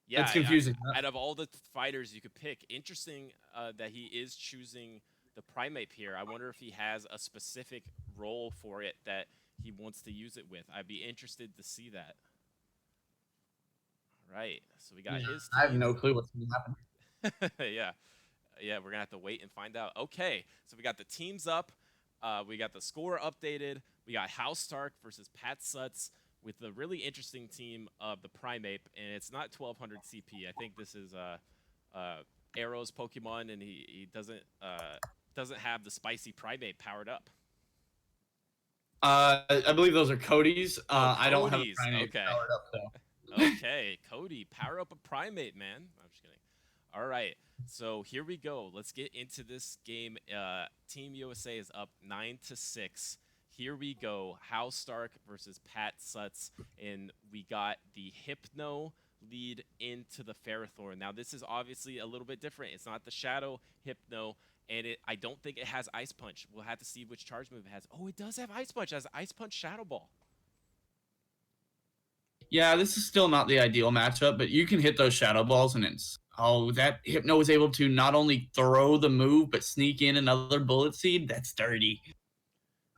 Yeah, That's confusing. out of all the fighters you could pick, interesting that he is choosing the Primeape here. I wonder if he has a specific role for it that he wants to use it with. I'd be interested to see that. All right, so we got his I have team. no clue what's going to happen. Yeah, yeah, we're gonna have to wait and find out. Okay, so we got the teams up. We got the score updated. We got House Stark versus Pat Suts with the really interesting team of the Primeape, and it's not 1200 CP. I think this is Arrow's Pokemon, and he doesn't have the spicy Primeape powered up. I believe those are Cody's. I don't have a Cody's. Primate Okay. powered up though. Okay, Cody, power up a Primate, man. I'm just kidding. All right, so here we go. Let's get into this game. Team USA is up 9-6. Here we go. Hal Stark versus Pat Suts, and we got the Hypno lead into the Ferrothorn. Now, this is obviously a little bit different. It's not the Shadow Hypno, and I don't think it has Ice Punch. We'll have to see which charge move it has. Oh, it does have Ice Punch. It has Ice Punch Shadow Ball. Yeah, this is still not the ideal matchup, but you can hit those shadow balls, and that Hypno was able to not only throw the move but sneak in another bullet seed. That's dirty.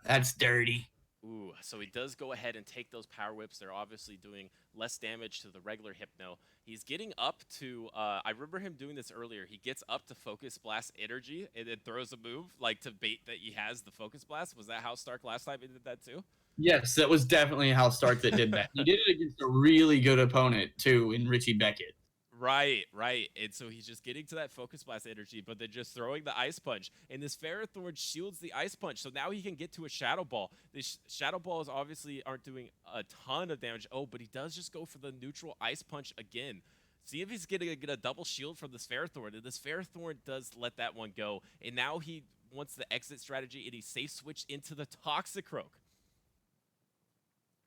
That's dirty. Ooh, so he does go ahead and take those power whips. They're obviously doing less damage to the regular Hypno. He's getting up to, I remember him doing this earlier. He gets up to Focus Blast Energy and then throws a move, like to bait that he has the Focus Blast. Was that how Stark last time he did that too? Yes, that was definitely Hal Stark that did that. He did it against a really good opponent too, in Richie Beckett. Right, right. And so he's just getting to that Focus Blast energy, but then just throwing the Ice Punch. And this Ferrothorn shields the Ice Punch, so now he can get to a Shadow Ball. These Shadow Balls obviously aren't doing a ton of damage. Oh, but he does just go for the neutral Ice Punch again. See if he's going to get a double shield from this Ferrothorn. And this Ferrothorn does let that one go. And now he wants the exit strategy, and he safe switched into the Toxicroak.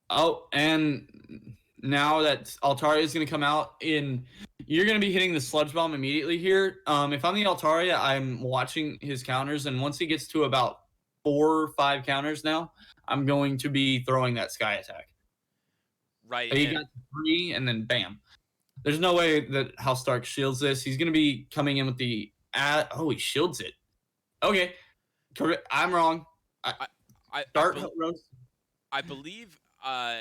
Oh, and now that Altaria is going to come out you're going to be hitting the Sludge Bomb immediately here. If I'm the Altaria, I'm watching his counters, and once he gets to about 4 or 5 counters now, I'm going to be throwing that Sky Attack. Right. He got 3, and then bam. There's no way that Hal Stark shields this. He's going to be coming in with the... he shields it. Okay. I'm wrong. I believe,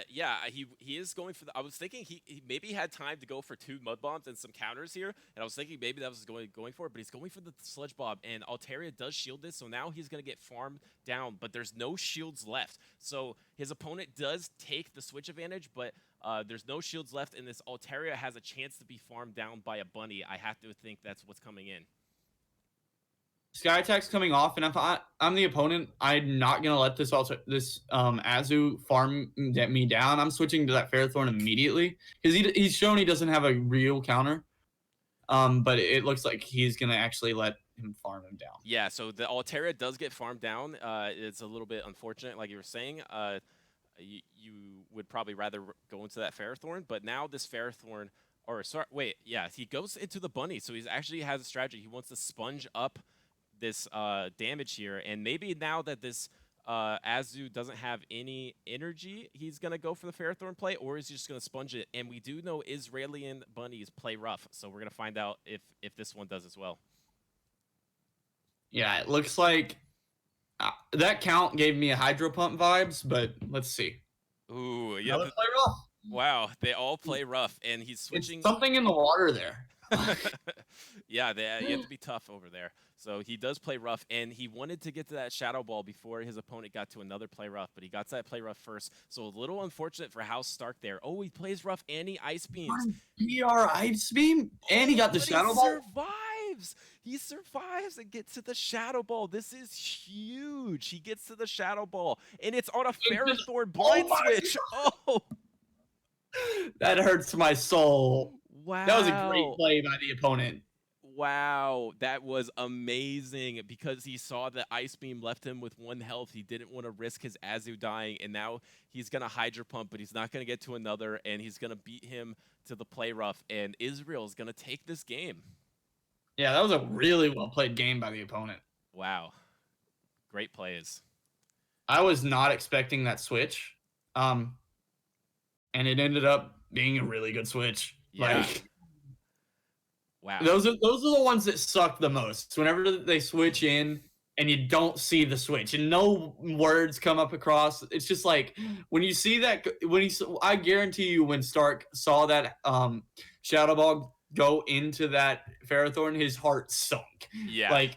yeah, he is going for the. I was thinking he maybe had time to go for 2 Mud Bombs and some counters here, and I was thinking maybe that was going for it, but he's going for the Sludge Bomb, and Altaria does shield this, so now he's gonna get farmed down, but there's no shields left, so his opponent does take the switch advantage, but there's no shields left, and this Altaria has a chance to be farmed down by a bunny. I have to think that's what's coming in. Sky Attack's coming off, and if I'm the opponent, I'm not gonna let this Azu farm me down. I'm switching to that Ferrothorn immediately because he's shown he doesn't have a real counter. But it looks like he's gonna actually let him farm him down. Yeah, so the Altaria does get farmed down. It's a little bit unfortunate, like you were saying. You would probably rather go into that Ferrothorn, but now this Ferrothorn, or sorry, wait, yeah, he goes into the bunny, so he actually has a strategy. He wants to sponge up this damage here, and maybe now that this Azu doesn't have any energy, he's gonna go for the Ferrothorn play, or is he just gonna sponge it? And we do know Israeli bunnies play rough, so we're gonna find out if this one does as well. Yeah, it looks like that count gave me a hydro pump vibes, but let's see. Ooh, yeah. Another play rough. Wow, they all play rough, and he's switching. It's something in the water there. Yeah, you have to be tough over there. So he does play rough, and he wanted to get to that shadow ball before his opponent got to another play rough, but he got to that play rough first. So a little unfortunate for House Stark there. Oh, he plays rough and he ice beams. PR ice beam, and he got the shadow ball. He survives and gets to the shadow ball. This is huge. He gets to the shadow ball, and it's on a Ferrothorn blind switch. Oh, that hurts my soul. wow. That was a great play by the opponent. Wow, that was amazing because he saw the ice beam left him with 1 health. He didn't want to risk his Azu dying, and now he's going to Hydro Pump, but he's not going to get to another, and he's going to beat him to the play rough, and Isreal is going to take this game. Yeah, that was a really well-played game by the opponent. Wow. Great plays. I was not expecting that switch, and it ended up being a really good switch. Yeah. Like, wow. Those are the ones that suck the most. Whenever they switch in and you don't see the switch and no words come up across, it's just like when you see that. I guarantee you, when Stark saw that Shadow Ball go into that Ferrothorn, his heart sunk. Yeah. Like,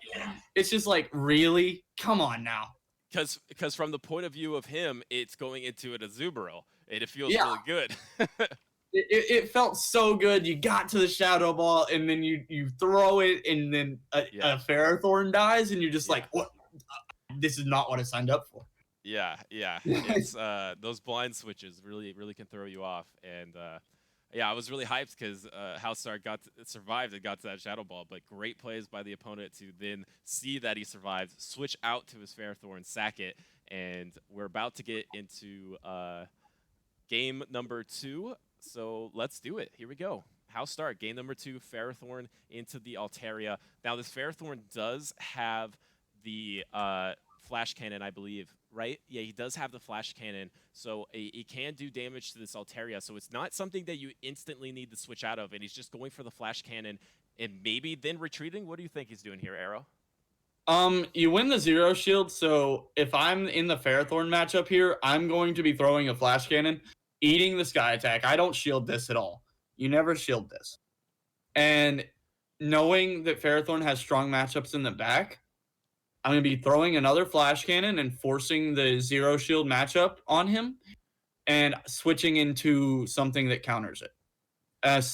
it's just like, really? Come on now. Because from the point of view of him, it's going into an Azumarill, and it feels really good. It felt so good. You got to the Shadow Ball, and then you throw it, and then a Ferrothorn dies, and you're just like, what? This is not what I signed up for. Yeah. It's those blind switches really can throw you off, and yeah, I was really hyped because House Stark survived and got to that Shadow Ball, but great plays by the opponent to then see that he survived, switch out to his Ferrothorn, sack it, and we're about to get into game number 2. So let's do it. Here we go. House Stark, game number 2, Ferrothorn into the Altaria. Now, this Ferrothorn does have the flash cannon, I believe, right? Yeah, he does have the flash cannon, so he can do damage to this Altaria. So it's not something that you instantly need to switch out of, and he's just going for the flash cannon and maybe then retreating. What do you think he's doing here, Arrow? You win the 0 shield, so if I'm in the Ferrothorn matchup here, I'm going to be throwing a flash cannon, eating the sky attack. I don't shield this at all. You never shield this. And knowing that Ferrothorn has strong matchups in the back, I'm going to be throwing another flash cannon and forcing the 0 shield matchup on him and switching into something that counters it.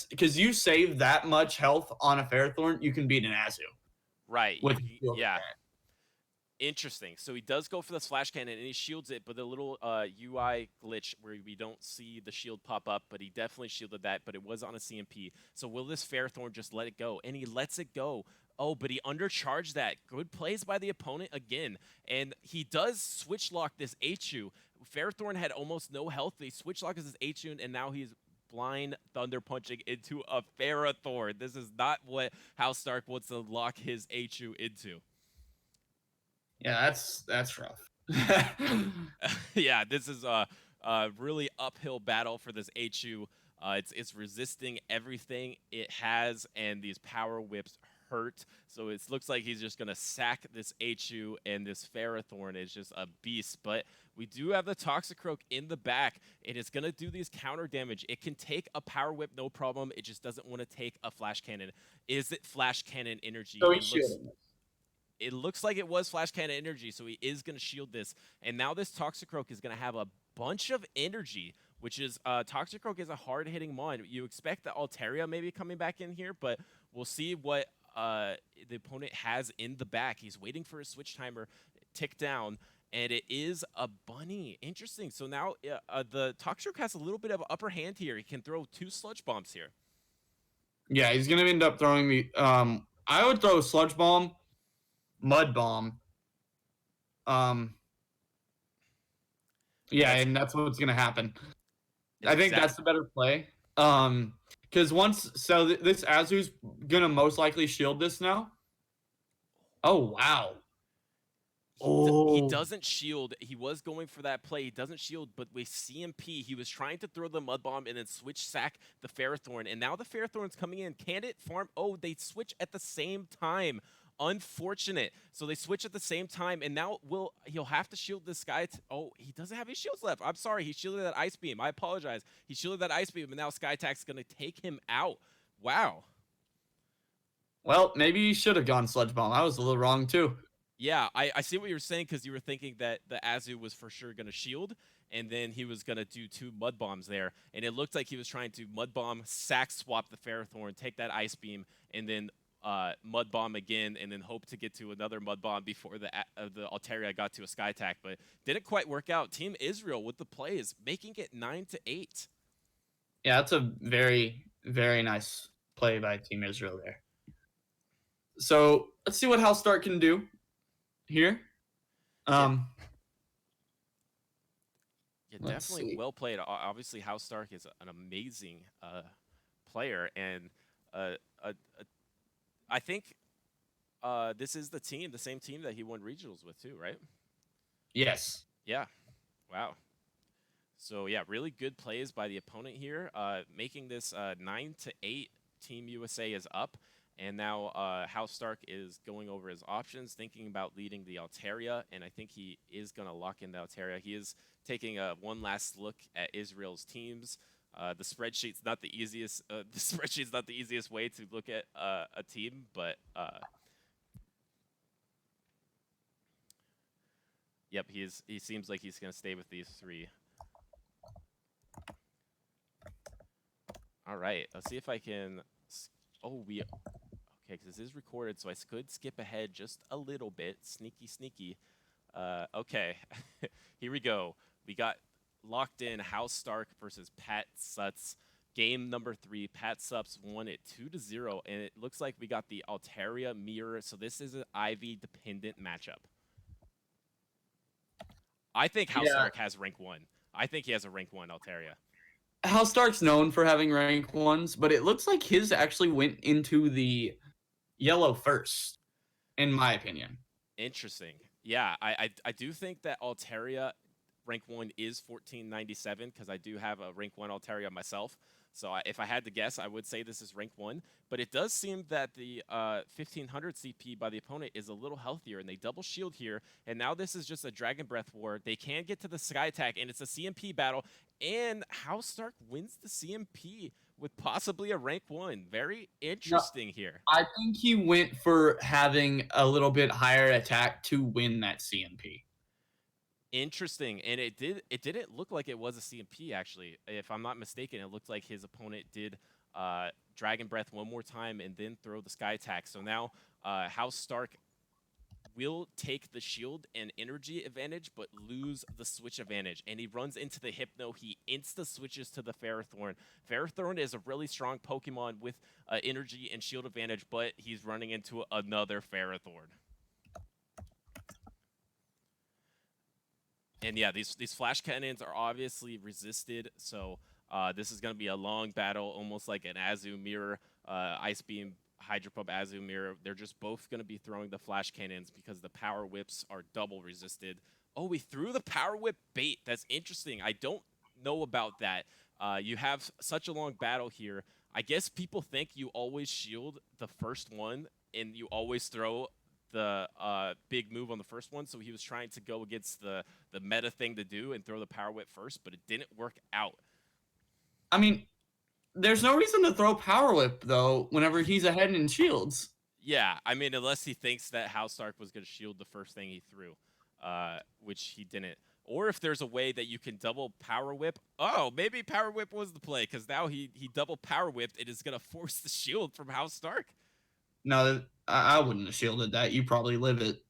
Because you save that much health on a Ferrothorn, you can beat an Azu. Right. Yeah. Interesting. So he does go for the flash cannon and he shields it, but the little UI glitch where we don't see the shield pop up, but he definitely shielded that, but it was on a CMP. So will this Ferrothorn just let it go? And he lets it go. Oh, but he undercharged that. Good plays by the opponent again. And he does switch lock this HU. Ferrothorn had almost no health. He switch lock his HU, and now he's blind thunder punching into a Ferrothorn. This is not what House Stark wants to lock his HU into. Yeah, that's rough. Yeah, this is a really uphill battle for this HU. It's resisting everything it has, and these power whips hurt. So it looks like he's just gonna sack this HU, and this Ferrothorn is just a beast. But we do have the Toxicroak in the back, and it's gonna do these counter damage. It can take a power whip, no problem. It just doesn't want to take a flash cannon. Is it flash cannon energy? So he's shielding it. It looks like it was flash cannon energy, so he is going to shield this. And now this Toxicroak is going to have a bunch of energy, which is Toxicroak is a hard-hitting mon. You expect the Altaria maybe coming back in here, but we'll see what the opponent has in the back. He's waiting for his switch timer tick down, and it is a bunny. Interesting. So now the Toxicroak has a little bit of an upper hand here. He can throw 2 sludge bombs here. Yeah, he's going to end up throwing the I would throw a sludge bomb, mud bomb. Yeah, and that's what's gonna happen. I think that's the better play. Because this Azu's gonna most likely shield this now. Oh wow. He Oh, doesn't shield. He was going for that play. He doesn't shield, but with CMP, he was trying to throw the mud bomb and then switch sack the Ferrothorn. And now the Ferrothorn's coming in. Can it farm? Oh, they switch at the same time. Unfortunate. So they switch at the same time, and now he'll have to shield this guy. Oh, he doesn't have any shields left. I'm sorry. He shielded that ice beam. I apologize. He shielded that ice beam, and now Sky Attack's gonna take him out. Wow. well, maybe you should have gone Sludge Bomb. I was a little wrong too. Yeah, I see what you were saying because you were thinking that the Azu was for sure going to shield, and then he was going to do 2 mud bombs there. And it looked like he was trying to mud bomb, sack swap the Ferrothorn, take that ice beam, and then mud bomb again, and then hope to get to another mud bomb before the Altaria got to a Sky Attack. But didn't quite work out. Team Israel with the plays, making it 9-8. Yeah, that's a very, very nice play by Team Israel there. So let's see what Hal Stark can do here. Yeah, Let's definitely see. well played. Obviously, House Stark is an amazing player, and I think this is the same team that he won regionals with too, right? Yes. Yeah. Wow. So yeah, really good plays by the opponent here, making this 9-8. Team USA is up, and now House Stark is going over his options, thinking about leading the Altaria, and I think he is going to lock in the Altaria. He is taking one last look at Israel's teams. The spreadsheet's not the easiest. The spreadsheet's not the easiest way to look at a team, but yep, he seems like he's going to stay with these 3. All right, let's see if I can. Oh, okay, because this is recorded, so I could skip ahead just a little bit. Sneaky, sneaky. Okay, here we go. We got locked in House Stark versus Pat Suts. Game number 3. Pat Sups won it 2-0, and it looks like we got the Altaria mirror. So this is an Ivy dependent matchup. I think House Stark has rank 1. I think he has a rank 1 Altaria. Hal Stark's known for having rank 1s, but it looks like his actually went into the yellow first, in my opinion. Interesting. Yeah, I do think that Altaria rank 1 is 1497 because I do have a rank 1 Altaria myself. So if I had to guess, I would say this is rank 1. But it does seem that the 1500 CP by the opponent is a little healthier, and they double shield here. And now this is just a Dragon Breath war. They can get to the Sky Attack, and it's a CMP battle. And House Stark wins the CMP with possibly a rank 1. Very interesting here. I think he went for having a little bit higher attack to win that CMP. Interesting, and it didn't look like it was a CMP actually. If I'm not mistaken, it looked like his opponent did Dragon Breath one more time and then throw the Sky Attack. So now House Stark will take the shield and energy advantage, but lose the switch advantage. And he runs into the Hypno. He insta switches to the Ferrothorn. Ferrothorn is a really strong Pokemon with energy and shield advantage, but he's running into another Ferrothorn. And yeah, these flash cannons are obviously resisted, so this is going to be a long battle, almost like an Azu mirror, Ice Beam, Hydro Pump Azu mirror. They're just both going to be throwing the flash cannons because the power whips are double resisted. Oh, we threw the power whip bait. That's interesting. I don't know about that. You have such a long battle here. I guess people think you always shield the first one and you always throw the big move on the first one, so he was trying to go against the meta thing to do and throw the power whip first, but it didn't work out. I mean, there's no reason to throw power whip though whenever he's ahead in shields. Yeah, I mean, unless he thinks that House Stark was going to shield the first thing he threw, which he didn't. Or if there's a way that you can double power whip. Oh, maybe power whip was the play because now he double power whipped. It is going to force the shield from House Stark. No, I wouldn't have shielded that. You probably live it.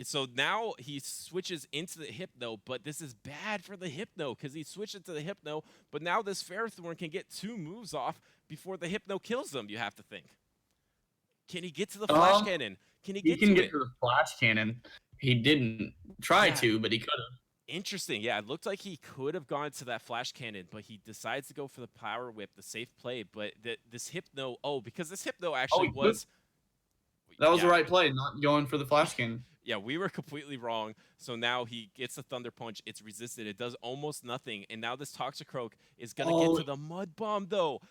So now he switches into the Hypno, but this is bad for the Hypno because he switched into the Hypno, but now this Ferrothorn can get 2 moves off before the Hypno kills him, you have to think. Can he get to the flash cannon? Can he get to it? He can get to the flash cannon. He didn't try to, but he could have. Interesting. Yeah, it looked like he could have gone to that flash cannon, but he decides to go for the power whip, the safe play. But this Hypno, because this Hypno actually was... That was the right play, not going for the flash cannon. Yeah, we were completely wrong. So now he gets the Thunder Punch. It's resisted. It does almost nothing. And now this Toxicroak is going to get Oh. to the Mud Bomb, though.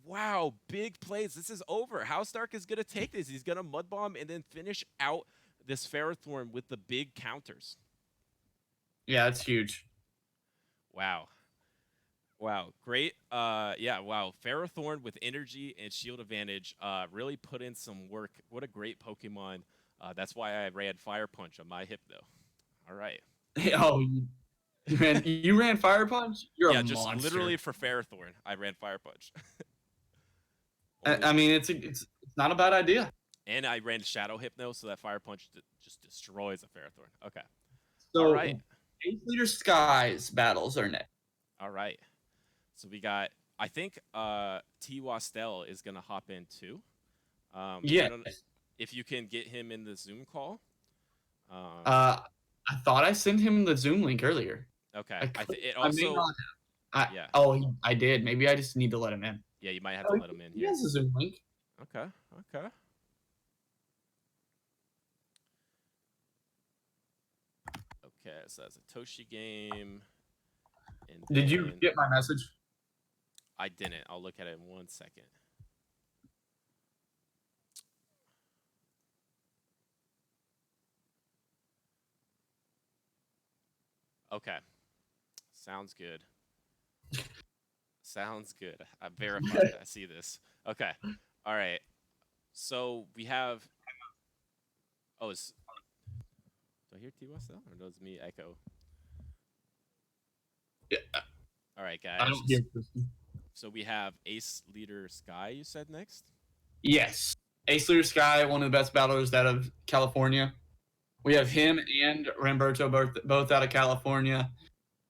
Wow, big plays. This is over. How Stark is going to take this? He's going to Mud Bomb and then finish out this Ferrothorn with the big counters. Yeah, it's huge. Wow. Wow, great. Yeah, wow. Ferrothorn with energy and shield advantage really put in some work. What a great Pokemon. That's why I ran Fire Punch on my Hypno. All right. Oh, you ran Fire Punch? You're Yeah, a just monster. literally for Ferrothorn, I ran Fire Punch. I mean, it's not a bad idea. And I ran Shadow Hypno, so that Fire Punch just destroys a Ferrothorn. Okay. So, all right. Ace Leader Skies battles are next. All right. So we got, I think T. Wastel is going to hop in too. Yeah. I don't know if you can get him in the Zoom call. I thought I sent him the Zoom link earlier. Okay. It also. Yeah. Oh, I did. Maybe I just need to let him in. Yeah, you might have to let him in here. He has a Zoom link. Okay. Okay, so that's a Toshi game. And did you get my message? I didn't. I'll look at it in 1 second. Okay. Sounds good. Sounds good. I verified. I see this. Okay. All right. So we have. Oh, do I hear T-West though? Or does me echo? Yeah. All right, guys. I don't hear Kristen. So we have Ace Leader Sky, you said next? Yes. Ace Leader Sky, one of the best battlers out of California. We have him and Ramberto both out of California.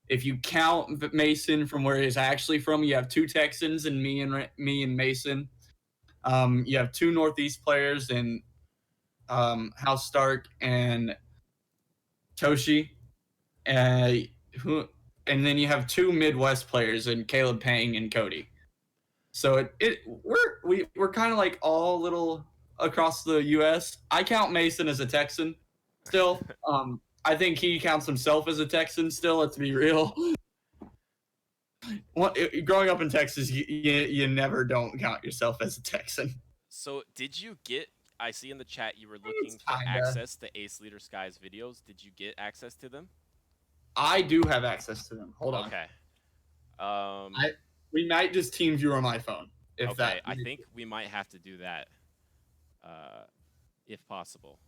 If you count Mason from where he's actually from, you have 2 Texans and me and Mason. You have 2 Northeast players in House Stark and Toshi. And then you have 2 Midwest players in Caleb Pang and Cody. So we're kind of like all little across the U.S. I count Mason as a Texan still. I think he counts himself as a Texan still. Let's be real. Growing up in Texas, you never don't count yourself as a Texan. So did you get? I see in the chat you were looking for access to Ace Leader Sky's videos. Did you get access to them? I do have access to them. Hold on. Okay. We might just team view on my phone. Okay, I think we might have to do that, if possible.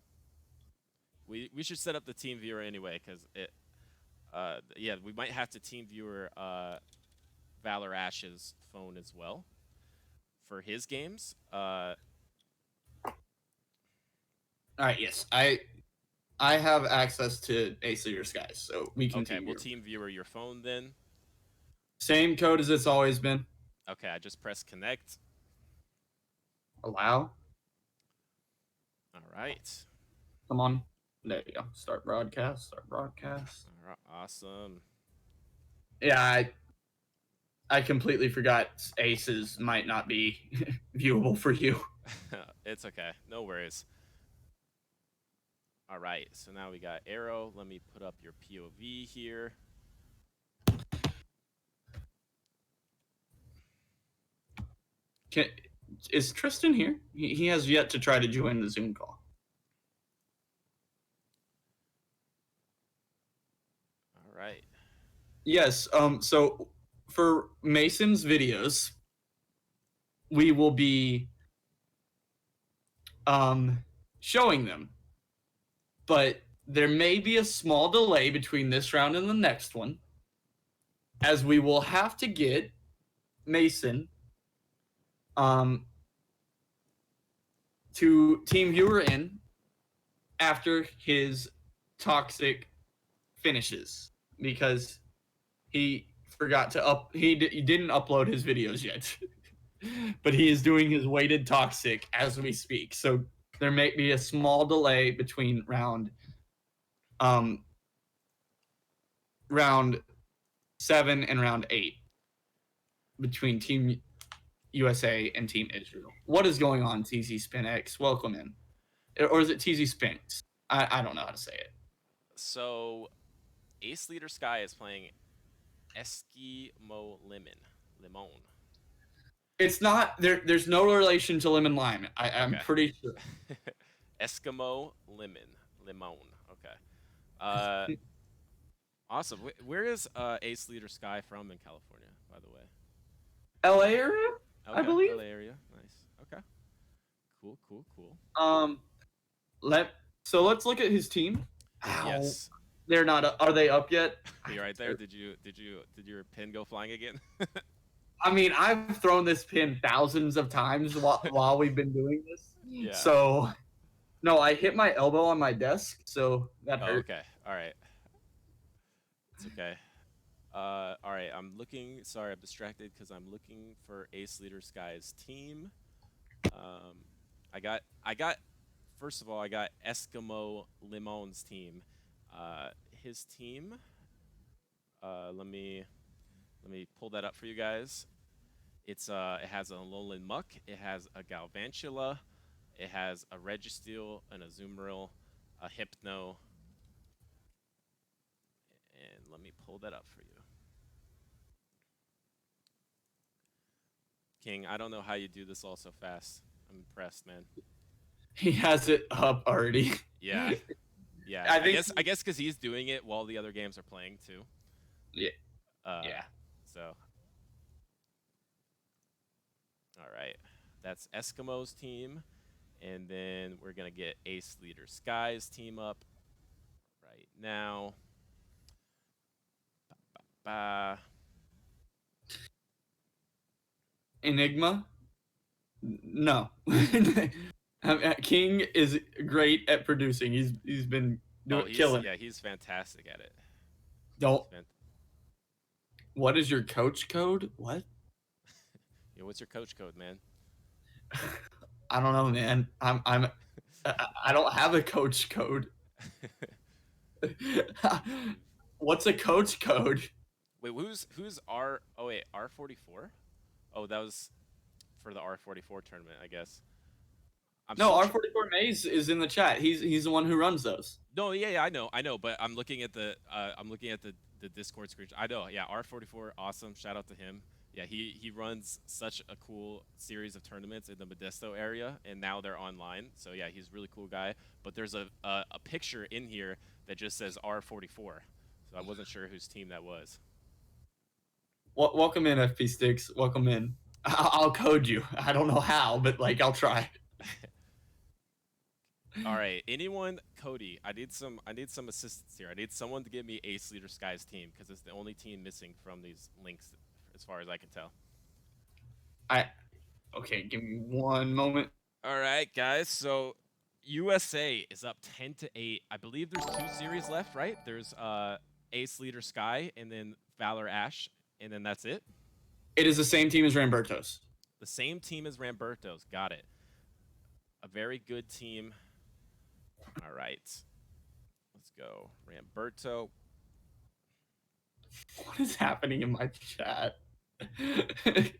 We should set up the team viewer anyway, because yeah, we might have to team viewer Valor Ash's phone as well for his games. All right. Yes, I have access to Ace Leader Skies, so we can. Okay, we'll team viewer your phone then. Same code as it's always been. Okay, I just press connect. Allow. All right. Come on. There you go. Start broadcast. All right, awesome. Yeah, I completely forgot Aces might not be viewable for you. It's okay. No worries. All right, so now we got Arrow. Let me put up your POV here. Is Tristan here? He has yet to try to join the Zoom call. All right. Yes. So for Mason's videos, we will be showing them, but there may be a small delay between this round and the next one, as we will have to get Mason to team viewer in after his toxic finishes, because he forgot to he didn't upload his videos yet. But he is doing his weighted toxic as we speak, so there may be a small delay between round 7 and round 8 between Team USA and Team Israel. What is going on, TZ Spin X? Welcome in. Or is it TZ Spinks? I don't know how to say it. So Ace Leader Sky is playing Eskimo Lemon. It's not there. There's no relation to lemon lime. I'm Okay. pretty sure. Eskimo Lemon. Okay. Uh, awesome. Where is Ace Leader Sky from in California, by the way? LA area, I Okay, believe. LA area. Nice. Okay. Cool. Um, let let's look at his team. Ow, Yes. they're not. Are they up yet? You're right there. Did your pin go flying again? I mean, I've thrown this pin thousands of times while we've been doing this. Yeah. So no, I hit my elbow on my desk, so that Oh, hurt. okay. All right. It's okay. All right. I'm looking. Sorry, I'm distracted because I'm looking for Ace Leader Sky's team. Um, I got. First of all, I got Eskimo Limon's team. His team. Let me pull that up for you guys. It has a Alolan Muck. It has a Galvantula. It has a Registeel, an Azumarill, a Hypno, and let me pull that up for you. King, I don't know how you do this all so fast. I'm impressed, man. He has it up already. Yeah, yeah. I I think. guess because he's doing it while the other games are playing too. Yeah. Uh, Yeah. So, all right, that's Eskimo's team, and then we're gonna get Ace Leader Sky's team up right now. Ba. Enigma. No. King is great at producing. He's been Oh, doing killing. he's fantastic at it. Don't. He's What is your coach code? What? Yeah, what's your coach code, man? I don't know, man. I don't have a coach code. What's a coach code? Wait, who's R? Oh wait, R44. Oh, that was for the R44 tournament, I guess. I'm No, still R44 Maze is in the chat. He's the one who runs those. No, yeah, I know, but I'm looking at the Discord screen. I know, yeah, R44, awesome. Shout out to him. Yeah, he runs such a cool series of tournaments in the Modesto area, and now they're online. So yeah, he's a really cool guy. But there's a picture in here that just says R44, so I wasn't sure whose team that was. Welcome in, FP Sticks. Welcome in. I'll code you. I don't know how, but like I'll try. All right, anyone, Cody? I need some assistance here. I need someone to give me Ace Leader Sky's team because it's the only team missing from these links, as far as I can tell. Okay, give me one moment. All right, guys. So USA is up 10-8. I believe there's 2 series left, right? There's Ace Leader Sky and then Valor Ash, and then that's it. It is the same team as Rambertos. The same team as Rambertos. Got it. A very good team. All right. Let's go. Ramberto. What is happening in my chat? Where'd it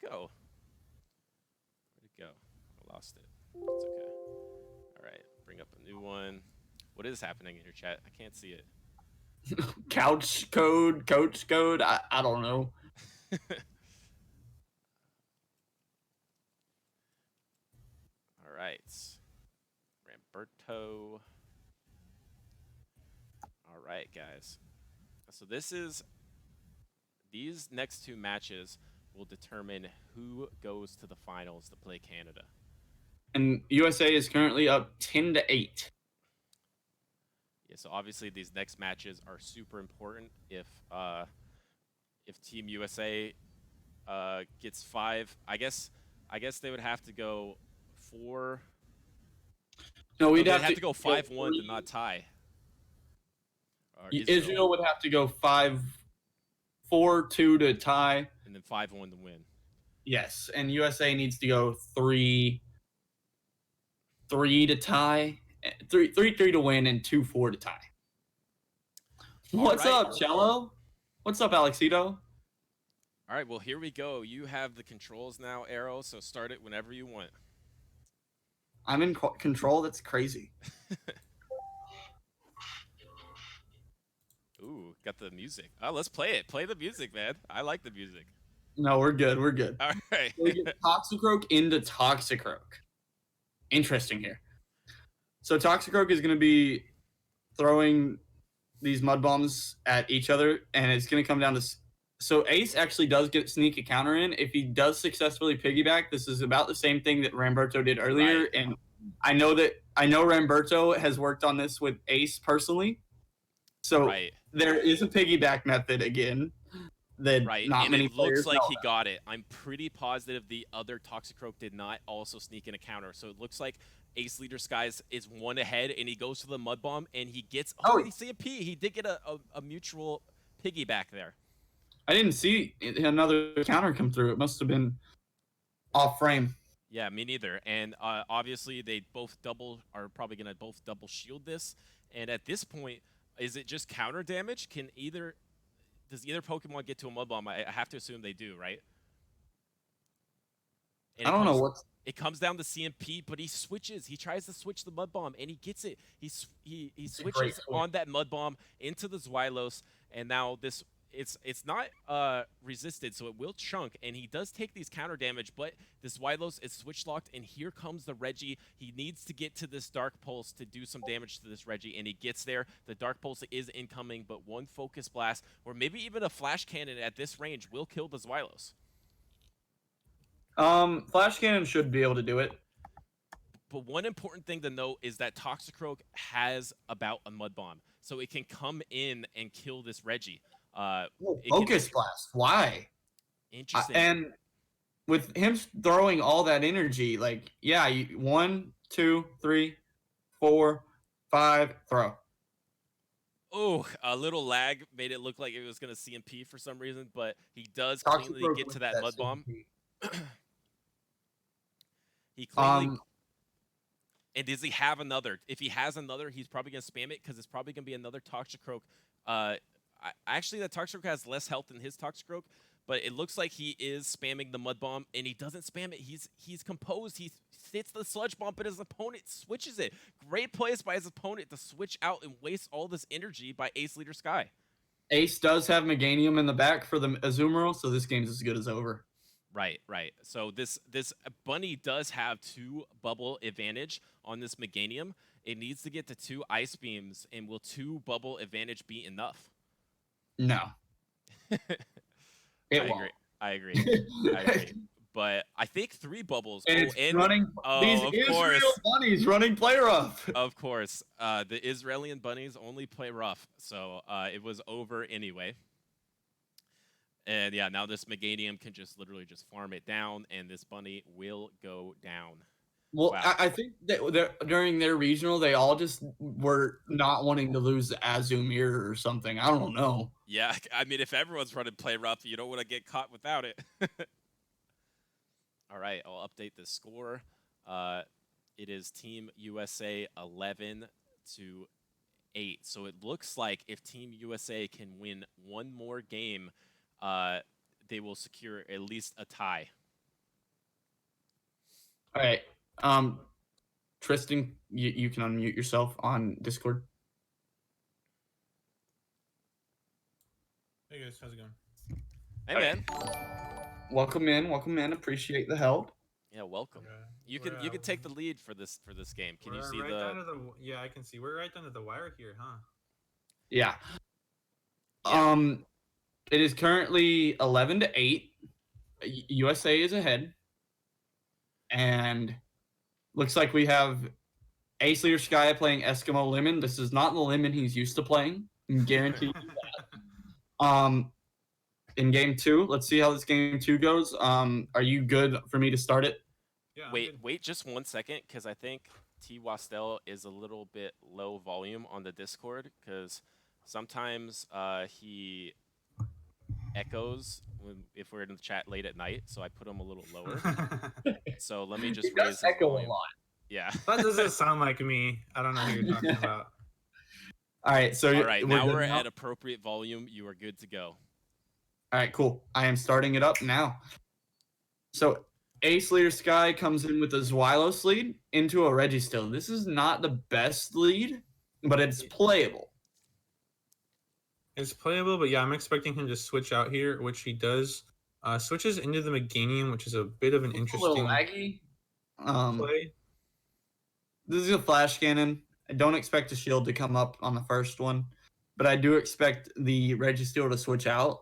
go? Where'd it go? I lost it. It's okay. All right. Bring up a new one. What is happening in your chat? I can't see it. Couch code, coach code. I don't know. All right. Ramberto. All right, guys. So these next 2 matches will determine who goes to the finals to play Canada. And USA is currently up 10-8. Yeah, so obviously these next matches are super important. If Team USA gets 5, I guess they would have to go 4. No, we'd they'd have to go 5-1 to not tie. Israel would have to go 5-4-2 to tie, and then 5-1 to win. Yes, and USA needs to go 3-3 to tie, 3-3 to win, and 2-4 to tie. What's up, Cello? What's up, Alexito? All right, well, here we go. You have the controls now, Arrow, so start it whenever you want. I'm in control. That's crazy. Ooh, got the music. Oh, let's play it. Play the music, man. I like the music. No, we're good. We're good. All right. So we get Toxicroak into Toxicroak. Interesting here. So Toxicroak is going to be throwing these mud bombs at each other, and it's going to come down to. So Ace actually does get sneak a counter in. If he does successfully piggyback, this is about the same thing that Ramberto did earlier. Right. And I know Ramberto has worked on this with Ace personally. So Right. there is a piggyback method again that Right, not and many it looks players like know he about. got it. I'm pretty positive the other Toxicroak did not also sneak in a counter. So it looks like Ace Leader Skies is one ahead, and he goes to the Mud Bomb, and he gets... Oh, Oh, he CMP. He did get a mutual piggyback there. I didn't see another counter come through. It must have been off frame. Yeah, me neither. And obviously, they both are probably going to both double shield this. And at this point, is it just counter damage? Does either Pokemon get to a Mud Bomb? I have to assume they do, right? And I don't know what. it comes down to CMP, but he switches. He tries to switch the Mud Bomb, and he gets it. He switches on that Mud Bomb into the Xylos, and now it's not resisted, so it will chunk, and he does take these counter damage, but this Xylos is switch locked, and here comes the Reggie. He needs to get to this Dark Pulse to do some damage to this Reggie, and he gets there. The Dark Pulse is incoming, but one Focus Blast, or maybe even a Flash Cannon at this range, will kill the Xylos. Flash Cannon should be able to do it. But one important thing to note is that Toxicroak has about a Mud Bomb, so it can come in and kill this Reggie. Focus Blast. Why? Interesting. And with him throwing all that energy, like, yeah, 1, 2, 3, 4, 5, throw. Oh, a little lag made it look like it was going to CMP for some reason, but he does Toxicroak cleanly get to with that Mud Bomb. CMP. He cleanly... And does he have another? If he has another, he's probably going to spam it because it's probably going to be another Toxicroak. Actually, that Toxicroak has less health than his Toxicroak, but it looks like he is spamming the Mud Bomb, and he doesn't spam it. He's composed. He hits the Sludge Bomb, but his opponent switches it. Great plays by his opponent to switch out and waste all this energy by Ace Leader Sky. Ace does have Meganium in the back for the Azumarill, so this game's as good as over. Right. So this bunny does have 2 bubble advantage on this Meganium. It needs to get to 2 ice beams, and will 2 bubble advantage be enough? No. I agree. But I think 3 bubbles. And these Israel bunnies running play rough. Of course. The Israeli bunnies only play rough, so it was over anyway. And yeah, now this Meganium can just literally just farm it down, and this bunny will go down. Well, wow. I think that during their regional, they all just were not wanting to lose the Azumir or something. I don't know. Yeah, I mean, if everyone's running play rough, you don't want to get caught without it. All right, I'll update the score. It is Team USA 11-8. So it looks like if Team USA can win one more game, they will secure at least a tie. All right. Tristan, you can unmute yourself on Discord. Hey guys, how's it going? Hey man. Welcome in. Appreciate the help. Yeah, welcome. You can take the lead for this game. Can you see Yeah, I can see. We're right down to the wire here, huh? Yeah. It is currently 11-8. USA is ahead. And looks like we have Ace Leader Sky playing Eskimo Lemon. This is not the Lemon he's used to playing. I can guarantee you that. In game 2, let's see how this game 2 goes. Are you good for me to start it? Yeah. Wait just 1 second, because I think T Wastel is a little bit low volume on the Discord, because sometimes he echoes if we're in the chat late at night, so I put him a little lower. So let me just raise his volume. A lot. Yeah. That doesn't sound like me. I don't know who you're talking about. All right, so now we're at appropriate volume. You are good to go. All right, cool. I am starting it up now. So Ace Leader Sky comes in with a Xylos lead into a Registeel. This is not the best lead, but it's playable. It's playable, but yeah, I'm expecting him to switch out here, which he does. Switches into the Meganium, which is a bit of an It's a little interesting laggy. play. This is a flash cannon. I don't expect a shield to come up on the first one, but I do expect the Registeel to switch out.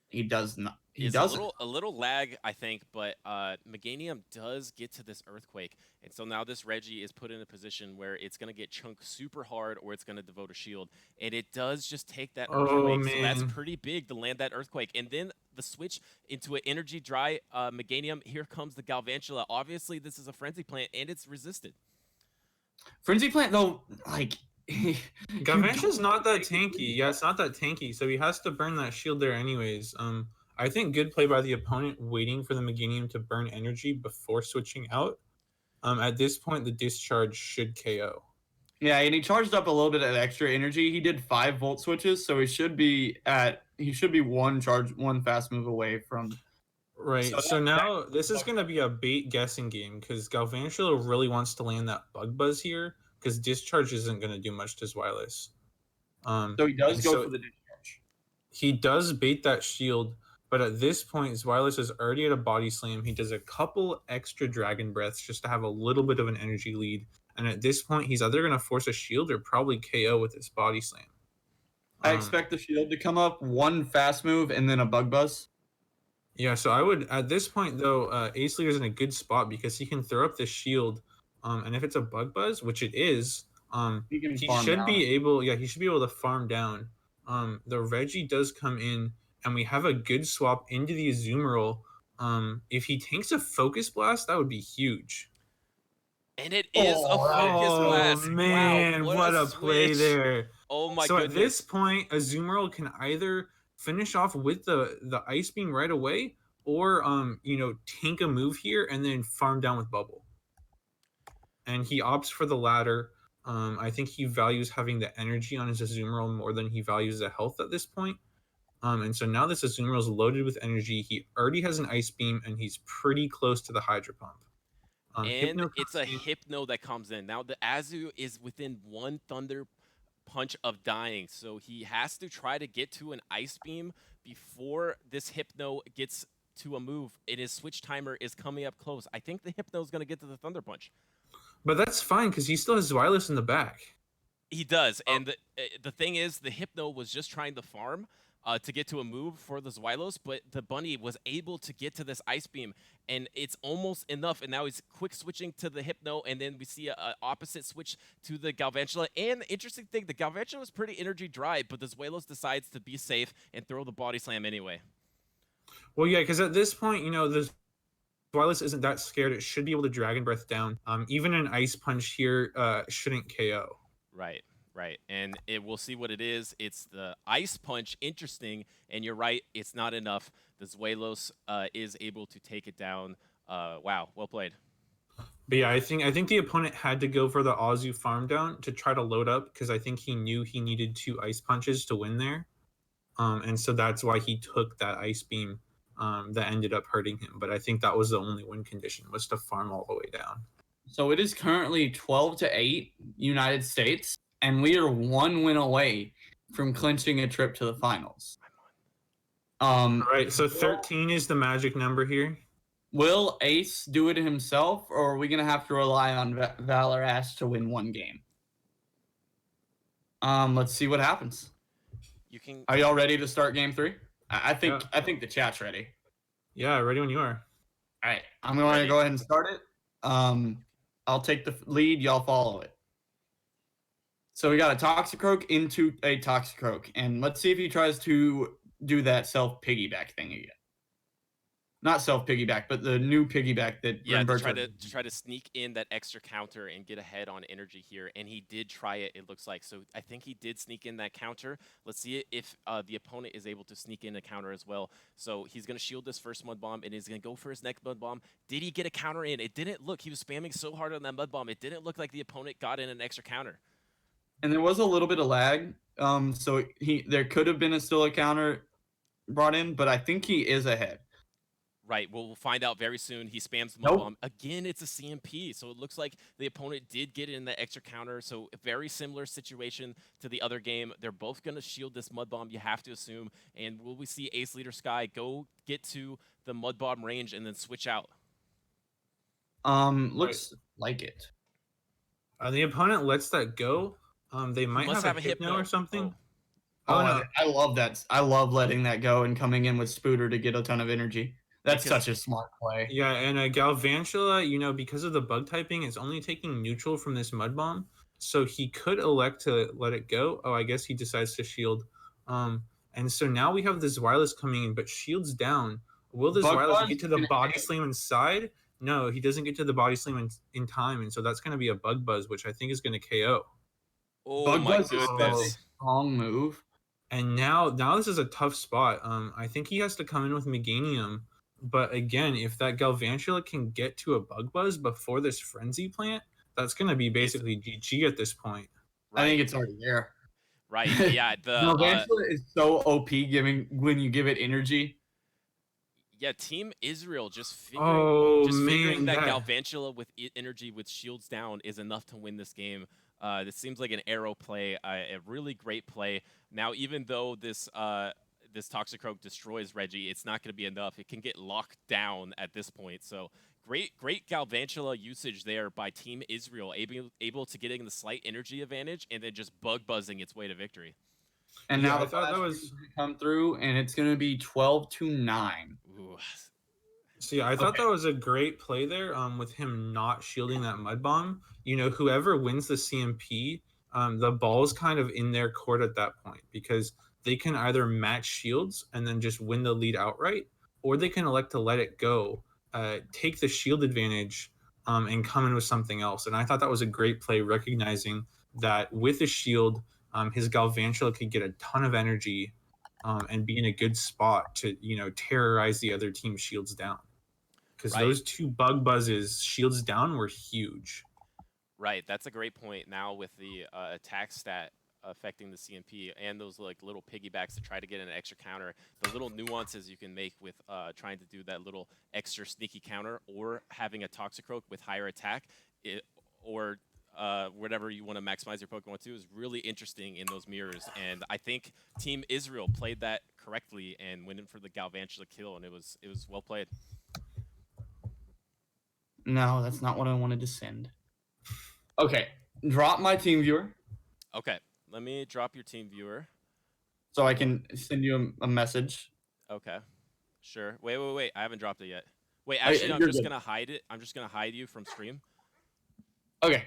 He does not. He doesn't. A little lag, I think, but Meganium does get to this Earthquake, and so now this Reggie is put in a position where it's going to get chunked super hard, or it's going to devote a shield, and it does just take that Earthquake, so that's pretty big to land that Earthquake, and then the switch into an energy dry Meganium. Here comes the Galvantula. Obviously, this is a Frenzy Plant, and it's resisted. Frenzy Plant, though, like... Galvantula's not that tanky. Yeah, it's not that tanky, so he has to burn that shield there anyways. I think good play by the opponent, waiting for the Meganium to burn energy before switching out. At this point, the discharge should KO. Yeah, and he charged up a little bit of extra energy. He did 5 volt switches, so he should be one fast move away from. Right. So now this is going to be a bait guessing game because Galvantula really wants to land that Bug Buzz here because discharge isn't going to do much to Zwilus. So he does go for the discharge. He does bait that shield. But at this point, Zwilus is already at a body slam. He does a couple extra dragon breaths just to have a little bit of an energy lead. And at this point, he's either going to force a shield or probably KO with his body slam. I expect the shield to come up, one fast move, and then a Bug Buzz. Yeah, so I would, at this point, though, Ace Leader's in a good spot because he can throw up the shield. And if it's a Bug Buzz, which it is, he should be able to farm down. The Reggie does come in. And we have a good swap into the Azumarill. If he tanks a Focus Blast, that would be huge. And it is a Focus Blast. Oh, man, wow, what a play there. Oh, my goodness. So goodness. at this point, Azumarill can either finish off with the Ice Beam right away or, tank a move here and then farm down with Bubble. And he opts for the latter. I think he values having the energy on his Azumarill more than he values the health at this point. And so now this Azumarill is loaded with energy. He already has an Ice Beam, and he's pretty close to the Hydro Pump. And it's a Hypno that comes in. Now the Azu is within one Thunder Punch of dying, so he has to try to get to an Ice Beam before this Hypno gets to a move. And his switch timer is coming up close. I think the Hypno is going to get to the Thunder Punch. But that's fine, because he still has Zwilus in the back. He does, and the thing is, the Hypno was just trying to farm to get to a move for the Zwilus, but the Bunny was able to get to this Ice Beam, and it's almost enough, and now he's quick switching to the Hypno, and then we see a opposite switch to the Galvantula, and the interesting thing, the Galvantula was pretty energy dry, but the Zwilus decides to be safe and throw the Body Slam anyway. Well, yeah, because at this point, the Zwilus isn't that scared. It should be able to Dragon Breath down. Even an Ice Punch here shouldn't KO. Right, and we'll see what it is. It's the Ice Punch, interesting, and you're right, it's not enough. The Zwilus is able to take it down. Wow, well played. But yeah, I think the opponent had to go for the Azu farm down to try to load up because I think he knew he needed 2 Ice Punches to win there. And so that's why he took that Ice Beam that ended up hurting him. But I think that was the only win condition, was to farm all the way down. So it is currently 12-8 United States. And we are 1 win away from clinching a trip to the finals. Right, so 13 is the magic number here. Will Ace do it himself, or are we going to have to rely on Valor Ash to win 1 game? Let's see what happens. Are y'all ready to start game 3? I think the chat's ready. Yeah, ready when you are. All right, I'm going to go ahead and start it. I'll take the lead, y'all follow it. So we got a Toxicroak into a Toxicroak, and let's see if he tries to do that self-piggyback thing again. Not self-piggyback, but the new piggyback that to try to sneak in that extra counter and get ahead on energy here, and he did try it, it looks like. So I think he did sneak in that counter. Let's see if the opponent is able to sneak in a counter as well. So he's going to shield this first Mud Bomb, and he's going to go for his next Mud Bomb. Did he get a counter in? It didn't look. He was spamming so hard on that Mud Bomb. It didn't look like the opponent got in an extra counter. And there was a little bit of lag, so there could have been still a counter brought in, but I think he is ahead. Right. Well, we'll find out very soon. He spams the mud bomb. Again, it's a CMP. So it looks like the opponent did get in the extra counter. So a very similar situation to the other game. They're both going to shield this mud bomb, you have to assume. And will we see Ace Leader Sky go get to the mud bomb range and then switch out? Looks like it. The opponent lets that go. They might must have a have a hypno hypno. or something. Oh, no. I love that. I love letting that go and coming in with Spooter to get a ton of energy. That's Because- such a smart play. Yeah, and Galvantula, because of the bug typing, is only taking neutral from this mud bomb, so he could elect to let it go. Oh, I guess he decides to shield. And so now we have this wireless coming in, but shield's down. Will this Bug wireless buzz get to the gonna body hit. slam inside? No, he doesn't get to the body slam in time, and so that's going to be a bug buzz, which I think is going to KO. Oh Bug my buzz is such a goodness. strong move. And now this is a tough spot. I think he has to come in with Meganium. But again, if that Galvantula can get to a Bug Buzz before this Frenzy plant, that's going to be basically GG at this point. I think it's already there. Right. Yeah. Galvantula is so OP giving when you give it energy. Yeah, Team Israel just figuring that that- Galvantula with energy with shields down is enough to win this game. This seems like an arrow play, a really great play. Now, even though this Toxicroak destroys Reggie, it's not going to be enough. It can get locked down at this point. So great Galvantula usage there by Team Israel, able to getting the slight energy advantage and then just bug buzzing its way to victory. And Yeah, now I the thought that flash was- come through, and it's going to be 12-9. Ooh. See, I thought that was a great play there. With him not shielding that mud bomb, whoever wins the CMP, the ball's kind of in their court at that point because they can either match shields and then just win the lead outright, or they can elect to let it go, take the shield advantage, and come in with something else. And I thought that was a great play, recognizing that with a shield, his Galvantula could get a ton of energy, and be in a good spot to terrorize the other team's shields down. Because those two bug buzzes, shields down, were huge. Right, that's a great point. Now with the attack stat affecting the CMP and those like little piggybacks to try to get an extra counter, the little nuances you can make with trying to do that little extra sneaky counter or having a Toxicroak with higher attack, or whatever you want to maximize your Pokemon to is really interesting in those mirrors. And I think Team Israel played that correctly and went in for the Galvantula kill, and it was well played. No, that's not what I wanted to send. Okay, drop my team viewer Okay, let me drop your team viewer. so I can send you a message. Okay, sure. Wait. I haven't dropped it yet. Wait, Oh, actually, I'm you're just good. gonna hide it. I'm just gonna hide you from stream. Okay,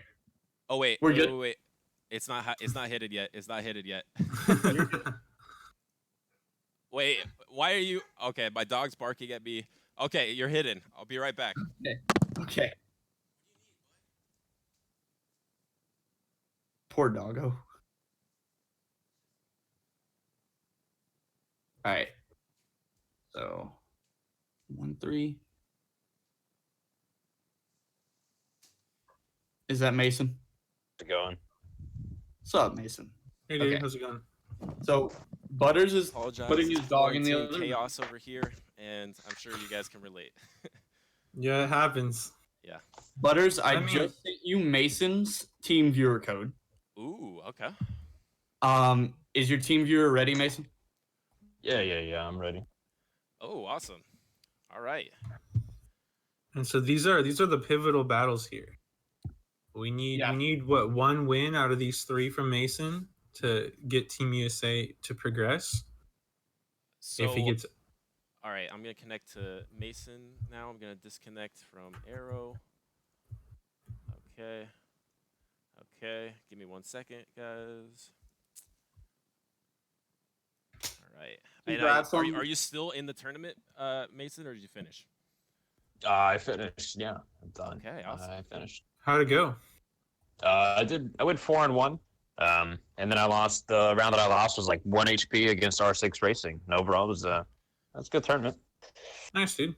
Oh wait, We're wait, good. wait. It's not hidden yet. It's not hidden yet. Wait, why are you? Okay, my dog's barking at me. Okay, you're hidden. I'll be right back. okay. Poor doggo. All right. So 1-3. Is that Mason? How's it going? What's up, Mason? Hey, dude, Okay. how's it going? So Butters is Apologize. putting his dog in the Quarantine other room. chaos over here, and I'm sure you guys can relate. Yeah, it happens. Butters, I mean- just sent you Mason's team viewer code. Ooh, okay. Is your team viewer ready, Mason? Yeah, I'm ready. Oh, awesome. All right. And so these are the pivotal battles here. We need what, one win out of these three from Mason to get Team USA to progress. So If he gets all right, I'm gonna connect to Mason now. I'm gonna disconnect from Arrow. Okay. Give me 1 second, guys. All right. And Congrats are on- you still in the tournament, Mason, or did you finish? I finished. Yeah, I'm done. Okay, awesome. I finished. how'd it go? I went 4-1. And then I lost. The round that I lost was like 1 HP against R6 Racing. And overall, it was that's a good tournament. Nice, dude.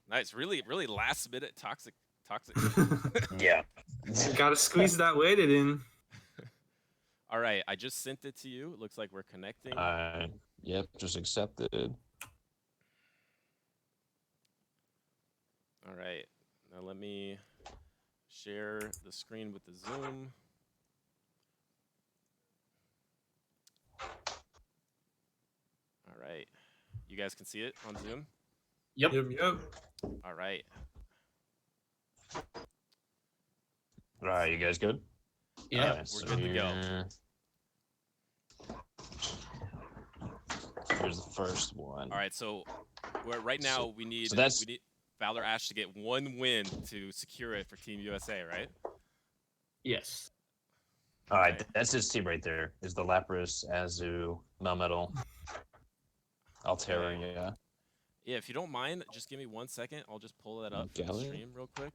Nice. Really last minute toxic. Yeah. Gotta squeeze that weighted in. All right, I just sent it to you. It looks like we're connecting. Yep. Just accepted. All right. Now let me share the screen with the Zoom. All right. You guys can see it on Zoom? Yep. Yep. All right. All right, you guys good? Yeah. All right, We're good to go. Here's the first one. All right, so right now we need Valor Ash to get 1 win to secure it for Team USA, right? Yes. All right, that's his team right there. Is the Lapras, Azu, Melmetal, Altera, Okay. yeah. Yeah, if you don't mind, just give me 1 second. I'll just pull that up for the Gallery. stream real quick.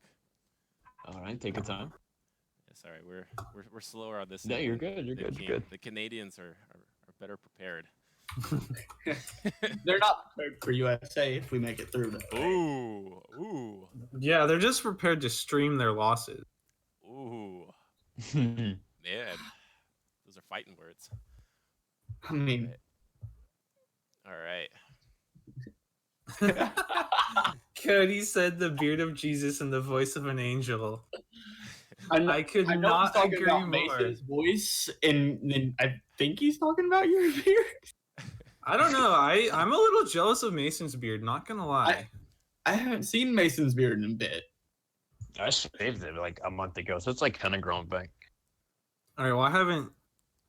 All right, take your time. Yeah, sorry, we're slower on this. No, end you're than good. You're the good. team. You're good. The Canadians are better prepared. They're not prepared for USA if we make it through. Though, right? Ooh. Yeah, they're just prepared to stream their losses. Ooh. Man. Those are fighting words. I mean, All right. Cody said the beard of Jesus and the voice of an angel. I could I know not he's talking agree about more. Mason's voice, and then I think he's talking about your beard. I don't know. I'm a little jealous of Mason's beard, not gonna lie. I haven't seen Mason's beard in a bit. I shaved it like a month ago, so it's like kind of grown back. All right, well, I haven't.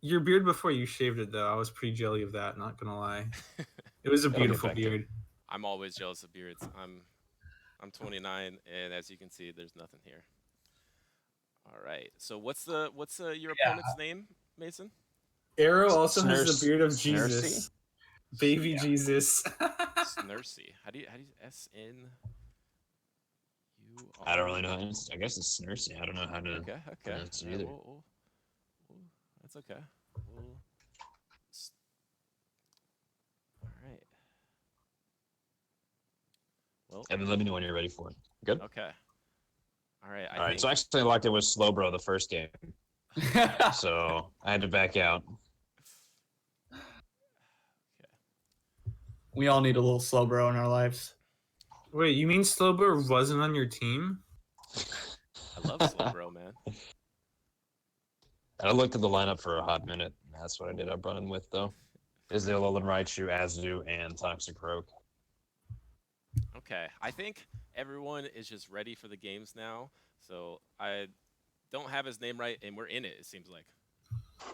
Your beard before you shaved it, though, I was pretty jelly of that, not gonna lie. It was a It'll get beautiful back there. beard. I'm always jealous of beards. I'm 29, and as you can see, there's nothing here. All right. So what's your opponent's name, Mason? Arrow also has Snurse- the beard of Snurcy? Jesus. Baby Jesus. Snurcy. How do you SN? I don't really know. I guess it's Snurcy. I don't know how to. Okay. pronounce it Yeah, either. that's okay. All right. Well. Evan, let me know when you're ready for it. Good. Okay. All right. All right. So actually, I locked it with Slowbro the first game, so I had to back out. We all need a little slow bro in our lives. Wait, you mean Slowbro wasn't on your team? I love Slowbro, man. I looked at the lineup for a hot minute. And that's what I did. I brought him with though. Is the Alolan Raichu, Azu, and Toxic Rogue. Okay, I think everyone is just ready for the games now. So I don't have his name right, and we're in it. It seems like.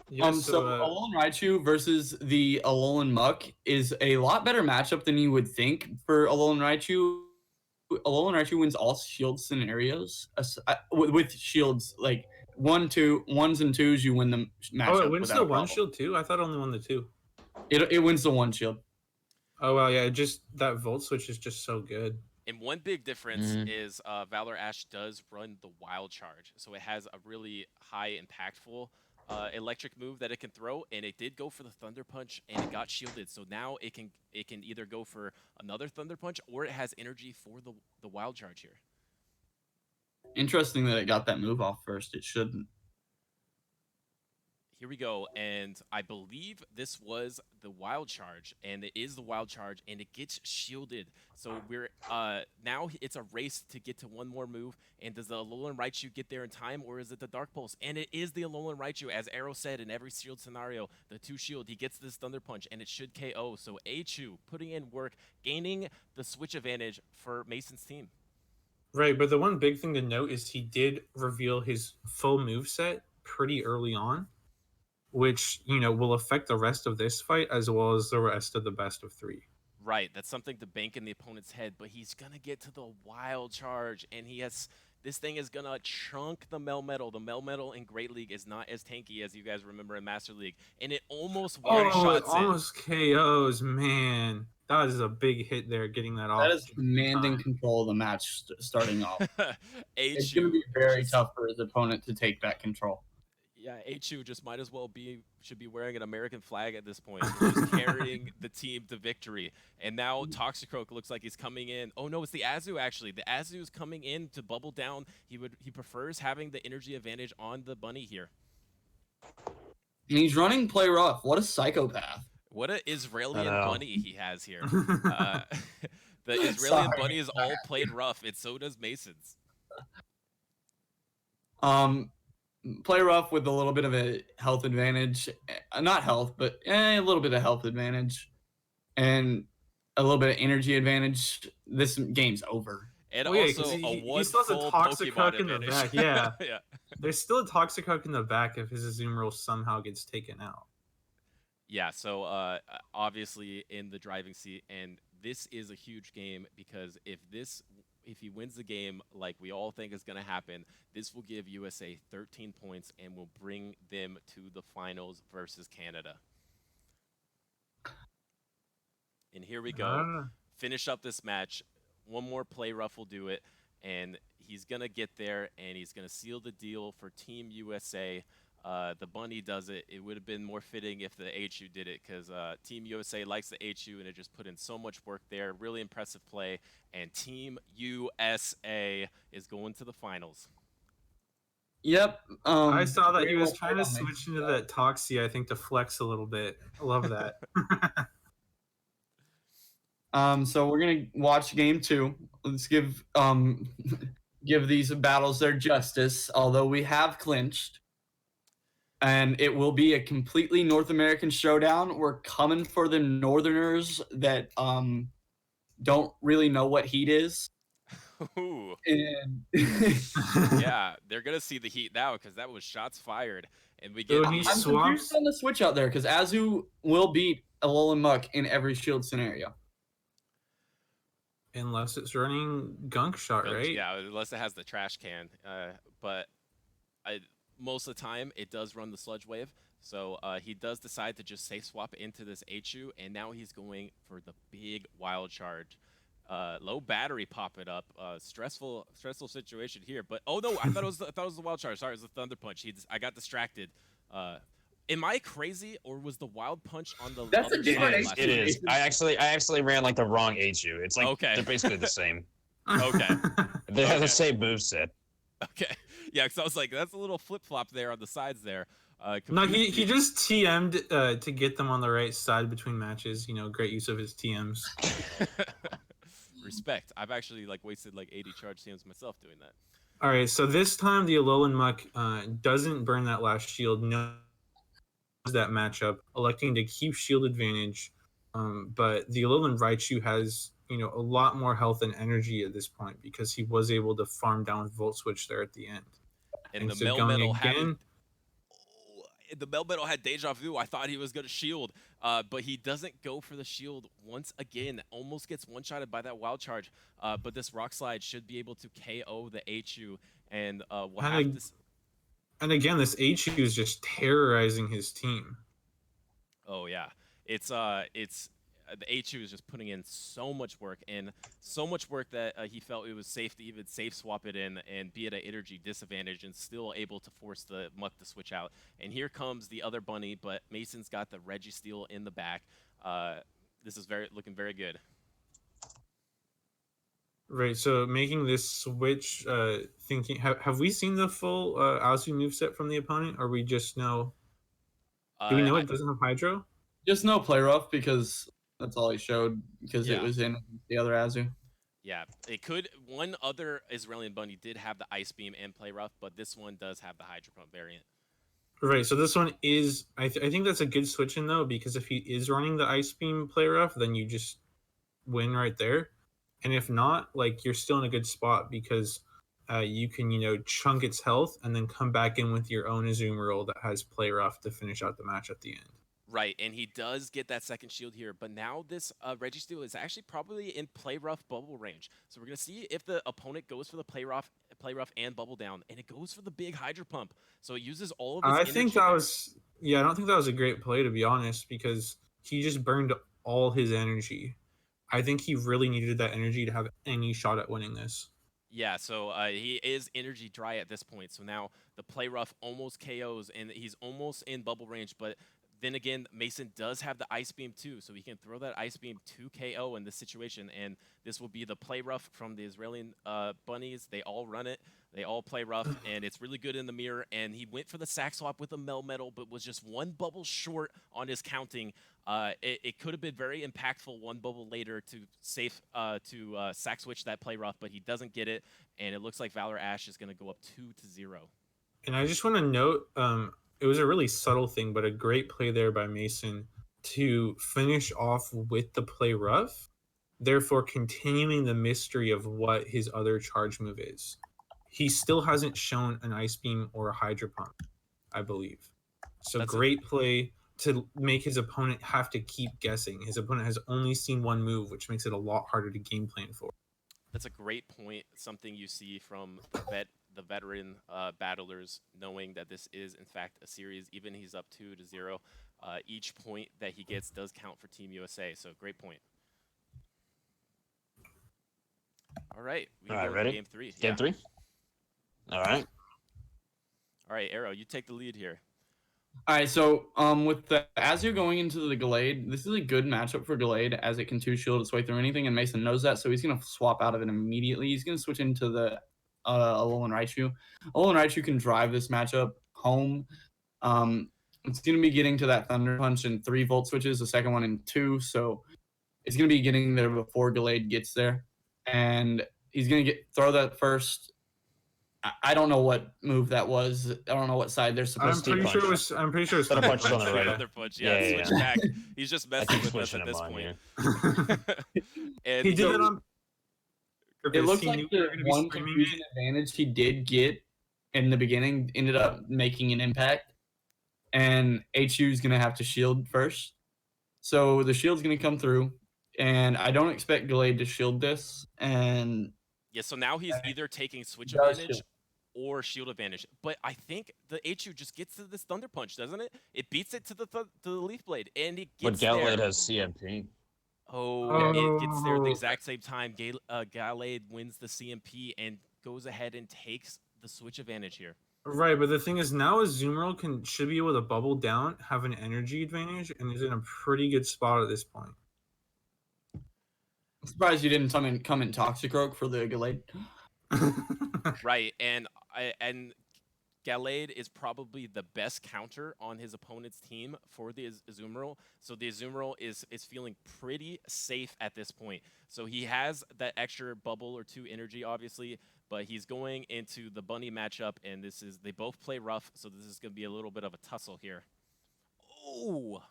Yeah, So Alolan Raichu versus the Alolan Muck is a lot better matchup than you would think for Alolan Raichu. Alolan Raichu wins all shield scenarios with shields like 1s and 2s. You win the matchup. Oh, it wins without the a one problem. shield too? I thought it only won the 2. It wins the 1 shield. Oh well, yeah, just that Volt Switch is just so good. And one big difference is Valor Ash does run the Wild Charge, so it has a really high impactful electric move that it can throw, and it did go for the Thunder Punch, and it got shielded. So now it can either go for another Thunder Punch, or it has energy for the Wild Charge here. Interesting that it got that move off first. It shouldn't. Here we go, and I believe this was the Wild Charge, and it is the Wild Charge, and it gets shielded. So we're now it's a race to get to one more move. And does the Alolan Raichu get there in time, or is it the Dark Pulse? And it is the Alolan Raichu, as Arrow said in every shield scenario, the 2 shield. He gets this Thunder Punch, and it should KO. So Achu putting in work, gaining the switch advantage for Mason's team. Right, but the one big thing to note is he did reveal his full moveset pretty early on, which, will affect the rest of this fight as well as the rest of the best of 3. Right, that's something to bank in the opponent's head, but he's going to get to the Wild Charge, and this thing is going to chunk the Melmetal. The Melmetal in Great League is not as tanky as you guys remember in Master League, and it almost one-shots it almost KOs, man. That is a big hit there, getting that off. That is commanding control of the match starting off. It's going to be very tough for his opponent to take that control. Yeah, Achu just might as well should be wearing an American flag at this point, just carrying the team to victory. And now Toxicroak looks like he's coming in. Oh no, it's the Azu actually. The Azu's coming in to bubble down. He prefers having the energy advantage on the bunny here. And he's running play rough. What a psychopath. What an Israeli bunny he has here. The Israeli bunnies all played rough, and so does Mason's. Play rough with a little bit of a health advantage. Not health, but a little bit of health advantage. And a little bit of energy advantage. This game's over. And Well, yeah, 'cause also a he one still has a full toxic Pokemon hook in the advantage. back, yeah. Yeah. There's still a toxic hook in the back if his Azumarill somehow gets taken out. Yeah, so obviously in the driving seat, and this is a huge game because if he wins the game like we all think is going to happen, this will give USA 13 points and will bring them to the finals versus Canada. And here we go. Finish up this match. One more play rough will do it, and he's going to get there, and he's going to seal the deal for Team USA. The bunny does it. It would have been more fitting if the HU did it because Team USA likes the HU, and it just put in so much work there. Really impressive play, and Team USA is going to the finals. Yep. I saw that he was well trying to played on switch into that Toxie, I think, to flex a little bit. I love that. So we're gonna watch game 2. Let's give give these battles their justice. Although we have clinched, and it will be a completely North American showdown. We're coming for the Northerners that don't really know what heat is. Ooh. And Yeah, they're gonna see the heat now because that was shots fired, and we So get he the- I'm swaps. confused on the switch out there because Azu will beat Alolan Muck in every shield scenario. Unless it's running Gunk Shot, right? Yeah, unless it has the trash can. But most of the time, it does run the Sludge Wave. So he does decide to just safe swap into this HU, and now he's going for the big Wild Charge. Low battery pop it up. Stressful situation here. But oh no, I thought it was the Wild Charge. Sorry, it was the Thunder Punch. I got distracted. Am I crazy, or was the Wild Punch on the That's a other different side HU. last It time? is. I actually ran like the wrong HU. It's like Okay. they're basically the same. Okay. They have Okay. the same moveset. Okay. Yeah, because I was like, that's a little flip flop there on the sides there. No, confused he me. just TM'd to get them on the right side between matches. You know, great use of his TMs. Respect. I've actually wasted 80 charge TMs myself doing that. All right, so this time the Alolan Muck doesn't burn that last shield. Knows that matchup, electing to keep shield advantage. But the Alolan Raichu has a lot more health and energy at this point because he was able to farm down with Volt Switch there at the end. And the so Melmetal going had again. the Melmetal had deja vu. I thought he was gonna shield, but he doesn't go for the shield once again. Almost gets one-shotted by that Wild Charge. But this Rock Slide should be able to KO the HU, and we'll have this. And again, this HU is just terrorizing his team. Oh yeah, it's the HU is just putting in so much work, and so much work that he felt it was safe to even safe swap it in and be at an energy disadvantage and still able to force the Muck to switch out. And here comes the other bunny, but Mason's got the Registeel in the back. This is looking very good. Right, so making this switch, thinking, have we seen the full Azu moveset from the opponent, or we just know? Do we know it doesn't have Hydro? Just no play rough because that's all he showed because Yeah. it was in the other Azu. Yeah, it could. One other Israeli bunny did have the Ice Beam and Play Rough, but this one does have the Hydro Pump variant. Right, so this one is, I think that's a good switch in though, because if he is running the Ice Beam Play Rough, then you just win right there. And if not, you're still in a good spot because you can, chunk its health and then come back in with your own Azumarill that has Play Rough to finish out the match at the end. Right, and he does get that second shield here, but now this Registeel is actually probably in Play Rough bubble range. So we're going to see if the opponent goes for the Play Rough and Bubble Down, and it goes for the big Hydro Pump. So it uses all of its I energy think that there. was, I don't think that was a great play, to be honest, because he just burned all his energy. I think he really needed that energy to have any shot at winning this. Yeah, so he is energy dry at this point. So now the Play Rough almost KOs, and he's almost in bubble range, but then again, Mason does have the Ice Beam too, so he can throw that Ice Beam to KO in this situation, and this will be the play rough from the Israeli bunnies. They all run it. They all play rough, and it's really good in the mirror, and he went for the sack swap with a Melmetal, but was just one bubble short on his counting. It could have been very impactful one bubble later to sack switch that play rough, but he doesn't get it, and it looks like Valor Ash is going to go up 2-0. And I just want to note, it was a really subtle thing, but a great play there by Mason to finish off with the play rough, therefore continuing the mystery of what his other charge move is. He still hasn't shown an Ice Beam or a Hydro Pump, I believe. So great play to make his opponent have to keep guessing. His opponent has only seen one move, which makes it a lot harder to game plan for. That's a great point. Something you see from the veteran battlers, knowing that this is in fact a series. Even he's up 2-0. Each point that he gets does count for Team USA. So great point. All right, we All right, go ready? to game 3. Game 3. All right. All right, Arrow, you take the lead here. All right, so with the Azu going into the Gallade, this is a good matchup for Gallade as it can 2-shield its way through anything, and Mason knows that, so he's going to swap out of it immediately. He's going to switch into the Alolan Raichu. Alolan Raichu can drive this matchup home. It's going to be getting to that Thunder Punch in 3 volt switches, the second one in 2, so it's going to be getting there before Gallade gets there, and he's going to throw that first. I don't know what move that was. I don't know what side they're supposed to. I'm pretty sure it's Thunder Punch is on the right. Thunder Punch, switch back. He's just messing with us at this point. And he did it on. It looks like the one confusion advantage he did get in the beginning ended up making an impact, and HU is gonna have to shield first. So the shield's gonna come through, and I don't expect Gallade to shield this. And yeah, so now he's either taking switch advantage or shield advantage. But I think the HU just gets to this Thunder Punch, doesn't it? It beats it to the Leaf Blade, and it gets there. But Gallade has CMP. It gets there at the exact same time. Gallade wins the CMP and goes ahead and takes the switch advantage here. Right, but the thing is now Azumarill should be able to bubble down, have an energy advantage, and is in a pretty good spot at this point. I'm surprised you didn't come in Toxicroak for the Gallade. Right, and Gallade is probably the best counter on his opponent's team for the Azumarill. So the Azumarill is feeling pretty safe at this point. So he has that extra bubble or 2 energy, obviously, but he's going into the bunny matchup, and they both play rough, so this is going to be a little bit of a tussle here. Oh,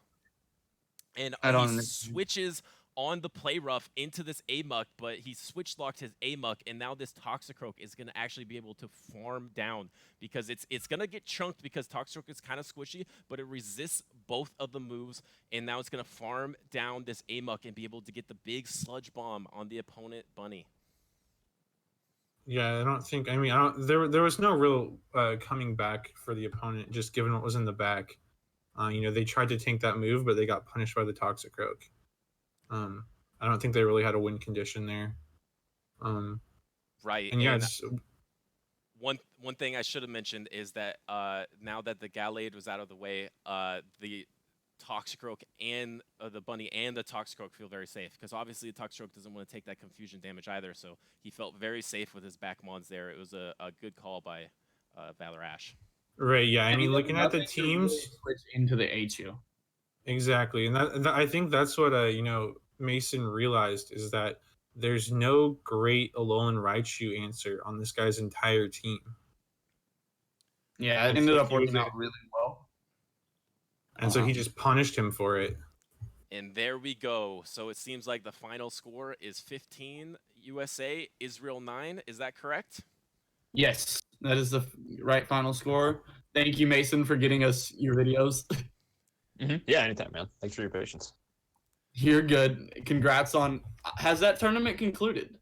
and he switches on the play rough into this Amok, but he switch locked his Amok, and now this Toxicroak is going to actually be able to farm down because it's going to get chunked because Toxicroak is kind of squishy, but it resists both of the moves, and now it's going to farm down this Amok and be able to get the big Sludge Bomb on the opponent bunny. Yeah, there was no real coming back for the opponent, just given what was in the back. They tried to tank that move, but they got punished by the Toxicroak. I don't think they really had a win condition there. Right. And yeah, and one thing I should have mentioned is that now that the Gallade was out of the way, the Toxicroak and the bunny and the Toxicroak feel very safe because obviously the Toxicroak doesn't want to take that confusion damage either. So he felt very safe with his back mons there. It was a good call by Valor Ash. Right. Yeah. I mean, looking at the teams, really switch into the HU. Exactly, and that I think that's what Mason realized is that there's no great Alolan Raichu answer on this guy's entire team. Yeah, it ended up working out really well. And so he just punished him for it. And there we go. So it seems like the final score is 15 USA, Isreal 9. Is that correct? Yes, that is the right final score. Thank you, Mason, for getting us your videos. Yeah, anytime, man. Thanks for your patience. You're good. Congrats on. Has that tournament concluded?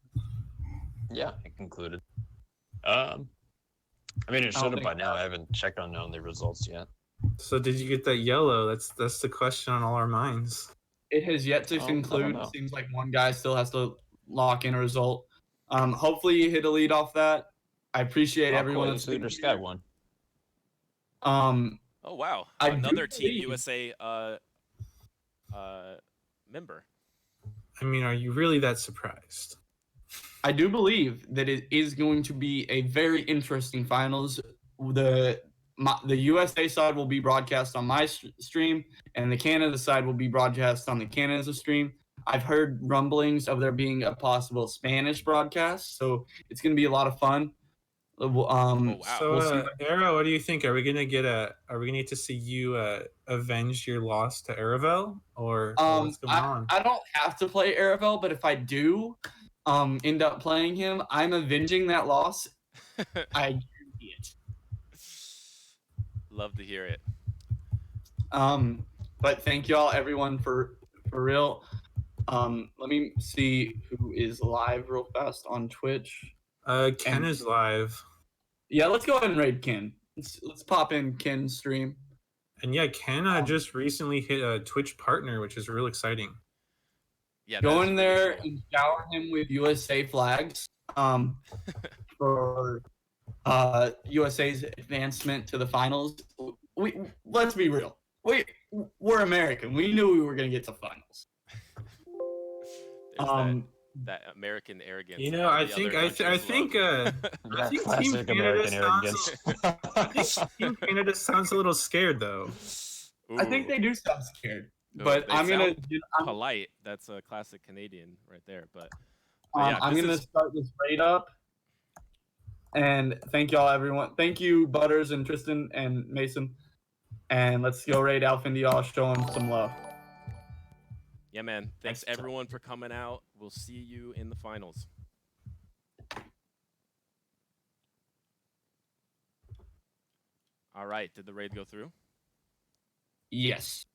Yeah, it concluded. I mean, it should have by now. I haven't checked on the results yet. So did you get that yellow? That's the question on all our minds. It has yet to conclude. It seems like one guy still has to lock in a result. Hopefully you hit a lead off that. I appreciate everyone. Cool. Sky won. Oh wow, I do another Team believe- USA member. I mean, are you really that surprised? I do believe that it is going to be a very interesting finals. The USA side will be broadcast on my stream, and the Canada side will be broadcast on the Canada stream. I've heard rumblings of there being a possible Spanish broadcast, so it's going to be a lot of fun. Oh wow. So, we'll see. Arrow, what do you think? Are we gonna get to see you avenge your loss to Aravel, or what's going on? I don't have to play Aravel, but if I do end up playing him, I'm avenging that loss. I guarantee it. Love to hear it. But thank y'all everyone for real. Let me see who is live real fast on Twitch. Ken and- is live, Yeah, let's go ahead and raid Ken. Let's pop in Ken's stream. and yeah, Ken just recently hit a Twitch partner, which is real exciting. Yeah, Go that is in really there cool. and shower him with USA flags for USA's advancement to the finals. We let's be real. We're American. We knew we were gonna get to finals. There's that American arrogance. You that know, all I the think other I countries think love. I think Classic Team Canada American sounds. I think arrogance. Team Canada sounds a little scared though. I think Ooh, they do sound scared, Ooh, but they I'm gonna sound polite. That's a classic Canadian right there. But yeah, I'm this gonna is start this raid up. And thank y'all everyone. Thank you Butters and Tristan and Mason. And let's go raid Alpha y'all. Show him some love. yeah, man. Thanks Nice. everyone for coming out. We'll see you in the finals. All right. Did the raid go through? Yes.